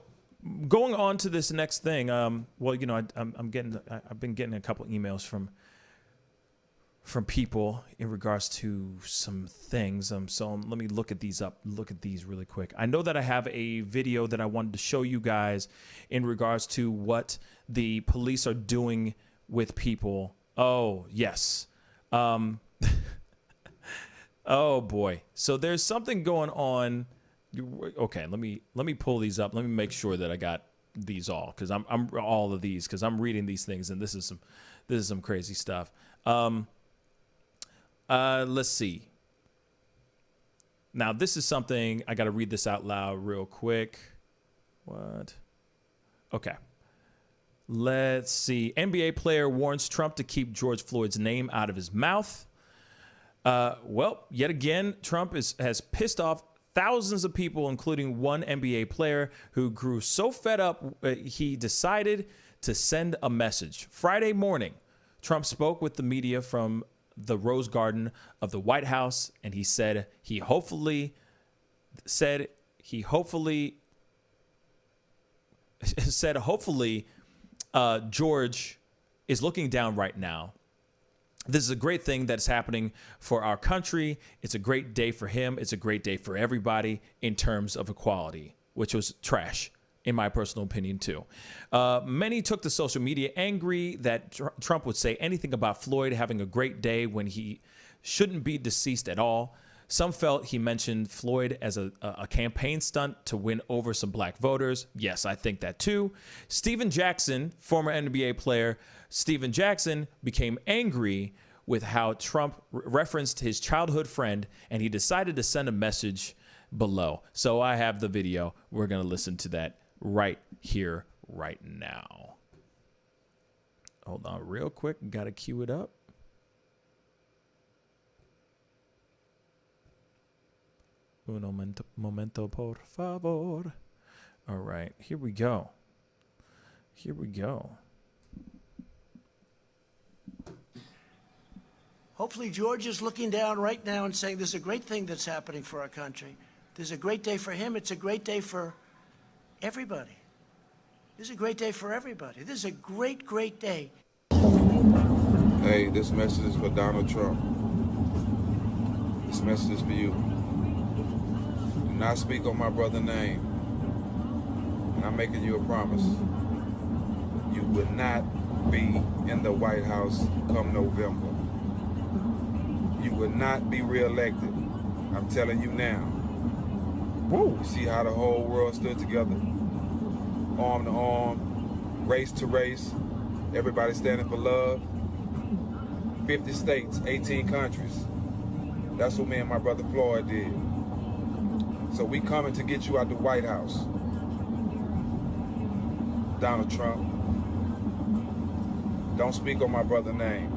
going on to this next thing, well, you know, I've been getting a couple emails from people in regards to some things. So let me look at these really quick. I know that I have a video that I wanted to show you guys in regards to what the police are doing with people Oh, yes. Oh boy. So there's something going on. Okay, let me pull these up. Let me make sure that I got these all, because I'm all of these, because I'm reading these things, and this is some crazy stuff. Let's see. Now this is something I got to read this out loud real quick. What? Okay. Let's see. NBA player warns Trump to keep George Floyd's name out of his mouth. Well, yet again, Trump has pissed off thousands of people, including one NBA player who grew so fed up he decided to send a message. Friday morning, Trump spoke with the media from the Rose Garden of the White House, and he said hopefully George is looking down right now. This is a great thing that's happening for our country. It's a great day for him. It's a great day for everybody in terms of equality, which was trash, in my personal opinion, too. Many took to social media angry that Trump would say anything about Floyd having a great day when he shouldn't be deceased at all. Some felt he mentioned Floyd as a campaign stunt to win over some black voters. Yes, I think that too. Steven Jackson, former NBA player, Steven Jackson became angry with how Trump referenced his childhood friend, and he decided to send a message below. So I have the video. We're going to listen to that right here, right now. Hold on real quick. Got to cue it up. Uno momento, por favor. All right, here we go. Here we go. Hopefully George is looking down right now and saying this is a great thing that's happening for our country. This is a great day for him. It's a great day for everybody. This is a great day for everybody. This is a great, great day. Hey, this message is for Donald Trump. This message is for you. Do not speak on my brother's name. And I'm making you a promise. You will not be in the White House come November. You will not be reelected. I'm telling you now. Woo. See how the whole world stood together? Arm to arm, race to race, everybody standing for love. 50 states, 18 countries. That's what me and my brother Floyd did. So we coming to get you out the White House. Donald Trump, don't speak on my brother's name.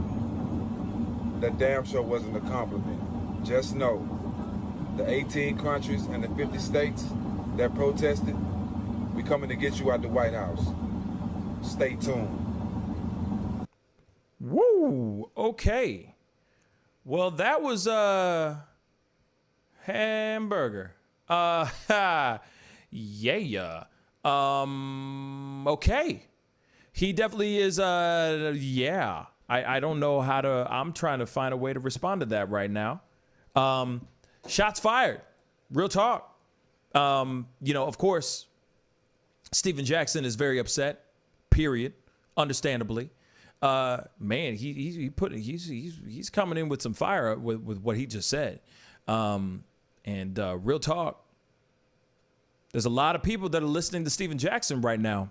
That damn sure wasn't a compliment. Just know, the 18 countries and the 50 states that protested, we coming to get you out the White House. Stay tuned. Woo! Okay. Well, that was a hamburger. Yeah. Okay. He definitely is, yeah. I don't know how to, I'm trying to find a way to respond to that right now. Shots fired. Real talk. Of course, Steven Jackson is very upset, period. Understandably. Man, he's coming in with some fire with what he just said. Real talk. There's a lot of people that are listening to Steven Jackson right now.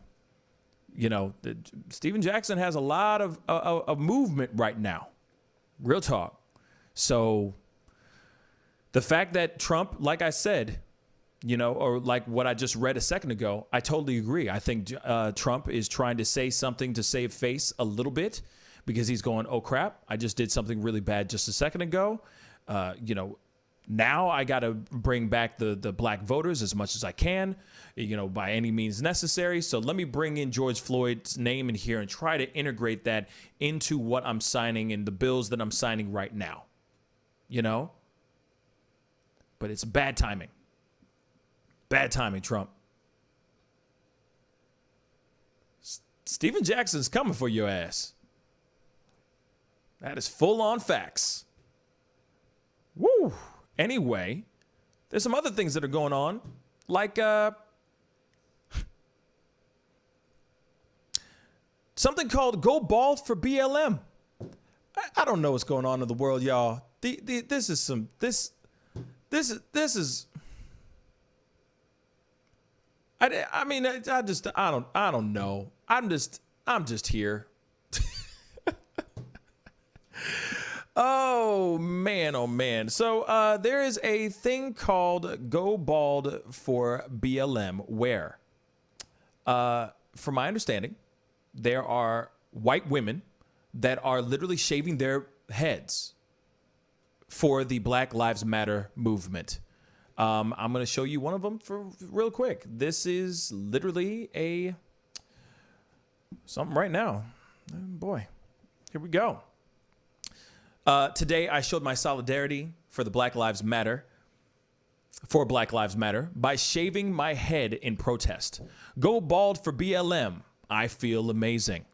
Steven Jackson has a lot of movement right now. Real talk. So the fact that Trump, like I said, or like what I just read a second ago, I totally agree. I think Trump is trying to say something to save face a little bit because he's going, oh, crap, I just did something really bad just a second ago. Now I got to bring back the black voters as much as I can, by any means necessary. So let me bring in George Floyd's name in here and try to integrate that into what I'm signing and the bills that I'm signing right now. But it's bad timing. Bad timing, Trump. Steven Jackson's coming for your ass. That is full on facts. Woo! Anyway, there's some other things that are going on, like something called Go Bald for BLM. I don't know what's going on in the world, y'all. This is. I mean, I don't know. I'm just here. Oh man. So there is a thing called Go Bald for BLM where, from my understanding, there are white women that are literally shaving their heads for the Black Lives Matter movement. I'm going to show you one of them for real quick. This is literally something right now. Oh, boy, here we go. Today, I showed my solidarity for Black Lives Matter by shaving my head in protest. Go bald for BLM. I feel amazing.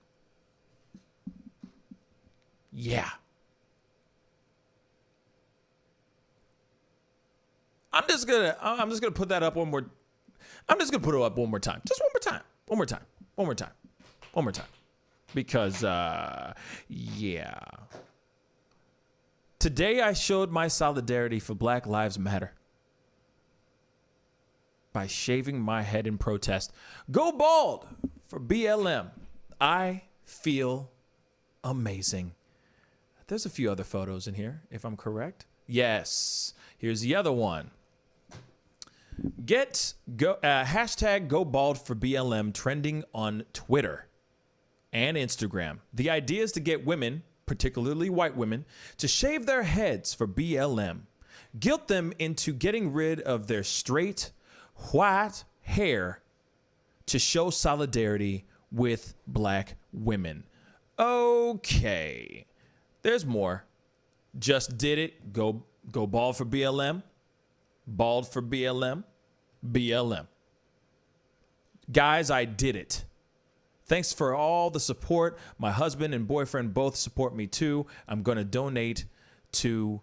Yeah. I'm just gonna put that up one more. I'm just gonna put it up one more time. Just one more time. Because yeah. Today I showed my solidarity for Black Lives Matter by shaving my head in protest. Go bald for BLM. I feel amazing. There's a few other photos in here, if I'm correct. Yes. Here's the other one. Hashtag Go Bald for BLM trending on Twitter and Instagram. The idea is to get women, particularly white women, to shave their heads for BLM. Guilt them into getting rid of their straight, white hair to show solidarity with black women. Okay. There's more. Just did it. Go bald for BLM. Bald for BLM. BLM. Guys, I did it. Thanks for all the support. My husband and boyfriend both support me too. I'm going to donate to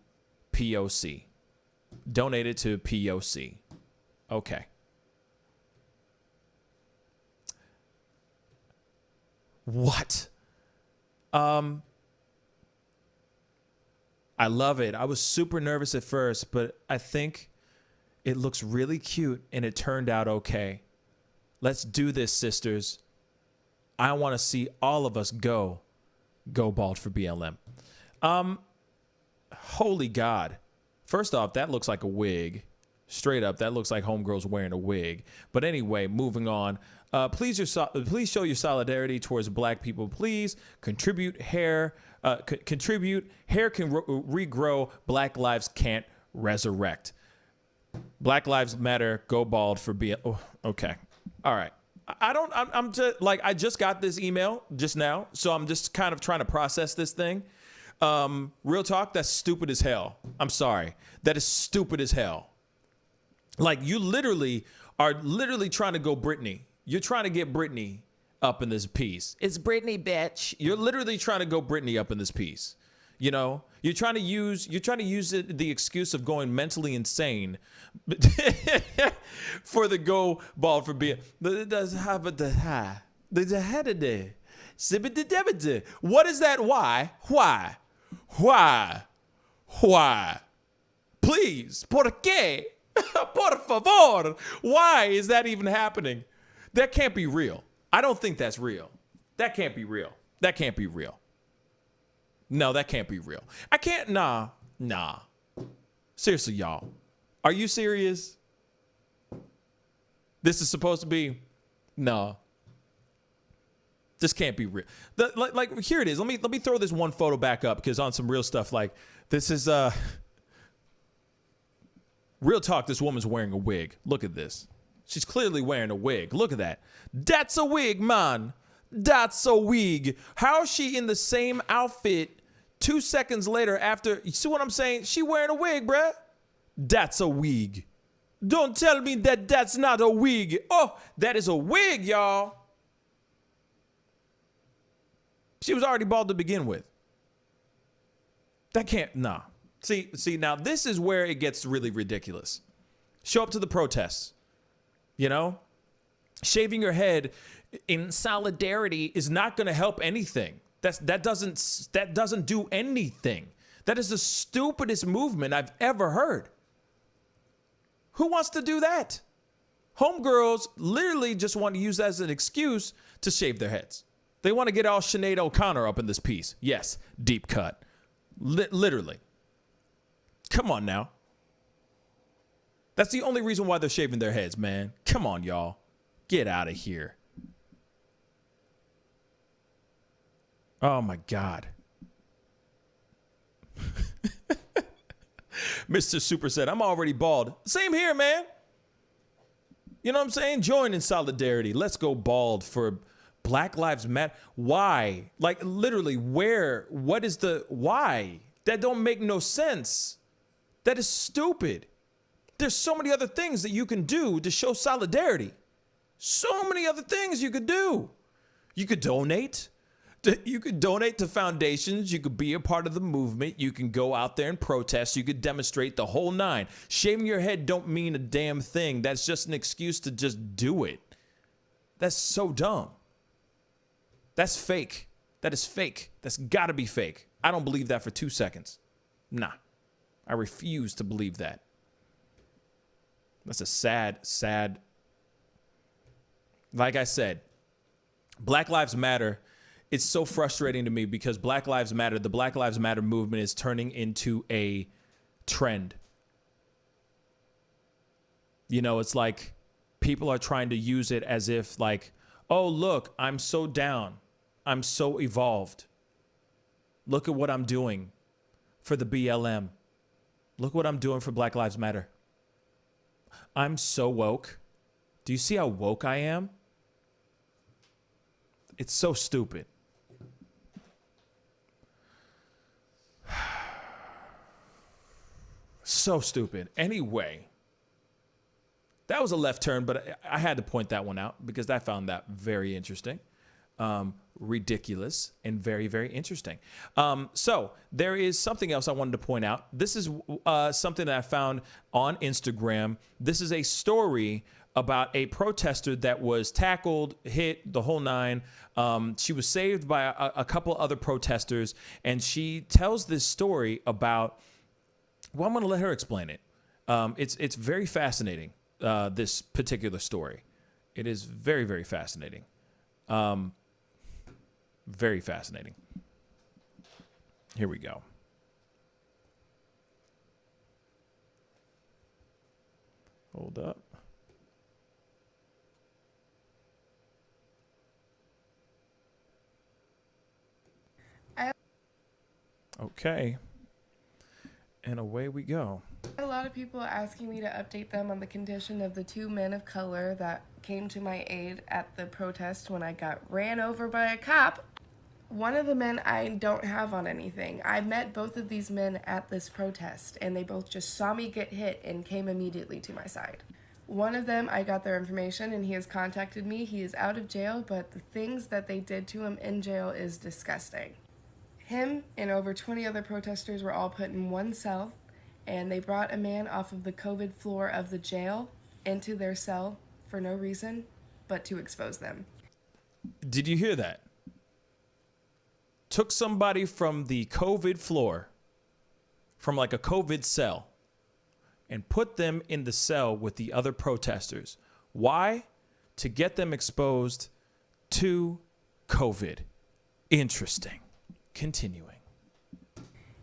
POC. Donate it to POC. Okay. What? I love it. I was super nervous at first, but I think it looks really cute and it turned out okay. Let's do this, sisters. I want to see all of us go bald for BLM. Holy God. First off, that looks like a wig. Straight up, that looks like homegirl's wearing a wig. But anyway, moving on. Please show your solidarity towards black people. Please contribute hair. Contribute. Hair can regrow. Black lives can't resurrect. Black Lives Matter. Go bald for BLM. Oh, okay. All right. I'm just like, I just got this email just now, so I'm just kind of trying to process this thing. Real talk, that's stupid as hell. I'm sorry. That is stupid as hell. Like, you literally are trying to go Britney. You're trying to get Britney up in this piece. It's Britney, bitch. You're literally trying to go Britney up in this piece. You know, you're trying to use the excuse of going mentally insane for the go bald for being. What is that? Why? Please, ¿por qué? Por favor. Why is that even happening? That can't be real. I don't think that's real. That can't be real. No, that can't be real. I can't. Nah. Seriously, y'all. Are you serious? This is supposed to be? No. This can't be real. Like here it is. Let me throw this one photo back up, because on some real stuff, like this is real talk. This woman's wearing a wig. Look at this. She's clearly wearing a wig. Look at that. That's a wig, man. That's a wig. How is she in the same outfit 2 seconds later after? You see what I'm saying? She wearing a wig, bruh. That's a wig. Don't tell me that that's not a wig. Oh, that is a wig, y'all. She was already bald to begin with. That can't, nah. See, now this is where it gets really ridiculous. Show up to the protests. You know? Shaving your head in solidarity is not going to help anything. That doesn't do anything. That is the stupidest movement I've ever heard. Who wants to do that? Homegirls literally just want to use that as an excuse to shave their heads. They want to get all Sinead O'Connor up in this piece. Yes, deep cut. Literally. Come on now. That's the only reason why they're shaving their heads, man. Come on, y'all. Get out of here. Oh, my God. Mr. Super said, I'm already bald. Same here, man. You know what I'm saying? Join in solidarity. Let's go bald for Black Lives Matter. Why? Like, literally, where? What is the why? That don't make no sense. That is stupid. There's so many other things that you can do to show solidarity. So many other things you could do. You could donate. You could donate to foundations. You could be a part of the movement. You can go out there and protest. You could demonstrate the whole nine. Shaving your head don't mean a damn thing. That's just an excuse to just do it. That's so dumb. That's fake. That is fake. That's got to be fake. I don't believe that for 2 seconds. Nah. I refuse to believe that. That's a sad. Like I said, Black Lives Matter. It's so frustrating to me because Black Lives Matter, the Black Lives Matter movement is turning into a trend. You know, it's like people are trying to use it as if like, oh, look, I'm so down. I'm so evolved. Look at what I'm doing for the BLM. Look what I'm doing for Black Lives Matter. I'm so woke. Do you see how woke I am? It's so stupid. So stupid. Anyway, that was a left turn, but I had to point that one out because I found that very interesting, ridiculous, and very, very interesting. So there is something else I wanted to point out. This is something that I found on Instagram. This is a story about a protester that was tackled, hit, the whole nine. She was saved by a couple other protesters, and she tells this story about, well, I'm going to let her explain it. It's very fascinating, this particular story. It is very, very fascinating. Very fascinating. Here we go. Hold up. Okay. And away we go. A lot of people asking me to update them on the condition of the two men of color that came to my aid at the protest when I got ran over by a cop. One of the men I don't have on anything. I met both of these men at this protest, and they both just saw me get hit and came immediately to my side. One of them, I got their information, and he has contacted me. He is out of jail, but the things that they did to him in jail is disgusting. Him and over 20 other protesters were all put in one cell, and they brought a man off of the COVID floor of the jail into their cell for no reason but to expose them. Did you hear that? Took somebody from the COVID floor, from like a COVID cell, and put them in the cell with the other protesters. Why? To get them exposed to COVID. Interesting. Continuing.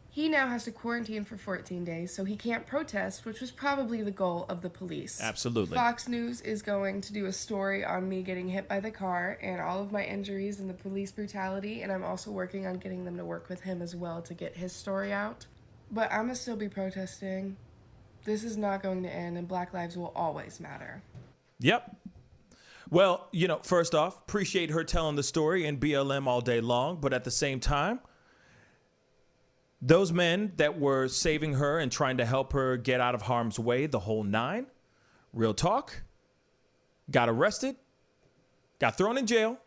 He now has to quarantine for 14 days, so he can't protest, which was probably the goal of the police. Absolutely. Fox News is going to do a story on me getting hit by the car and all of my injuries and the police brutality, and I'm also working on getting them to work with him as well to get his story out. But I'm going to still be protesting. This is not going to end, and Black lives will always matter. Yep. Well, you know, first off, appreciate her telling the story and BLM all day long, but at the same time, those men that were saving her and trying to help her get out of harm's way, the whole nine, real talk, got arrested, got thrown in jail.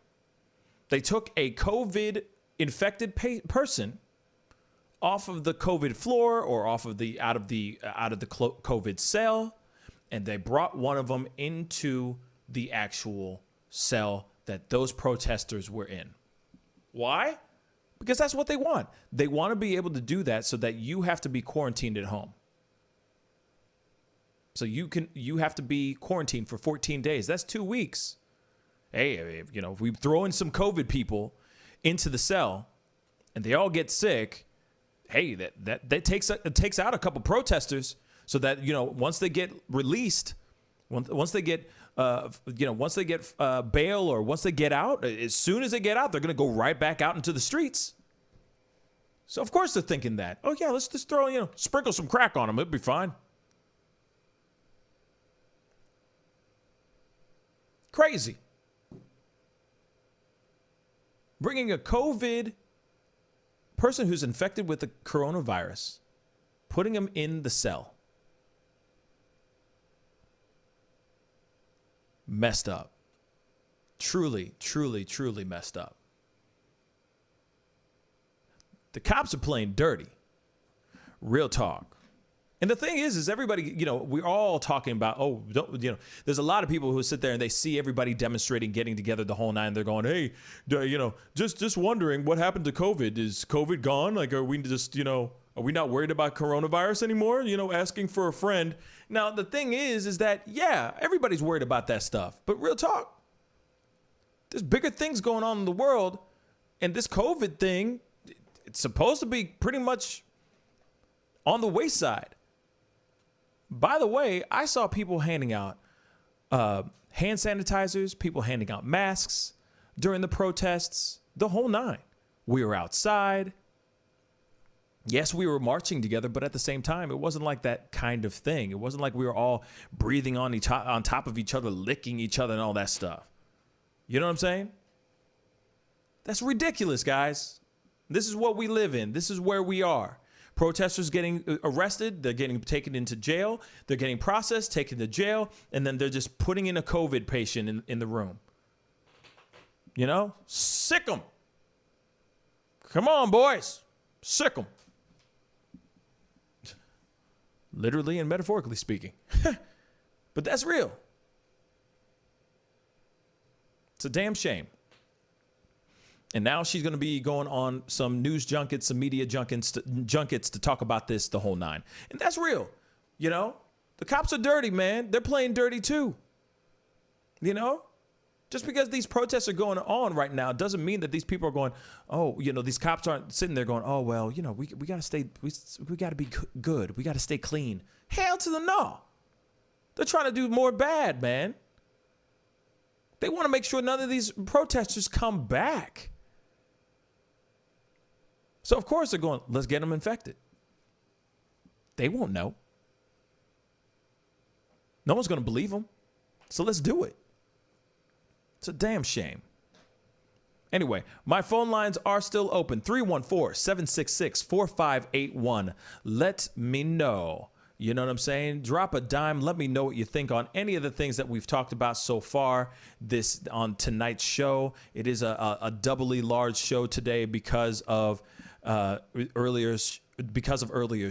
They took a COVID-infected person off of the COVID floor or off of the out of the COVID cell, and they brought one of them into the actual cell that those protesters were in. Why? because that's what they want. They want to be able to do that so that you have to be quarantined at home. So you have to be quarantined for 14 days. That's 2 weeks. Hey, if we throw in some COVID people into the cell and they all get sick, hey, that takes out a couple protesters, so that once they get released, once they get bail, or once they get out, as soon as they get out, they're gonna go right back out into the streets. So of course they're thinking that, oh yeah, let's just throw sprinkle some crack on them, it'll be fine. Crazy. Bringing a COVID person who's infected with the coronavirus, putting him in the cell. Messed up. Truly, truly, truly messed up. The cops are playing dirty. Real talk. And the thing is everybody, we're all talking about, there's a lot of people who sit there and they see everybody demonstrating, getting together the whole nine. They're going, hey, just wondering what happened to COVID. Is COVID gone? Like, are we just, are we not worried about coronavirus anymore? Asking for a friend. Now, the thing is that, yeah, everybody's worried about that stuff. But real talk, there's bigger things going on in the world. And this COVID thing, it's supposed to be pretty much on the wayside. By the way, I saw people handing out hand sanitizers, people handing out masks during the protests, the whole nine. We were outside. Yes, we were marching together, but at the same time, it wasn't like that kind of thing. It wasn't like we were all breathing on top of each other, licking each other and all that stuff. You know what I'm saying? That's ridiculous, guys. This is what we live in. This is where we are. Protesters getting arrested, they're getting taken into jail, they're getting processed, taken to jail, and then they're just putting in a COVID patient in the room. Sick them. Come on, boys. Sick them. Literally and metaphorically speaking. But that's real. It's a damn shame. And now she's going to be going on some news junkets, some media junkets to talk about this the whole nine. And that's real. The cops are dirty, man. They're playing dirty too. Just because these protests are going on right now doesn't mean that these people are going, oh, these cops aren't sitting there going, oh, well, we got to stay, we got to be good. We got to stay clean. Hell to the no. They're trying to do more bad, man. They want to make sure none of these protesters come back. So, of course, they're going, let's get them infected. They won't know. No one's going to believe them. So let's do it. It's a damn shame. Anyway, my phone lines are still open. 314-766-4581. Let me know. You know what I'm saying? Drop a dime. Let me know what you think on any of the things that we've talked about so far on tonight's show. It is a doubly large show today because of earlier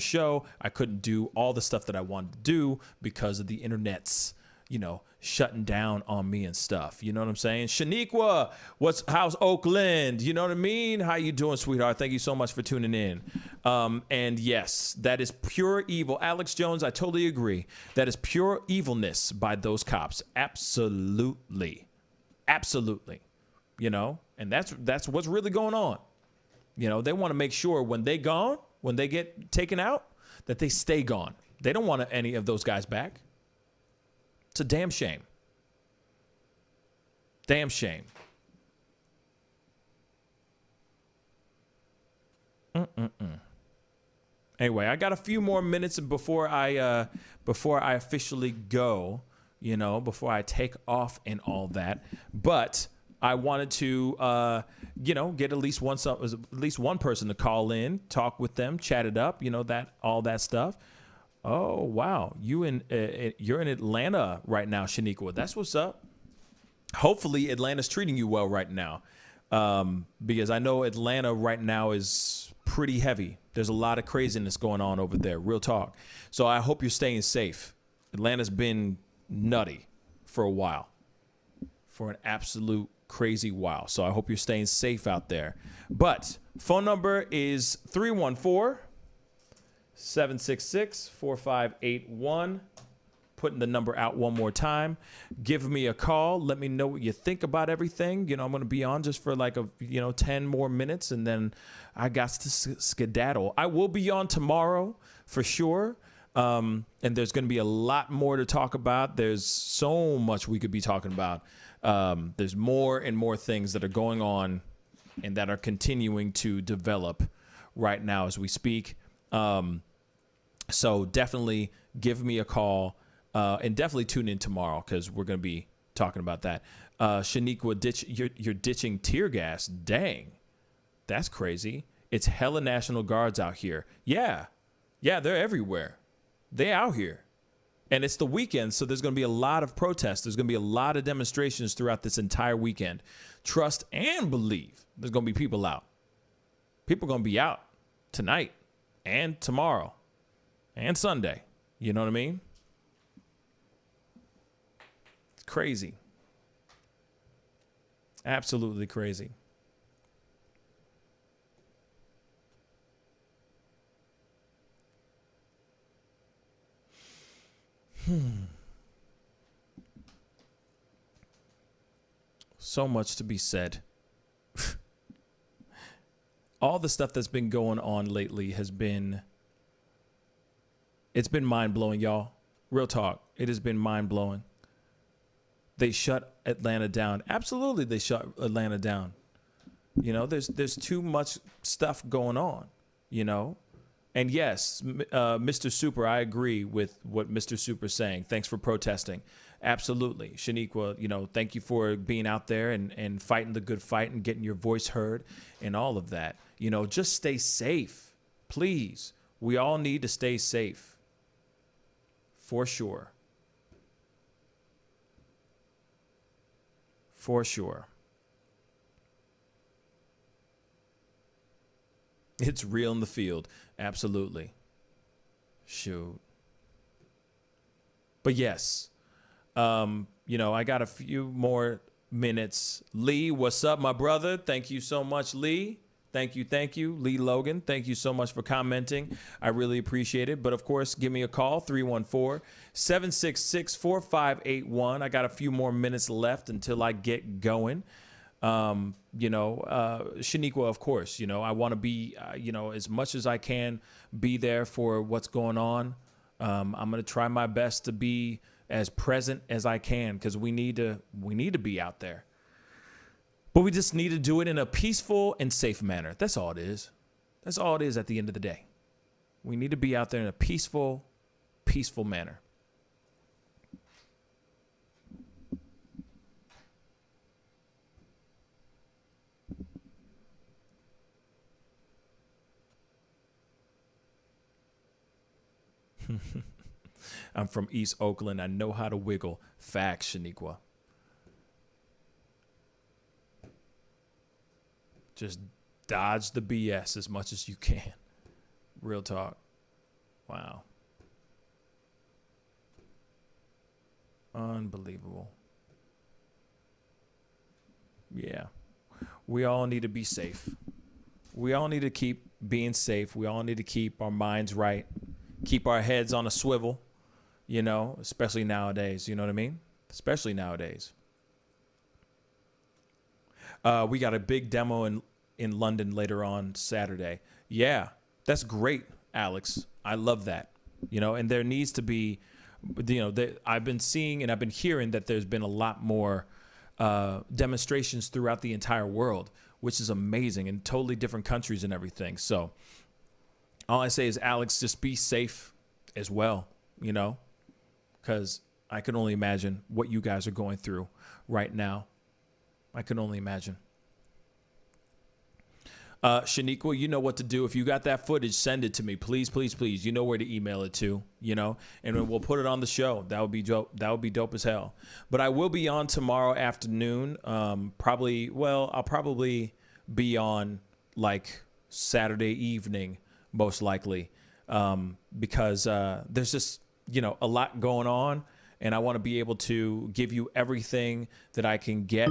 show. I couldn't do all the stuff that I wanted to do because of the internet's, shutting down on me and stuff. You know what I'm saying? Shaniqua, how's Oakland? You know what I mean? How you doing, sweetheart? Thank you so much for tuning in. And yes, that is pure evil. Alex Jones, I totally agree. That is pure evilness by those cops. Absolutely. Absolutely. And that's what's really going on. They want to make sure when they get taken out, that they stay gone. They don't want any of those guys back. It's a damn shame. Damn shame. Anyway, I got a few more minutes before I officially go, before I take off and all that. But I wanted to, get at least one person to call in, talk with them, chat it up, all that stuff. Oh wow, you're in Atlanta right now, Shaniqua. That's what's up. Hopefully, Atlanta's treating you well right now, because I know Atlanta right now is pretty heavy. There's a lot of craziness going on over there. Real talk. So I hope you're staying safe. Atlanta's been nutty for a while, for an absolute crazy wild. So I hope you're staying safe out there. But phone number is 314-766-4581. Putting the number out one more time. Give me a call. Let me know what you think about everything. You know, I'm going to be on just for like 10 more minutes, and then I got to skedaddle. I will be on tomorrow for sure. And there's going to be a lot more to talk about. There's so much we could be talking about. There's more and more things that are going on and that are continuing to develop right now as we speak. So definitely give me a call. And definitely tune in tomorrow because we're going to be talking about that. Shaniqua, you're ditching tear gas. Dang, that's crazy. It's hella National Guards out here. Yeah, they're everywhere. They out here. And it's the weekend, so there's going to be a lot of protests. There's going to be a lot of demonstrations throughout this entire weekend. Trust and believe there's going to be people out. People are going to be out tonight and tomorrow and Sunday. You know what I mean? Crazy. Absolutely crazy. So much to be said. All the stuff that's been going on lately it's been mind-blowing, y'all. Real talk. It has been mind-blowing. They shut Atlanta down. Absolutely, they shut Atlanta down. You know, there's too much stuff going on, you know. And yes, Mr. Super, I agree with what Mr. Super's saying. Thanks for protesting. Absolutely. Shaniqua, you know, thank you for being out there and fighting the good fight and getting your voice heard and all of that. You know, just stay safe, please. We all need to stay safe. For sure. For sure. It's real in the field. Absolutely. Shoot. But yes, you know, I got a few more minutes. Lee, what's up, my brother? Thank you so much, Lee. Thank you. Lee Logan, thank you so much for commenting. I really appreciate it. But, of course, give me a call, 314-766-4581. I got a few more minutes left until I get going. You know, Shaniqua, of course, you know, I want to be, you know, as much as I can be there for what's going on. I'm going to try my best to be as present as I can because we need to be out there. But we just need to do it in a peaceful and safe manner. That's all it is. That's all it is at the end of the day. We need to be out there in a peaceful manner. I'm from East Oakland. I know how to wiggle. Facts, Shaniqua. Just dodge the BS as much as you can. Real talk. Wow. Unbelievable. Yeah. We all need to be safe. We all need to keep being safe. We all need to keep our minds right. Keep our heads on a swivel, you know, especially nowadays. You know what I mean? Especially nowadays. We got a big demo in London later on Saturday. Yeah, that's great, Alex. I love that. You know, and there needs to be, you know, I've been seeing and I've been hearing that there's been a lot more demonstrations throughout the entire world, which is amazing, in totally different countries and everything. So all I say is, Alex, just be safe as well, you know, because I can only imagine what you guys are going through right now. I can only imagine. Shaniqua, you know what to do. If you got that footage, send it to me. Please, please, please. You know where to email it to, you know, and then we'll put it on the show. That would be dope. That would be dope as hell. But I will be on tomorrow afternoon. I'll probably be on like Saturday evening, most likely, because there's just, you know, a lot going on. and I want to be able to give you everything that I can get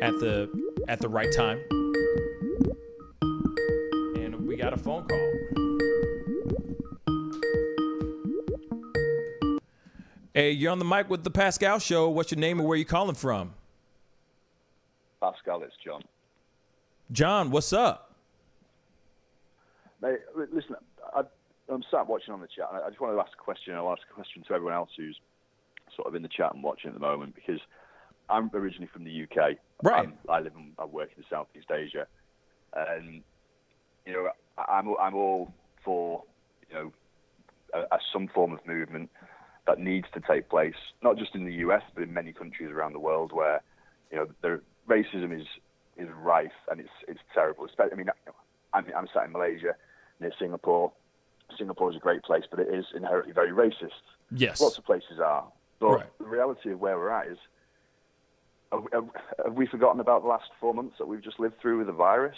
at the right time. And we got a phone call. Hey, you're on the mic with the Pascal Show. What's your name and where you calling from? Pascal, it's John. John, what's up? Mate, listen, I'm sat watching on the chat. I just want to ask a question. I'll ask a question to everyone else who's sort of in the chat and watching at the moment, because I'm originally from the UK. Right. I live and I work in Southeast Asia, and you know, I'm all for, you know, some form of movement that needs to take place, not just in the US, but in many countries around the world where, you know, racism is rife and it's terrible. I mean, I'm sat in Malaysia near Singapore. Singapore is a great place, but it is inherently very racist. Yes. Lots of places are. But right. The reality of where we're at is, have we forgotten about the last 4 months that we've just lived through with the virus?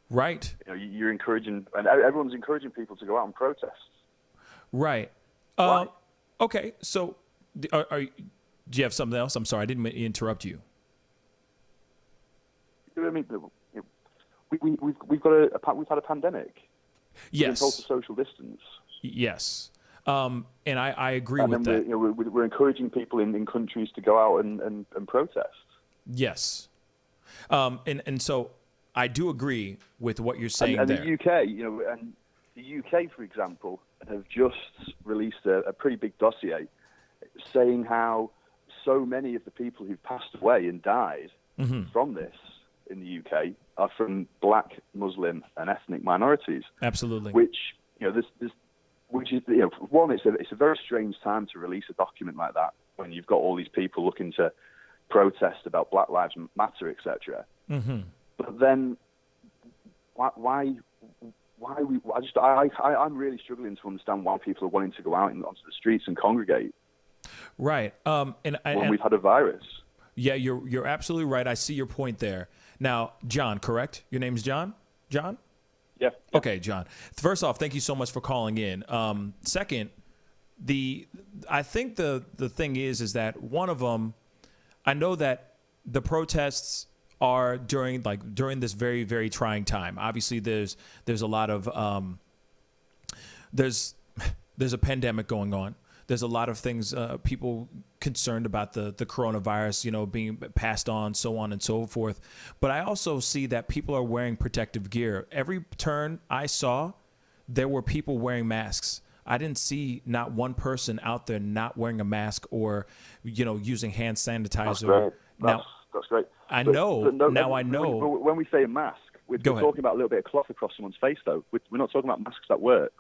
Right. You know, you're encouraging, and everyone's encouraging people to go out and protest. Right. Okay. So, do you have something else? I'm sorry, I didn't mean to interrupt you. I mean, we've had a pandemic. Yes. We're told to social distance. Yes. And I agree with that. We're encouraging people in countries to go out and protest. Yes. And so I do agree with what you're saying and there. The UK, you know, and the UK, for example, have just released a pretty big dossier saying how so many of the people who've passed away and died from this in the UK are from black, Muslim, and ethnic minorities. Absolutely. Which, you know, which is, you know, one, it's a very strange time to release a document like that when you've got all these people looking to protest about Black Lives Matter, etc. But then, why I'm really struggling to understand why people are wanting to go out onto the streets and congregate. Right. When we've had a virus. Yeah, you're absolutely right. I see your point there. Now, John, correct? Your name's John? John? Yeah. Okay, John. First off, thank you so much for calling in. Second, I think the thing is that one of them, I know that the protests are during this very, very trying time. Obviously, there's a lot of there's a pandemic going on. There's a lot of things, people concerned about the coronavirus, you know, being passed on, so on and so forth. But I also see that people are wearing protective gear. Every turn I saw, there were people wearing masks. I didn't see not one person out there not wearing a mask or, you know, using hand sanitizer. That's great. I know. When we say a mask, we're talking about a little bit of cloth across someone's face, though. We're not talking about masks that work.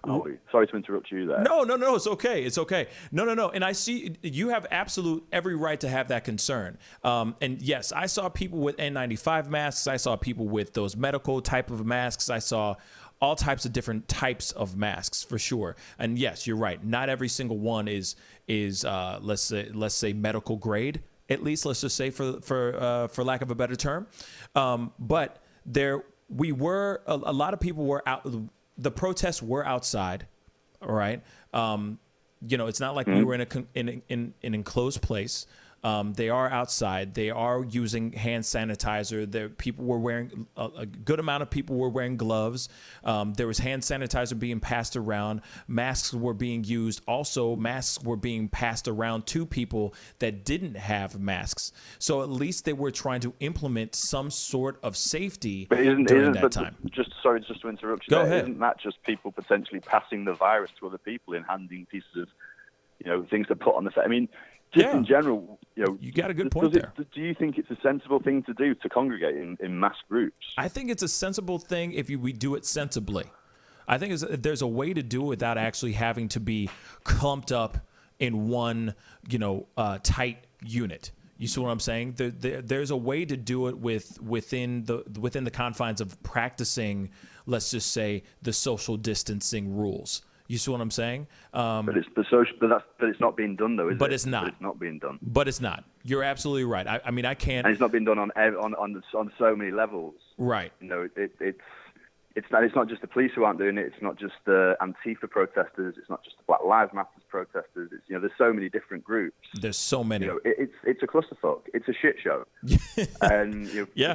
Oh, sorry to interrupt you there. No, it's okay. It's okay. No. And I see you have absolute every right to have that concern. And yes, I saw people with N95 masks. I saw people with those medical type of masks. I saw all types of different types of masks for sure. And yes, you're right. Not every single one is let's say medical grade. At least let's just say for lack of a better term. But a lot of people were out. The protests were outside, all right. You know, it's not like we were in an enclosed place. They are outside. They are using hand sanitizer. People were wearing a good amount of people were wearing gloves. There was hand sanitizer being passed around. Masks were being used. Also, masks were being passed around to people that didn't have masks. So at least they were trying to implement some sort of safety during that time. Just to interrupt you. Go ahead. Isn't that just people potentially passing the virus to other people and handing pieces of, you know, things to put on the face? I mean, in general, you know, you got a good point there. Do you think it's a sensible thing to do to congregate in mass groups? I think it's a sensible thing if we do it sensibly. I think there's a way to do it without actually having to be clumped up in one, you know, tight unit. You see what I'm saying? There's a way to do it within the confines of practicing, let's just say, the social distancing rules. You see what I'm saying? But it's not being done, though, is it? But it's not. But it's not being done. But it's not. You're absolutely right. I mean, I can't. And it's not been done on so many levels. Right. You know, it's not just the police who aren't doing it. It's not just the Antifa protesters. It's not just the Black Lives Matter protesters. It's, there's so many different groups. There's so many. It's a clusterfuck. It's a shit show. And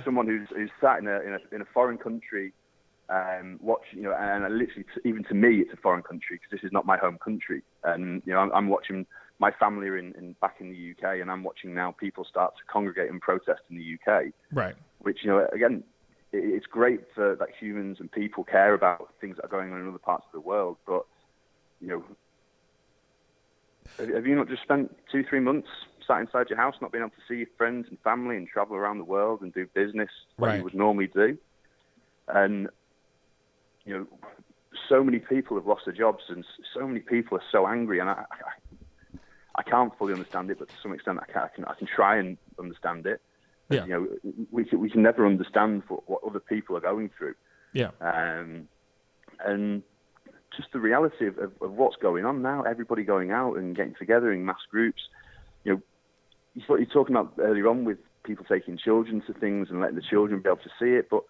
someone who's sat in a foreign country, watch and literally even to me it's a foreign country because this is not my home country. And I'm watching my family are back in the UK, and I'm watching now people start to congregate and protest in the UK. Right. Which again. It's great that humans and people care about things that are going on in other parts of the world, but have you not just spent 2-3 months sat inside your house, not being able to see your friends and family and travel around the world and do business like you would normally do? And so many people have lost their jobs, and so many people are so angry, and I can't fully understand it, but to some extent I can try and understand it. Yeah. We can never understand what other people are going through. Yeah. And just the reality of what's going on now, everybody going out and getting together in mass groups. You're talking about earlier on with people taking children to things and letting the children be able to see it, but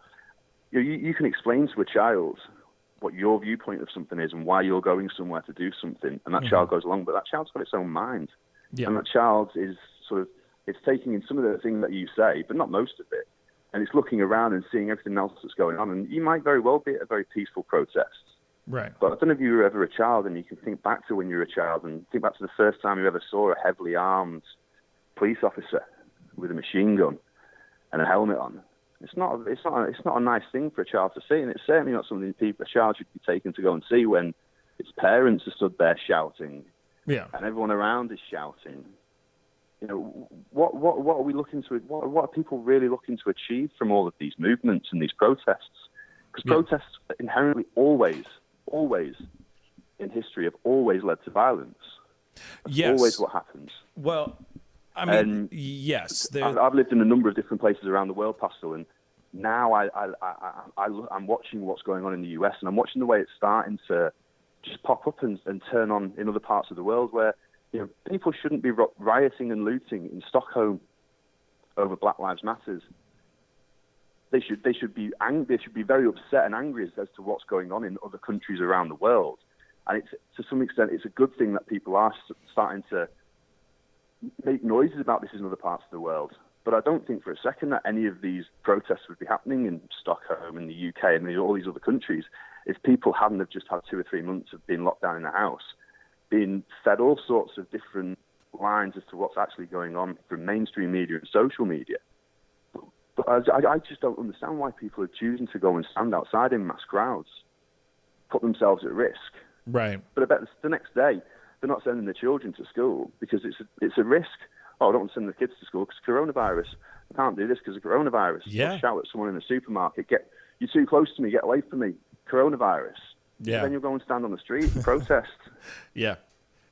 you can explain to a child what your viewpoint of something is and why you're going somewhere to do something, and that child goes along, but that child's got its own mind. Yeah. And that child is sort of, it's taking in some of the things that you say, but not most of it. And it's looking around and seeing everything else that's going on. And you might very well be at a very peaceful protest. Right. But I don't know if you were ever a child, and you can think back to when you were a child and think back to the first time you ever saw a heavily armed police officer with a machine gun and a helmet on. It's not a nice thing for a child to see, and it's certainly not something a child should be taken to go and see when its parents are stood there shouting. Yeah. And everyone around is shouting. What are we looking to? What are people really looking to achieve from all of these movements and these protests? Because protests inherently always in history have always led to violence. That's always what happens. Well, I mean, yes. I've lived in a number of different places around the world, Pascal, and now I'm watching what's going on in the US, and I'm watching the way it's starting to just pop up and turn on in other parts of the world where people shouldn't be rioting and looting in Stockholm over Black Lives Matters. They should be angry. They should be very upset and angry as to what's going on in other countries around the world. And to some extent, it's a good thing that people are starting to make noises about this in other parts of the world. But I don't think for a second that any of these protests would be happening in Stockholm, in the UK, and all these other countries if people hadn't have just had 2 or 3 months of being locked down in the house, being fed all sorts of different lines as to what's actually going on from mainstream media and social media. But I just don't understand why people are choosing to go and stand outside in mass crowds, put themselves at risk. Right. But I bet the next day they're not sending their children to school because it's a risk. Oh, I don't want to send the kids to school because coronavirus. I can't do this because of coronavirus. Yeah. I'll shout at someone in the supermarket, you're too close to me, get away from me. Coronavirus. Yeah. And then you'll go and stand on the street and protest. Yeah.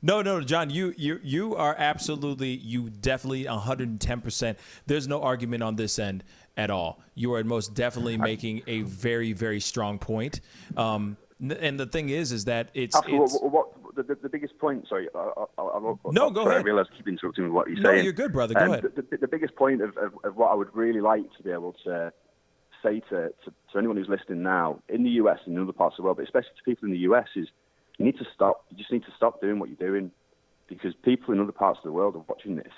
No, John, you are absolutely, you definitely 110%. There's no argument on this end at all. You are most definitely making a very, very strong point. And the thing is that it's the biggest point. Sorry, no, go ahead. I realize I keep interrupting with what you're saying. No, you're good, brother. Go ahead. The biggest point of what I would really like to be able to say to anyone who's listening now in the US and in other parts of the world, but especially to people in the US, is you need to stop. You just need to stop doing what you're doing, because people in other parts of the world are watching this,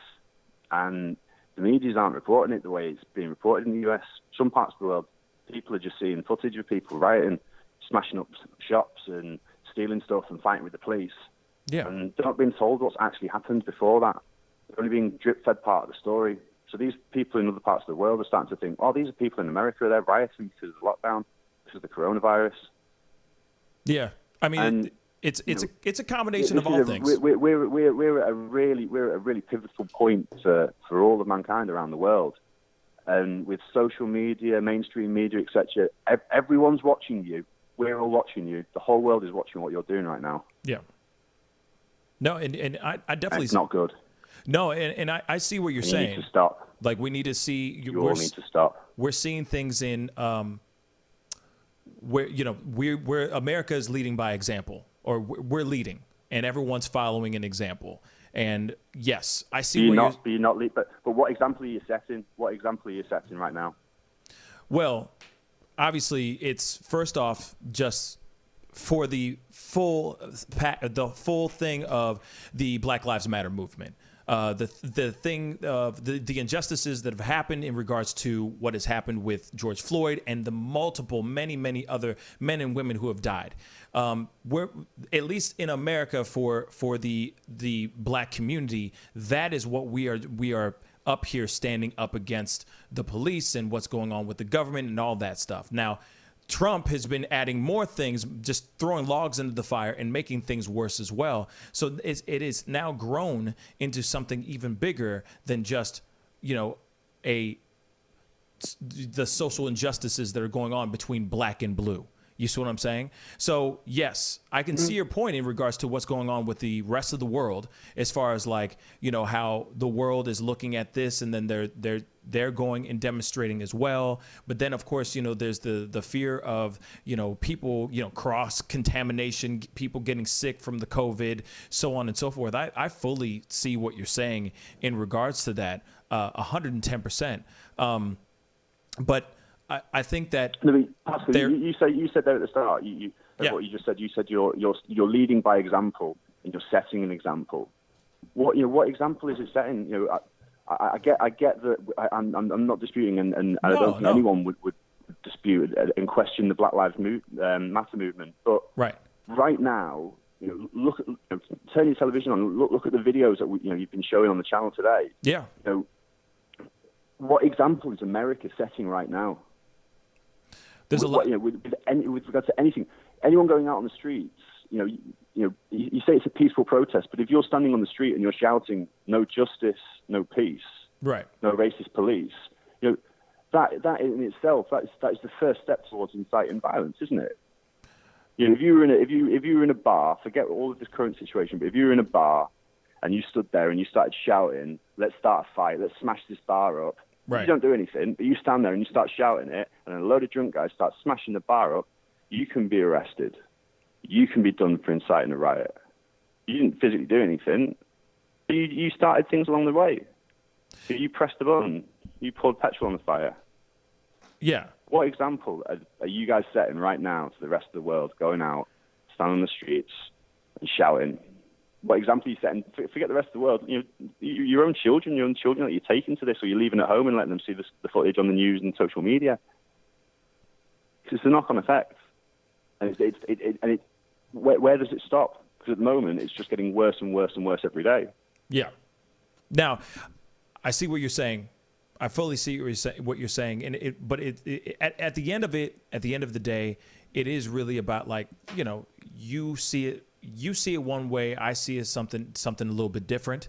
and the medias aren't reporting it the way it's being reported in the US. Some parts of the world, people are just seeing footage of people rioting, smashing up shops and stealing stuff and fighting with the police. Yeah. And they're not being told what's actually happened before that. They're only being drip-fed part of the story. So these people in other parts of the world are starting to think, oh, these are people in America, they're rioting because of the lockdown, because of the coronavirus. Yeah. I mean, it's a combination of all things. We're at a really pivotal point for all of mankind around the world. And with social media, mainstream media, etc., everyone's watching you. We're all watching you. The whole world is watching what you're doing right now. Yeah. No, and I definitely... It's not good. No, and I see what you're saying. You need to stop. Like, we need to see... You all need to stop. We're seeing things in... where, we're America is leading by example, or we're leading, and everyone's following an example. And yes, I see but what example are you setting? What example are you setting right now? Well, obviously it's first off just for the full thing of the Black Lives Matter movement. The thing of the injustices that have happened in regards to what has happened with George Floyd and the many other men and women who have died. We're at least in America for the black community. That is what we are up here standing up against the police and what's going on with the government and all that stuff. Now, Trump has been adding more things, just throwing logs into the fire and making things worse as well. So it is now grown into something even bigger than just, the social injustices that are going on between black and blue. You see what I'm saying? So, yes, I can see your point in regards to what's going on with the rest of the world as far as how the world is looking at this, and then they're going and demonstrating as well. But then, of course, there's the fear of, people, cross-contamination, people getting sick from the COVID, so on and so forth. I fully see what you're saying in regards to that, 110%. But I think that Pascal, you said there at the start. What you just said. You said you're leading by example and you're setting an example. What example is it setting? I get that. I'm not disputing, and I don't think anyone would dispute and question the Black Lives Matter movement. But right now, look at turn your television on. Look at the videos that you've been showing on the channel today. Yeah. What example is America setting right now? There's a lot. With regard to anything, anyone going out on the streets, you say it's a peaceful protest, but if you're standing on the street and you're shouting "No justice, no peace," right, no racist police, that in itself, that is the first step towards inciting violence, isn't it? If you were in a bar, forget all of this current situation, but if you were in a bar and you stood there and you started shouting, "Let's start a fight, let's smash this bar up." Right. You don't do anything, but you stand there and you start shouting it, and a load of drunk guys start smashing the bar up. You can be arrested. You can be done for inciting a riot. You didn't physically do anything. You started things along the way. You pressed the button. You poured petrol on the fire. Yeah. What example are you guys setting right now to the rest of the world, going out, standing on the streets and shouting? What example are you setting? Forget the rest of the world. Your own children that you're taking to this, or you're leaving at home and letting them see the footage on the news and social media. Because it's a knock-on effect. And where does it stop? Because at the moment, it's just getting worse and worse and worse every day. Yeah. Now, I see what you're saying. I fully see what you're saying. And at the end of the day, it is really about you see it. You see it one way. I see it something a little bit different.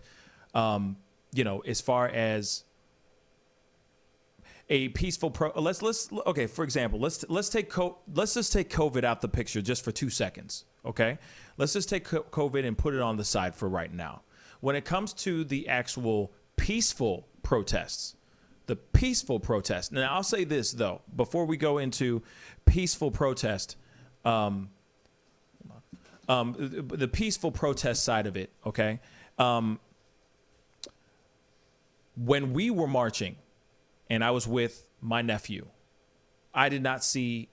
As far as a peaceful okay. For example, let's just take COVID out the picture just for 2 seconds. Okay, let's just take COVID and put it on the side for right now. When it comes to the actual peaceful protests, Now, I'll say this though before we go into peaceful protest. The peaceful protest side of it, okay? When we were marching and I was with my nephew, I did not see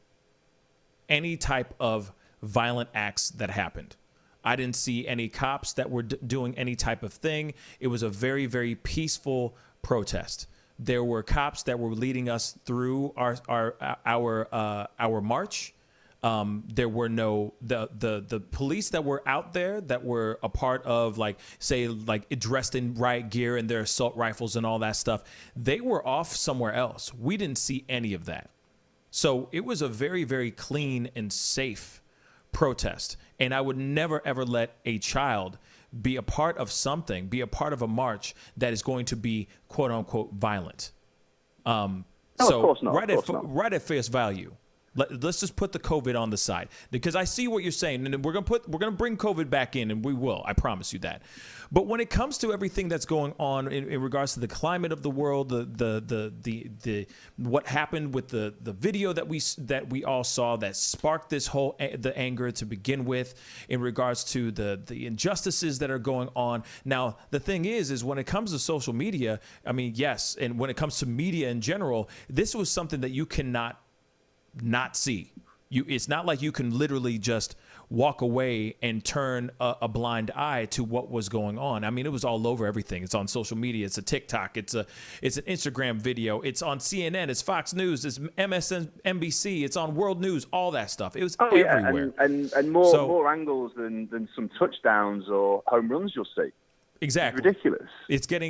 any type of violent acts that happened. I didn't see any cops that were doing any type of thing. It was a very, very peaceful protest. There were cops that were leading us through our march. There were no the police that were out there that were a part of dressed in riot gear and their assault rifles and all that stuff. They were off somewhere else. We didn't see any of that. So it was a very, very clean and safe protest. And I would never, ever let a child be a part of something, be a part of a march that is going to be quote unquote violent. Of course not. Right at face value. Let's just put the COVID on the side, because I see what you're saying, and we're gonna bring COVID back in, and we will. I promise you that. But when it comes to everything that's going on in regards to the climate of the world, the what happened with the video that we all saw that sparked this whole the anger to begin with, in regards to the injustices that are going on. Now the thing is when it comes to social media, I mean, yes, and when it comes to media in general, this was something that you cannot not see. It's not like you can literally just walk away and turn a blind eye to what was going on. I mean, it was all over everything. It's on social media. It's a TikTok. It's an Instagram video. It's on CNN. It's Fox News. It's MSNBC. It's on World News. All that stuff. It was everywhere. And more angles than some touchdowns or home runs you'll see. Exactly. It's ridiculous.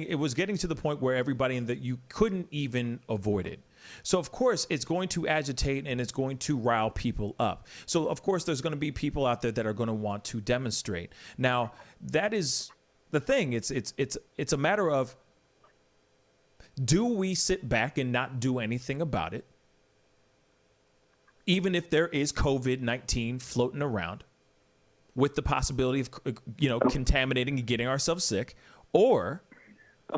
It was getting to the point where everybody in that you couldn't even avoid it. So of course it's going to agitate and it's going to rile people up. So of course there's going to be people out there that are going to want to demonstrate. Now that is the thing. It's a matter of, do we sit back and not do anything about it, even if there is COVID-19 floating around, with the possibility of contaminating and getting ourselves sick, or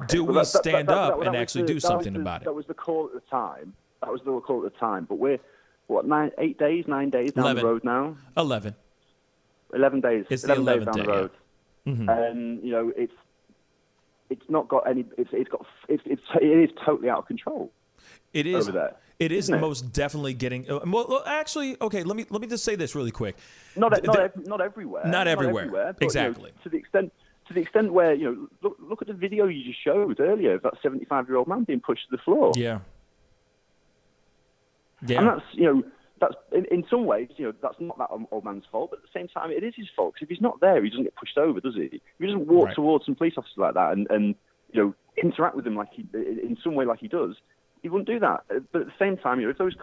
do we stand up and actually do something about it? That was the call at the time. But we're, 9 days down 11. The road now? 11. 11 days. It's 11 the 11th days down day, the road. yeah. Mm-hmm. And, it's not got any, it is totally out of control. It is. Over there. It is most definitely getting. Well, actually, okay. Let me just say this really quick. Not everywhere. Not everywhere. But, exactly. To the extent where look at the video you just showed earlier of that 75-year-old man being pushed to the floor. Yeah. Yeah. And that's in some ways that's not that old man's fault, but at the same time it is his fault, because if he's not there, he doesn't get pushed over, does he? If he doesn't walk towards some police officer like that and interact with them in some way like he does, he wouldn't do that. But at the same time, if those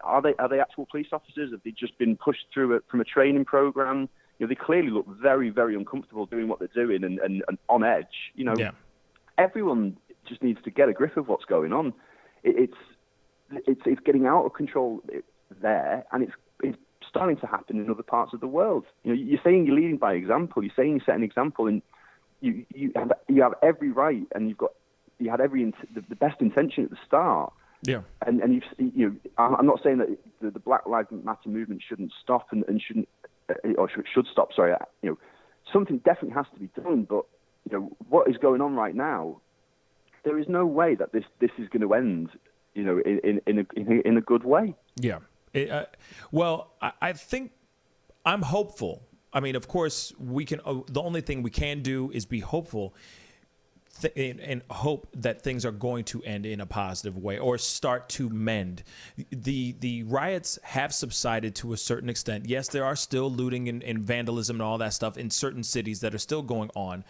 are they actual police officers? Have they just been pushed through from a training program? They clearly look very, very uncomfortable doing what they're doing and on edge. Everyone just needs to get a grip of what's going on. It's getting out of control there, and it's starting to happen in other parts of the world. You're saying you're leading by example. You're saying you set an example, and you have every right, and you had the best intention at the start. Yeah. And I'm not saying that the Black Lives Matter movement shouldn't stop and shouldn't, or should stop. Sorry. Something definitely has to be done. But what is going on right now, there is no way that this is going to end. In a good way. Yeah. Well, I think I'm hopeful. I mean, of course, we can. The only thing we can do is be hopeful and hope that things are going to end in a positive way or start to mend. The riots have subsided to a certain extent. Yes, there are still looting and vandalism and all that stuff in certain cities that are still going on.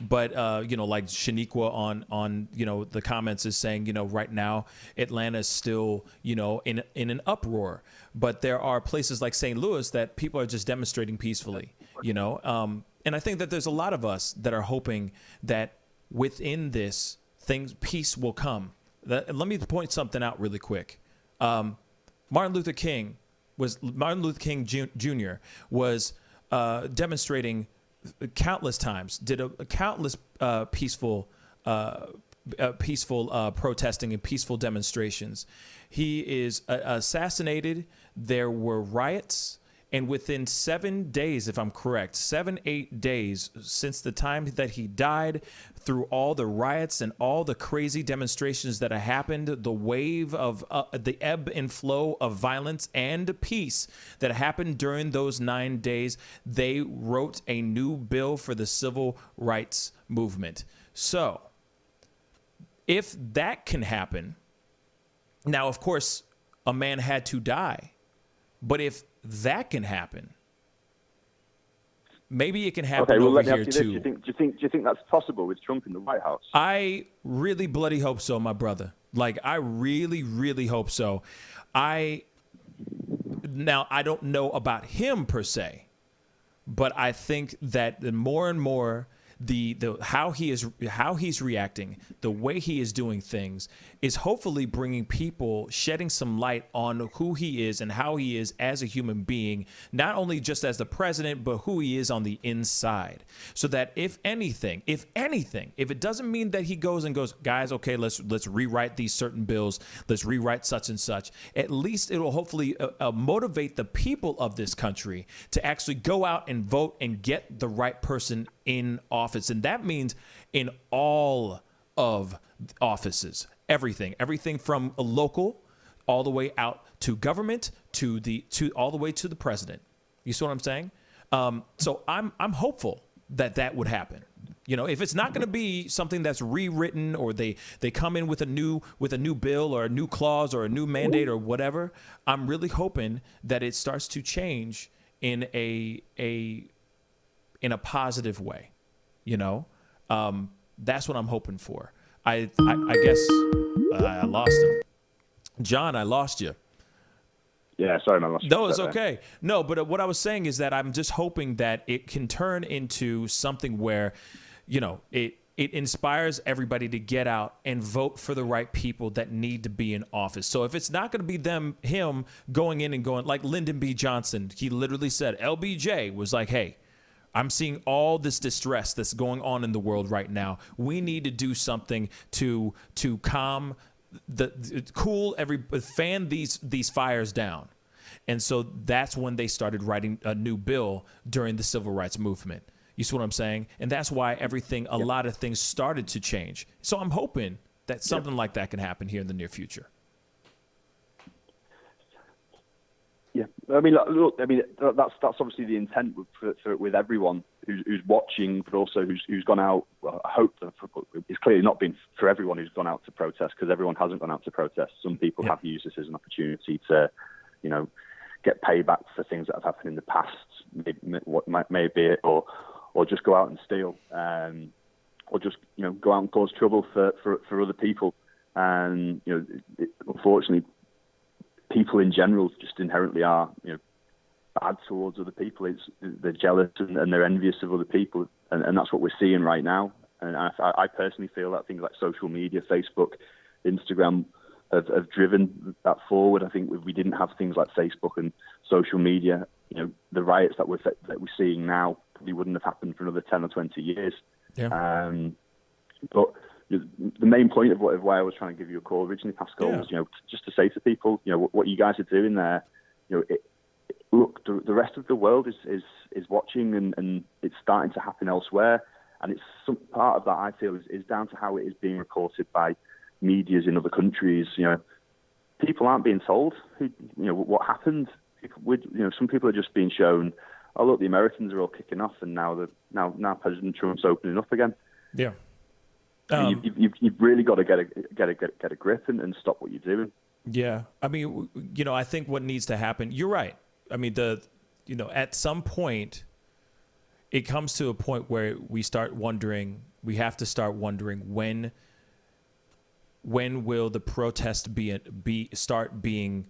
But, like Shaniqua on the comments is saying, right now Atlanta is still, in an uproar. But there are places like St. Louis that people are just demonstrating peacefully, and I think that there's a lot of us that are hoping that within this peace will come. Let me point something out really quick. Martin Luther King Jr. was demonstrating countless times, did a countless peaceful protesting and peaceful demonstrations. He is assassinated. There were riots. And within 7 days, if I'm correct, 8 days since the time that he died, through all the riots and all the crazy demonstrations that have happened, the wave of the ebb and flow of violence and peace that happened during those 9 days, they wrote a new bill for the civil rights movement. So if that can happen, now, of course, a man had to die. But if that can happen, maybe it can happen over here too. Do you think that's possible with Trump in the White House? I really bloody hope so, my brother. Like, I really, really hope so. Now, I don't know about him per se, but I think that the more and more how he's reacting, the way he is doing things is hopefully bringing people, shedding some light on who he is and how he is as a human being, not only just as the president, but who he is on the inside. So that if anything, if it doesn't mean that he goes, guys, okay, let's rewrite these certain bills, let's rewrite such and such, at least it will hopefully motivate the people of this country to actually go out and vote and get the right person in office. And that means in all of offices, everything from a local all the way out to government, to all the way to the president. You see what I'm saying? So I'm hopeful that would happen. You know, if it's not going to be something that's rewritten, or they come in with a new bill or a new clause or a new mandate or whatever, I'm really hoping that it starts to change in a positive way. You know, that's what I'm hoping for. I guess I lost him. John, I lost you. Yeah, sorry, man. No, it's okay. No, but what I was saying is that I'm just hoping that it can turn into something where, you know, it inspires everybody to get out and vote for the right people that need to be in office. So if it's not going to be him going in and going, like Lyndon B. Johnson, he literally said, LBJ was like, hey, I'm seeing all this distress that's going on in the world right now. We need to do something to calm fan these fires down. And so that's when they started writing a new bill during the civil rights movement. You see what I'm saying? And that's why a lot of things started to change. So I'm hoping that something like that can happen here in the near future. Yeah, I mean, look, that's obviously the intent with everyone who's watching, but also who's gone out. Well, I hope that it's clearly not been for everyone who's gone out to protest, because everyone hasn't gone out to protest. Some people have used this as an opportunity to, you know, get payback for things that have happened in the past, maybe or just go out and steal, or just, you know, go out and cause trouble for other people. And, you know, unfortunately, people in general just inherently are, you know, bad towards other people. They're jealous and they're envious of other people, and that's what we're seeing right now. And I personally feel that things like social media, Facebook, Instagram, have driven that forward. I think if we didn't have things like Facebook and social media, you know, the riots that we're seeing now probably wouldn't have happened for another 10 or 20 years. Yeah. But the main point of why I was trying to give you a call originally, Pascal, was, you know, just to say to people, you know, what you guys are doing there, you know, look, the rest of the world is watching, and it's starting to happen elsewhere. And it's some part of that, I feel, is down to how it is being reported by medias in other countries. You know, people aren't being told what happened. Some people are just being shown, oh look, the Americans are all kicking off, and now President Trump's opening up again. Yeah. You've really got to get a grip and stop what you're doing. Yeah, I mean, you know, I think what needs to happen. You're right. I mean, at some point, it comes to a point where we start wondering. We have to start wondering when will the protest start being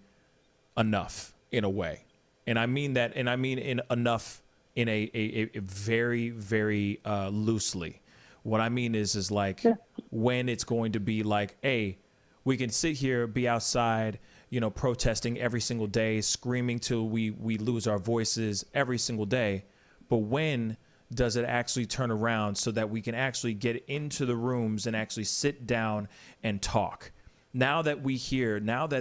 enough in a way, and I mean that, and I mean enough in a very, very loosely. What I mean is like when it's going to be like, hey, we can sit here, be outside, you know, protesting every single day, screaming till we lose our voices every single day. But when does it actually turn around so that we can actually get into the rooms and actually sit down and talk? Now that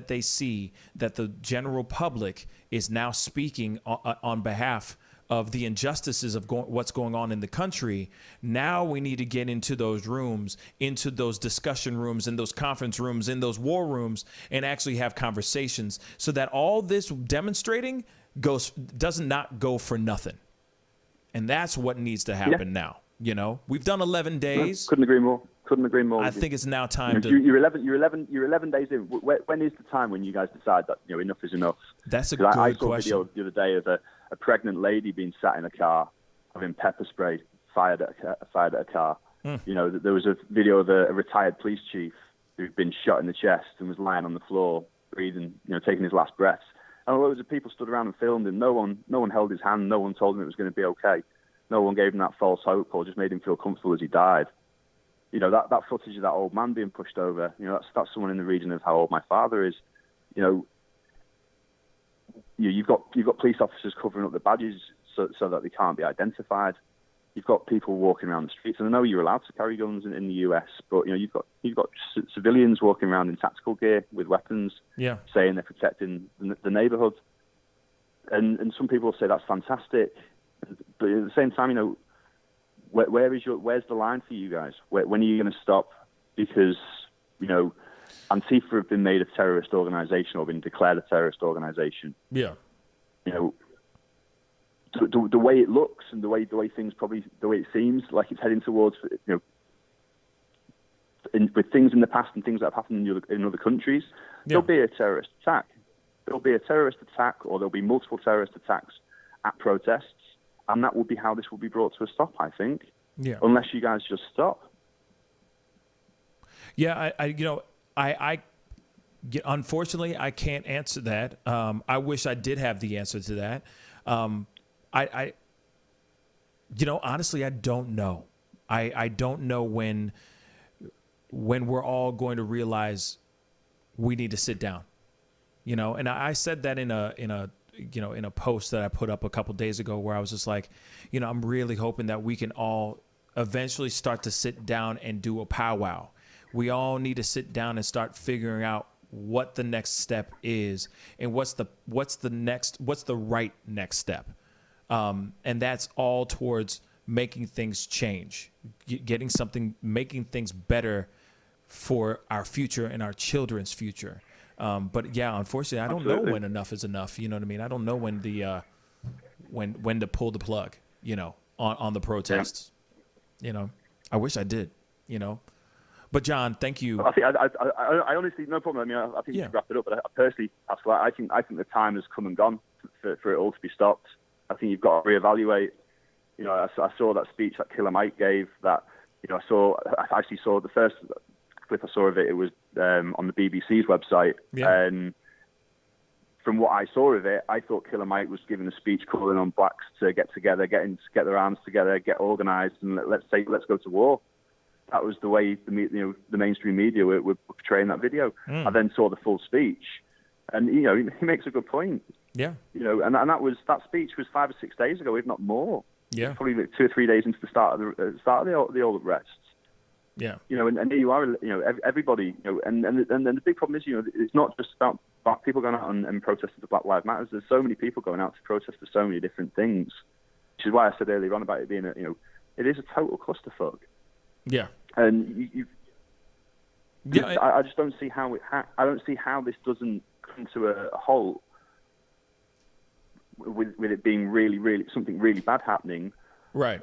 they see that the general public is now speaking on behalf of the injustices of what's going on in the country, now we need to get into those rooms, into those discussion rooms, in those conference rooms, in those war rooms, and actually have conversations so that all this demonstrating does not go for nothing. And that's what needs to happen now. You know, we've done 11 days. Couldn't agree more. I think it's now time to. You're 11 days in. When is the time when you guys decide that, you know, enough is enough? That's a good question. I saw a video the other day of a pregnant lady being sat in a car, having pepper spray fired at a car. You know, there was a video of a retired police chief who'd been shot in the chest and was lying on the floor, breathing, you know, taking his last breaths. And loads of people stood around and filmed him. No one held his hand. No one told him it was going to be okay. No one gave him that false hope or just made him feel comfortable as he died. You know, that footage of that old man being pushed over, you know, that's someone in the region of how old my father is. You know, you've got police officers covering up the badges so that they can't be identified. You've got people walking around the streets, and I know you're allowed to carry guns in the US, but you know you've got civilians walking around in tactical gear with weapons, saying they're protecting the neighborhood. And some people say that's fantastic, but at the same time, you know, where's the line for you guys? When are you going to stop? Because, you know, Antifa have been made a terrorist organization or been declared a terrorist organization. Yeah. You know, the way it looks and the way things the way it seems like it's heading towards, you know, with things in the past and things that have happened in other countries, there'll be a terrorist attack. There'll be a terrorist attack, or there'll be multiple terrorist attacks at protests, and that will be how this will be brought to a stop, I think. Yeah. Unless you guys just stop. Yeah, I unfortunately, I can't answer that. I wish I did have the answer to that. Honestly, I don't know. I don't know when we're all going to realize we need to sit down. You know, and I said that in a post that I put up a couple days ago, where I was just like, you know, I'm really hoping that we can all eventually start to sit down and do a powwow. We all need to sit down and start figuring out what the next step is and what's the right next step. And that's all towards making things change, making things better for our future and our children's future. But yeah, unfortunately, I don't know when enough is enough. You know what I mean? I don't know when when to pull the plug, you know, on the protests. You know, I wish I did, you know. But John, thank you. I honestly, no problem. I mean, I think you can wrap it up. But I personally, Pascal, I think the time has come and gone for it all to be stopped. I think you've got to reevaluate. You know, I saw that speech that Killer Mike gave. That, you know, I actually saw the first clip I saw of it. It was on the BBC's website, and from what I saw of it, I thought Killer Mike was giving a speech calling on blacks to get together, get their arms together, get organised, and let's go to war. That was the way the mainstream media were portraying that video. I then saw the full speech, and you know, he makes a good point. Yeah. You know, and that speech was 5 or 6 days ago, if not more. Yeah. Probably like 2 or 3 days into the start of the all arrests. Yeah. You know, and here you are, you know, everybody, you know, and the big problem is, you know, it's not just about black people going out and protesting for Black Lives Matter. There's so many people going out to protest for so many different things, which is why I said earlier on about it being it is a total clusterfuck. Yeah. And I just don't see how I don't see how this doesn't come to a halt with it being really something really bad happening. Right.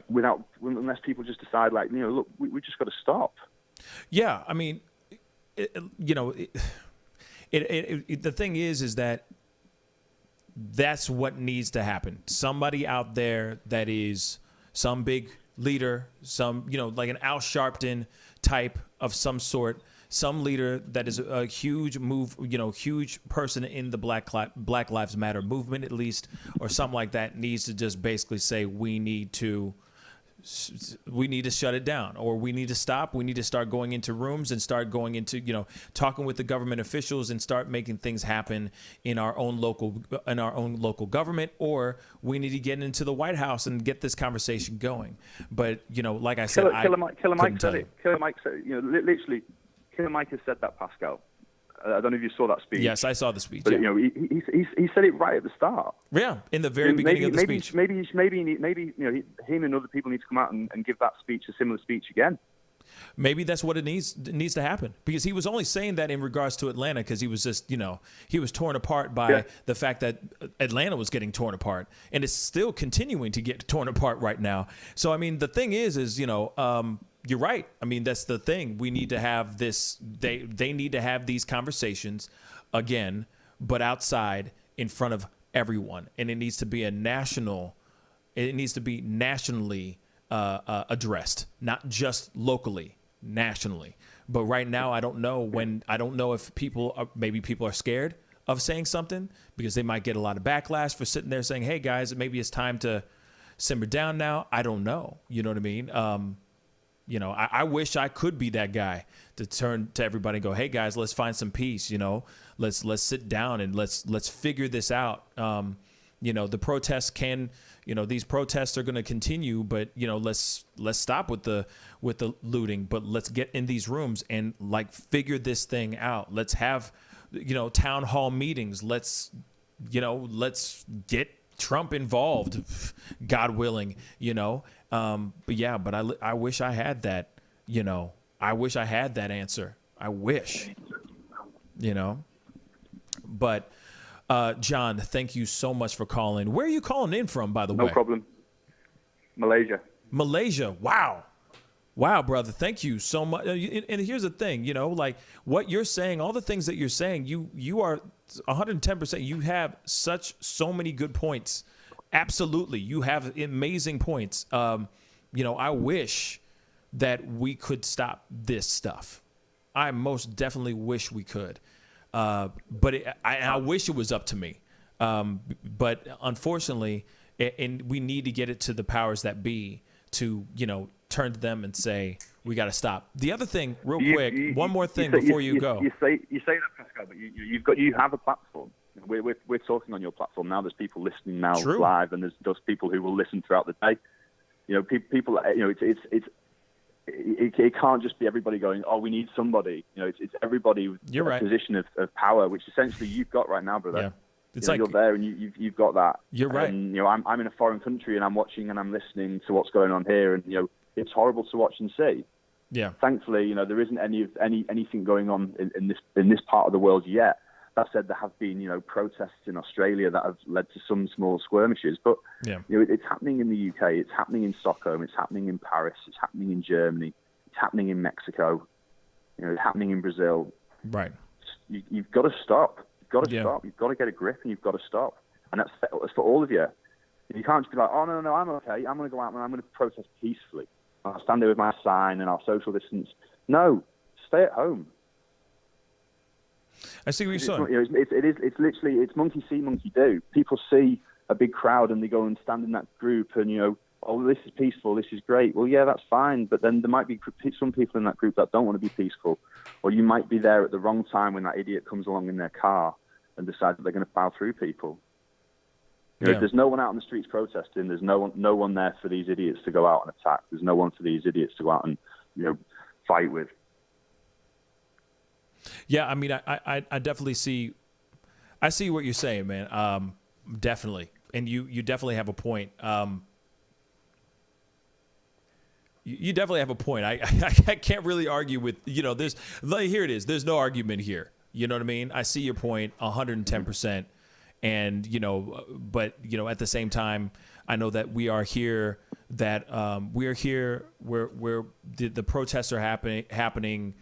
Unless people just decide, like, you know, look, we just got to stop. Yeah, I mean, the thing is that that's what needs to happen. Somebody out there that is some big leader, some, you know, like an Al Sharpton type of some sort, some leader that is a huge huge person in the Black Lives Matter movement, at least, or something like that, needs to just basically say, we need to shut it down, or we need to stop. We need to start going into rooms and start going into, you know, talking with the government officials and start making things happen in our own local government, or we need to get into the White House and get this conversation going. But, you know, like I said, Killer Mike said it. Killer Mike said, you know, literally, Killer Mike has said that, Pascal. I don't know if you saw that speech. Yes, I saw the speech. But, you know, he said it right at the start. Yeah, in the very beginning of the speech. Maybe you know, him and other people need to come out and give that speech, a similar speech again. Maybe that's what it needs to happen, because he was only saying that in regards to Atlanta because he was just, you know, he was torn apart by the fact that Atlanta was getting torn apart, and it's still continuing to get torn apart right now. So, I mean, the thing is, you know, you're right. I mean, that's the thing. We need to have this. They need to have these conversations again, but outside in front of everyone, and it needs to be nationally addressed, not just locally, nationally. But right now, I don't know if people are scared of saying something because they might get a lot of backlash for sitting there saying, "Hey guys, maybe it's time to simmer down now." I don't know. You know what I mean? You know, I wish I could be that guy to turn to everybody and go, "Hey guys, let's find some peace. You know, let's sit down and let's figure this out." You know, the protests these protests are going to continue, but, you know, let's stop with the looting, but let's get in these rooms and, like, figure this thing out. Let's have, you know, town hall meetings. Let's get Trump involved, God willing, you know. I wish I had that, you know. I wish I had that answer. I wish. you know. But John, thank you so much for calling. Where are you calling in from, by the way? No problem. Malaysia. Malaysia. Wow. Wow, brother. Thank you so much. And here's the thing, you know, like what you're saying, all the things that you're saying, you are 110%. You have so many good points. Absolutely. You have amazing points. You know, I wish that we could stop this stuff. I most definitely wish we could. But I wish it was up to me. But unfortunately, and we need to get it to the powers that be to, you know, turn to them and say, we got to stop. The other thing, real quick, one more thing before you go. You say that, Pascal, but you have a platform. We're talking on your platform now. There's people listening now live, and there's those people who will listen throughout the day. You know, people. You know, it can't just be everybody going, oh, we need somebody. You know, it's everybody with a position of power, which essentially you've got right now, brother. Yeah. It's you're there and you've got that. You're right. And, you know, I'm in a foreign country and I'm watching and I'm listening to what's going on here, and you know, it's horrible to watch and see. Yeah. Thankfully, you know, there isn't anything going on in this part of the world yet. That said, there have been, you know, protests in Australia that have led to some small skirmishes, but you know, it's happening in the UK, it's happening in Stockholm, it's happening in Paris, it's happening in Germany, it's happening in Mexico, you know, it's happening in Brazil. Right. You've got to stop. You've got to stop. You've got to get a grip, and you've got to stop. And that's for all of you. You can't just be like, oh, no, I'm okay. I'm going to go out and I'm going to protest peacefully. I'll stand there with my sign and I'll social distance. No, stay at home. I see what you're saying. It's literally monkey see, monkey do. People see a big crowd and they go and stand in that group and, you know, oh, this is peaceful, this is great. Well, yeah, that's fine. But then there might be some people in that group that don't want to be peaceful. Or you might be there at the wrong time when that idiot comes along in their car and decides that they're going to plow through people. You know, if there's no one out on the streets protesting, there's no one there for these idiots to go out and attack. There's no one for these idiots to go out and, you know, fight with. Yeah, I mean, I definitely see what you're saying, man. Definitely. And you definitely have a point. You definitely have a point. I can't really argue with, you know, here it is. There's no argument here. You know what I mean? I see your point 110%. And, you know, but, you know, at the same time, I know that we are here, where the protests are happening.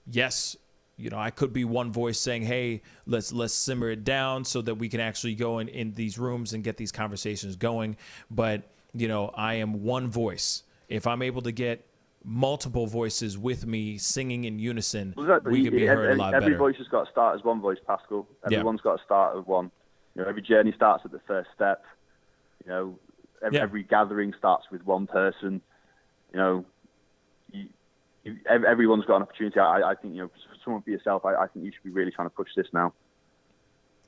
Yes, you know, I could be one voice saying, hey, let's simmer it down so that we can actually go in these rooms and get these conversations going. But, you know, I am one voice. If I'm able to get multiple voices with me singing in unison, we could be heard a lot better. Every voice has got to start as one voice, Pascal. Everyone's got to start as one. You know, every journey starts at the first step. You know, every gathering starts with one person. You know, everyone's got an opportunity. I think, you know, for someone for yourself, I think you should be really trying to push this now.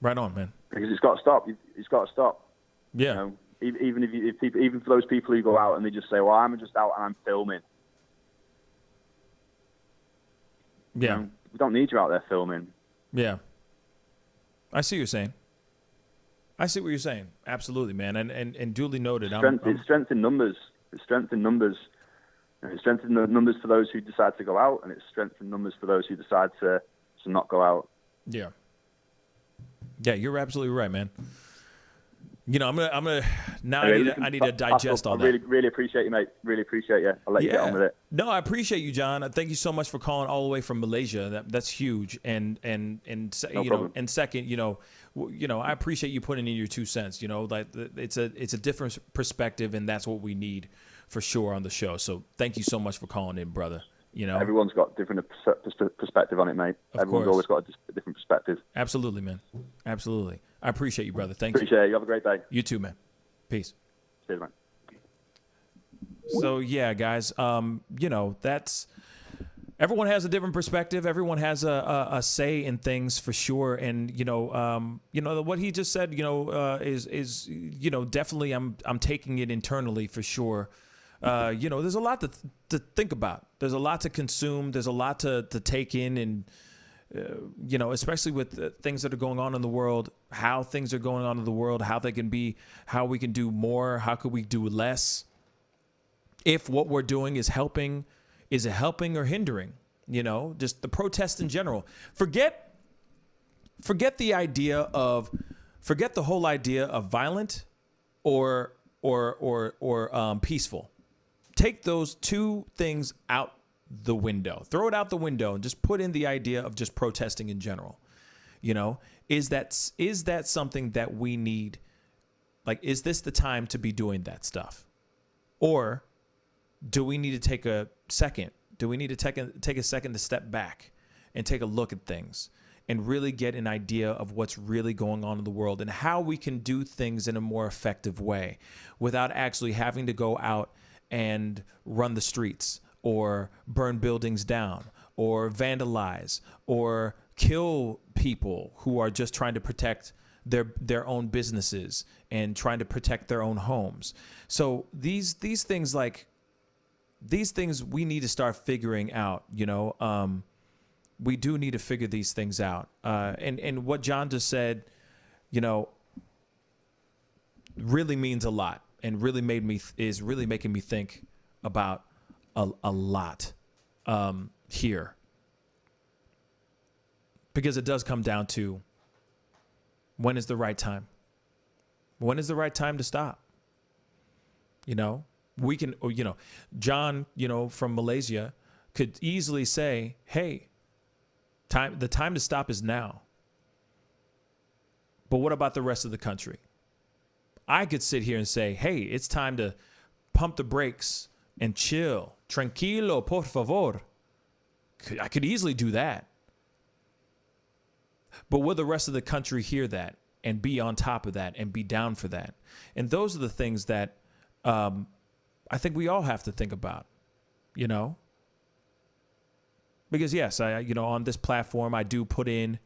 Right on, man. Because it's got to stop. It's got to stop. Yeah. You know, even for those people who go out and they just say, well, I'm just out and I'm filming. Yeah. You know, we don't need you out there filming. Yeah. I see what you're saying. I see what you're saying. Absolutely, man. And duly noted. It's strength in numbers. It's strength in numbers. And it's strength in the numbers for those who decide to go out, and it's strength in numbers for those who decide to not go out. Yeah. Yeah, you're absolutely right, man. You know, I'm gonna now. I need to digest all that. Really appreciate you, mate. Really appreciate you. I'll let you get on with it. No, I appreciate you, John. Thank you so much for calling all the way from Malaysia. That's huge. And No you problem. know, and second, you know, I appreciate you putting in your 2 cents. You know, like it's a different perspective, and that's what we need for sure on the show. So thank you so much for calling in, brother. You know, everyone's got a different perspective on it, mate. Everyone's always got a different perspective. Absolutely, man. Absolutely. I appreciate you, brother. Thank you. Appreciate it. You have a great day. You too, man. Peace. Cheers, man. So yeah, guys, you know, everyone has a different perspective. Everyone has a say in things for sure. And, you know, what he just said, you know, is, you know, definitely I'm taking it internally for sure. You know, there's a lot to think about. There's a lot to consume. There's a lot to take in, and you know, especially with things that are going on in the world, how things are going on in the world, how they can be, how we can do more, how could we do less? If what we're doing is helping or hindering? you know, just the protest in general. Forget the whole idea of violent or peaceful. Take those two things out the window. Throw it out the window and just put in the idea of just protesting in general. You know, is that something that we need? Like, is this the time to be doing that stuff? Or do we need to take a second? Do we need to take a second to step back and take a look at things and really get an idea of what's really going on in the world and how we can do things in a more effective way without actually having to go out and run the streets or burn buildings down or vandalize or kill people who are just trying to protect their own businesses and trying to protect their own homes. So these things we need to start figuring out, you know. We do need to figure these things out. And what John just said, you know, really means a lot and really is really making me think about a lot here. Because it does come down to, when is the right time? When is the right time to stop? You know, we can, you know, John, you know, from Malaysia could easily say, hey, the time to stop is now. But what about the rest of the country? I could sit here and say, hey, it's time to pump the brakes and chill. Tranquilo, por favor. I could easily do that. But will the rest of the country hear that and be on top of that and be down for that? And those are the things that I think we all have to think about, you know? Because yes, you know, on this platform, I do put in,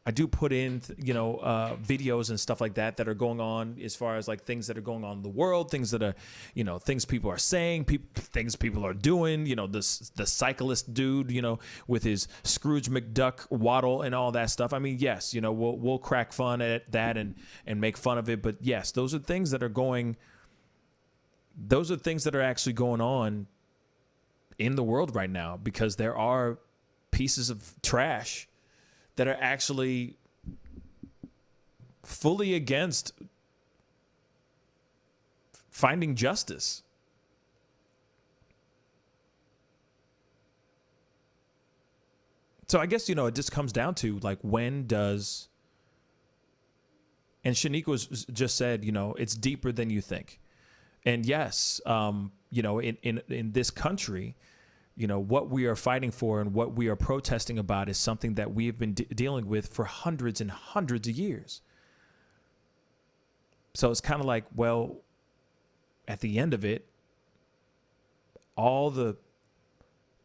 you know, videos and stuff like that are going on as far as like things that are going on in the world, things that are, you know, things people are saying, things people are doing, you know, the cyclist dude, you know, with his Scrooge McDuck waddle and all that stuff. I mean, yes, you know, we'll crack fun at that and make fun of it. But yes, those are things that are actually going on in the world right now, because there are pieces of trash that are actually fully against finding justice. So I guess, you know, it just comes down to like, when does, and Shaniqua just said, you know, it's deeper than you think. And yes, you know, in this country, you know, what we are fighting for and what we are protesting about is something that we have been dealing with for hundreds and hundreds of years. So it's kind of like, well, at the end of it, all the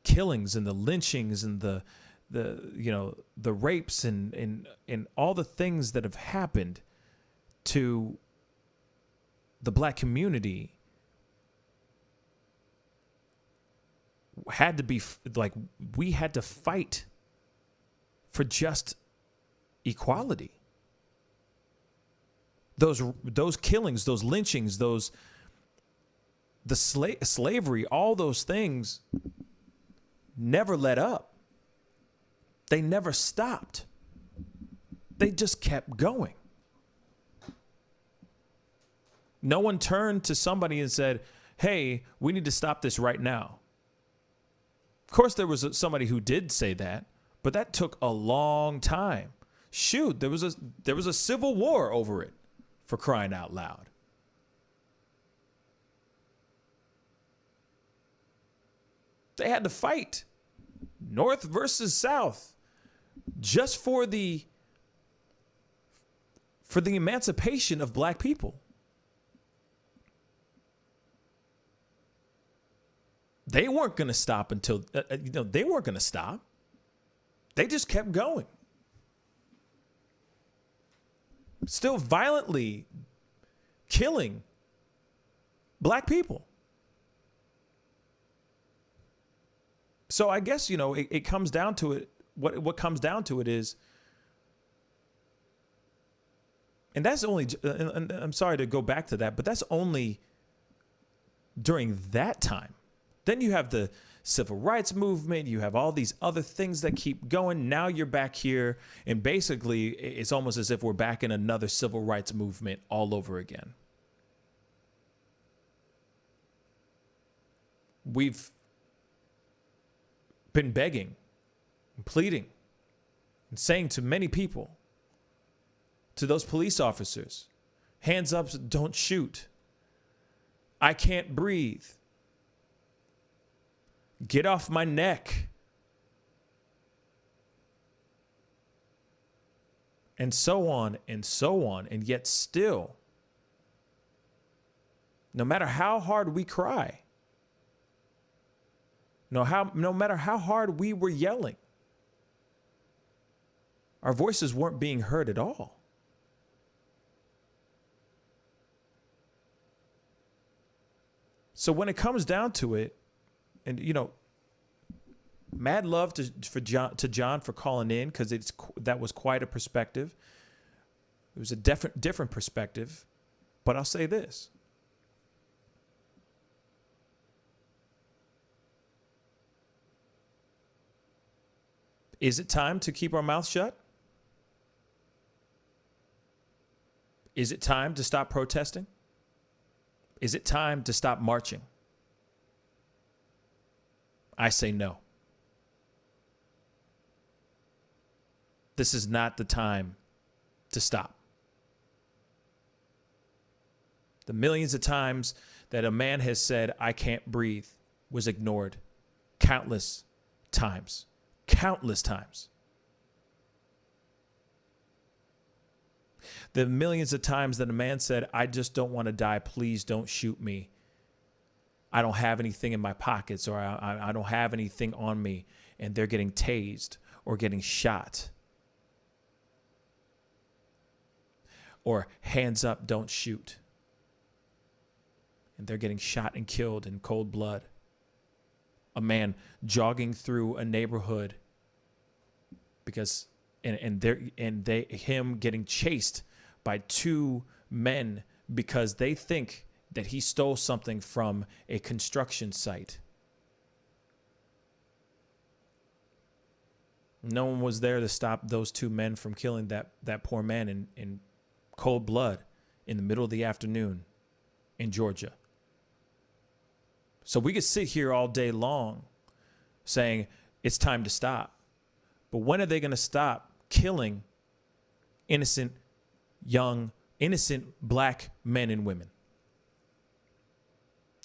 killings and the lynchings and the you know, the rapes and all the things that have happened to the black community had to be like, we had to fight for just equality. Those killings, those lynchings, the slavery, all those things never let up. They never stopped. They just kept going. No one turned to somebody and said, hey, we need to stop this right now. Of course, there was somebody who did say that, but that took a long time. Shoot, there was a civil war over it, for crying out loud. They had to fight, North versus South, just for the emancipation of black people. They weren't going to stop until, you know, they weren't going to stop. They just kept going. Still violently killing black people. So I guess, you know, it comes down to it. What comes down to it is, and that's only, and I'm sorry to go back to that, but that's only during that time. Then you have the civil rights movement. You have all these other things that keep going. Now you're back here, and basically it's almost as if we're back in another civil rights movement all over again. We've been begging, and pleading, and saying to many people, to those police officers, hands up, don't shoot. I can't breathe. Get off my neck. And so on and so on. And yet still, no matter how hard we cry, no matter how hard we were yelling, our voices weren't being heard at all. So when it comes down to it, and you know, mad love to John for calling in, because that was quite a perspective. It was a different perspective, but I'll say this: is it time to keep our mouths shut? Is it time to stop protesting? Is it time to stop marching? I say no. This is not the time to stop. The millions of times that a man has said, I can't breathe, was ignored. Countless times. Countless times. The millions of times that a man said, I just don't want to die. Please don't shoot me. I don't have anything in my pockets, or I don't have anything on me, and they're getting tased or getting shot. Or hands up, don't shoot. And they're getting shot and killed in cold blood. A man jogging through a neighborhood because him getting chased by two men because they think that he stole something from a construction site. No one was there to stop those two men from killing that poor man in cold blood in the middle of the afternoon in Georgia. So we could sit here all day long saying it's time to stop. But when are they going to stop killing innocent, young, innocent black men and women?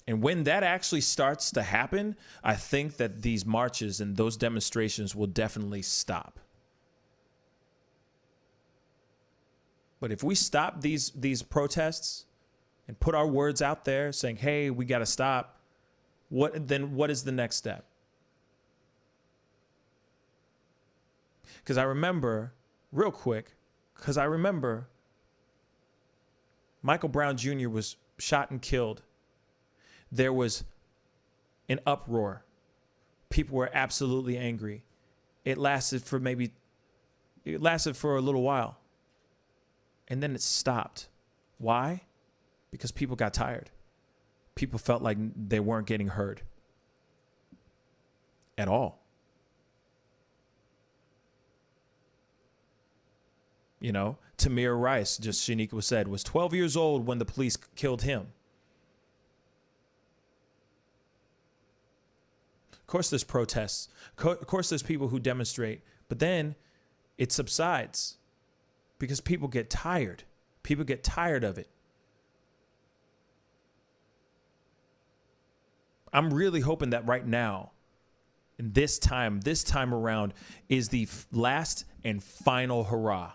And when that actually starts to happen, I think that these marches and those demonstrations will definitely stop. But if we stop these protests and put our words out there saying, hey, we got to stop, what is the next step? Because I remember, real quick, Michael Brown Jr. was shot and killed. There was an uproar. People were absolutely angry. It lasted for a little while. And then it stopped. Why? Because people got tired. People felt like they weren't getting heard at all. You know, Tamir Rice, just Shaniqua said, was 12 years old when the police killed him. Of course there's protests. Of course there's people who demonstrate. But then it subsides because people get tired. People get tired of it. I'm really hoping that right now, in this time around, is the last and final hurrah.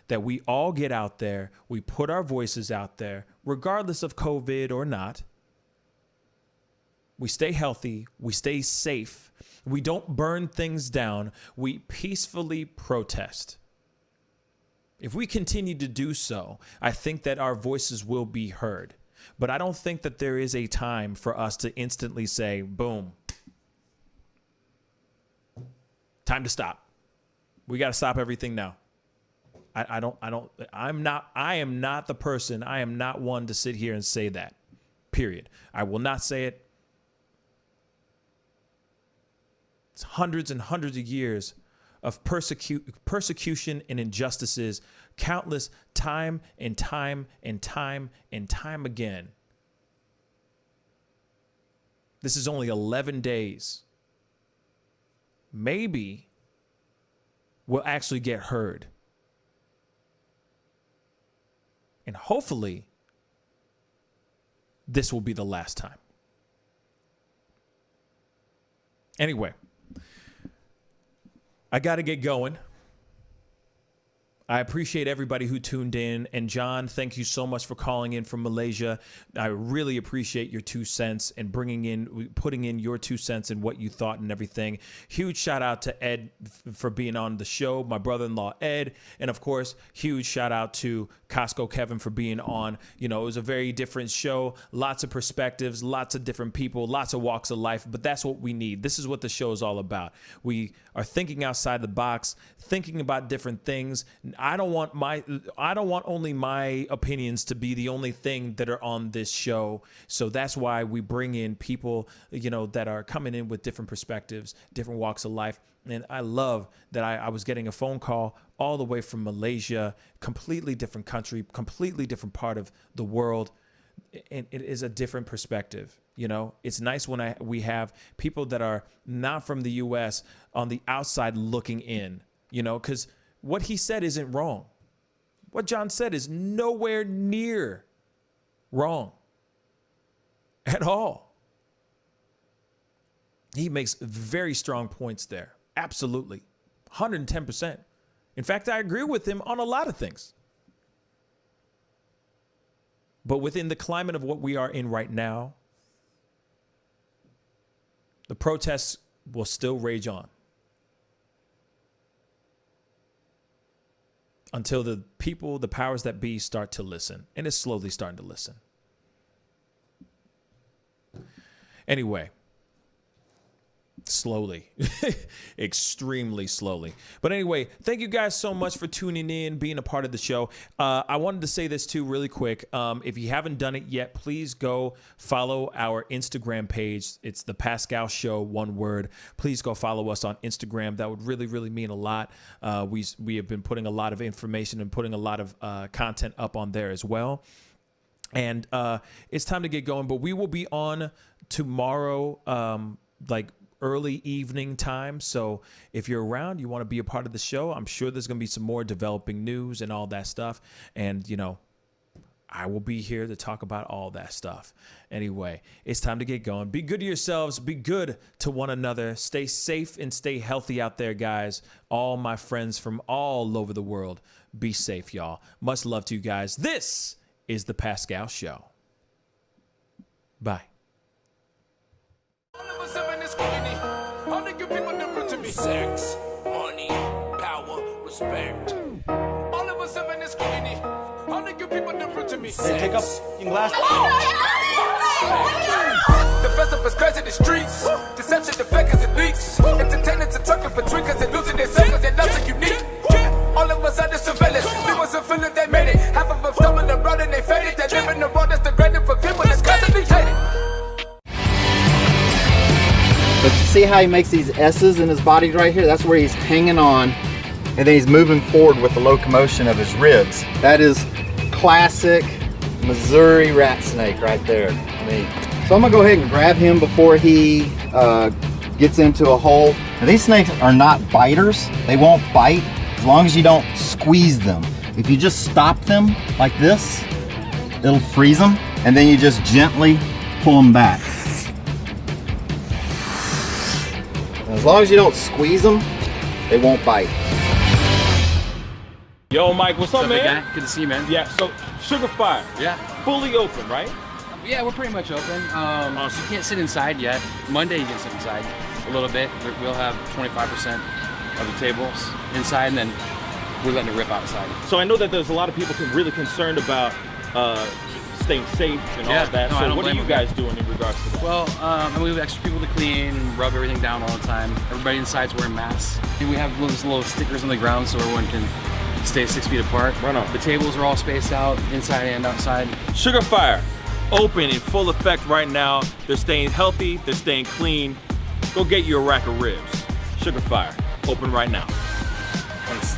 That we all get out there, we put our voices out there, regardless of COVID or not. We stay healthy, we stay safe, we don't burn things down, we peacefully protest. If we continue to do so, I think that our voices will be heard. But I don't think that there is a time for us to instantly say, boom, time to stop. We got to stop everything now. I am not the person. I am not one to sit here and say that, period. I will not say it. It's hundreds and hundreds of years of persecution and injustices, countless time and time and time and time again. This is only 11 days. Maybe we'll actually get heard. And hopefully, this will be the last time. Anyway, I got to get going. I appreciate everybody who tuned in. And John, thank you so much for calling in from Malaysia. I really appreciate your 2 cents and putting in your 2 cents and what you thought and everything. Huge shout out to Ed for being on the show, my brother-in-law Ed. And of course, huge shout out to CostCo Kevin for being on. You know, it was a very different show, lots of perspectives, lots of different people, lots of walks of life, but that's what we need. This is what the show is all about. We are thinking outside the box, thinking about different things. I don't want only my opinions to be the only thing that are on this show. So that's why we bring in people, you know, that are coming in with different perspectives, different walks of life. And I love that I was getting a phone call all the way from Malaysia, completely different country, completely different part of the world. And it is a different perspective. You know, it's nice when we have people that are not from the U.S. on the outside looking in, you know, because what he said isn't wrong. What John said is nowhere near wrong at all. He makes very strong points there. Absolutely. 110%. In fact, I agree with him on a lot of things. But within the climate of what we are in right now, the protests will still rage on until the people, the powers that be, start to listen. And it's slowly starting to listen. Anyway, slowly, extremely slowly. But anyway, thank you guys so much for tuning in, being a part of the show. I wanted to say this too really quick. If you haven't done it yet, please go follow our Instagram page. It's the Pascal Show, one word. Please go follow us on Instagram. That would really, really mean a lot. We have been putting a lot of information and putting a lot of content up on there as well. And it's time to get going, but we will be on tomorrow, like early evening time. So if you're around, you want to be a part of the show, I'm sure there's going to be some more developing news and all that stuff. And, you know, I will be here to talk about all that stuff. Anyway, it's time to get going. Be good to yourselves. Be good to one another. Stay safe and stay healthy out there, guys. All my friends from all over the world, be safe, y'all. Much love to you guys. This is the Pascal Show. Bye. Sex, money, power, respect. All of us in this community. All the good people different to me. Take up in glass. The festival is crazy in the streets. Deception, the fakers and leaks. Entertainers and trucking for tweakers and losing their seconds. Their loves are unique. All of us under surveillance. We wasn't feeling they made it. Half of them stumbling around and they faded. They live in the world that's degraded for people that's constantly hated. But you see how he makes these S's in his body right here? That's where he's hanging on, and then he's moving forward with the locomotion of his ribs. That is classic Missouri rat snake right there. I mean, so I'm gonna go ahead and grab him before he gets into a hole. Now, these snakes are not biters. They won't bite as long as you don't squeeze them. If you just stop them like this, it'll freeze them, and then you just gently pull them back. As long as you don't squeeze them, they won't bite. Yo, Mike, what's up, man? Guy? Good to see you, man. Yeah, so Sugar Fire. Yeah. Fully open, right? Yeah, we're pretty much open. So you can't sit inside yet. Monday you can sit inside a little bit. We'll have 25% of the tables inside, and then we're letting it rip outside. So I know that there's a lot of people really concerned about staying safe and all that. No, so what are you guys doing in regards to that? Well, and we have extra people to clean and rub everything down all the time. Everybody inside's wearing masks. And we have little stickers on the ground so everyone can stay 6 feet apart. Right on. The tables are all spaced out, inside and outside. Sugar Fire, open in full effect right now. They're staying healthy, they're staying clean. Go get you a rack of ribs. Sugar Fire, open right now. Thanks.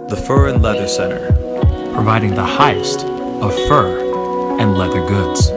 The Fur and Leather Center, providing the highest of fur and leather goods.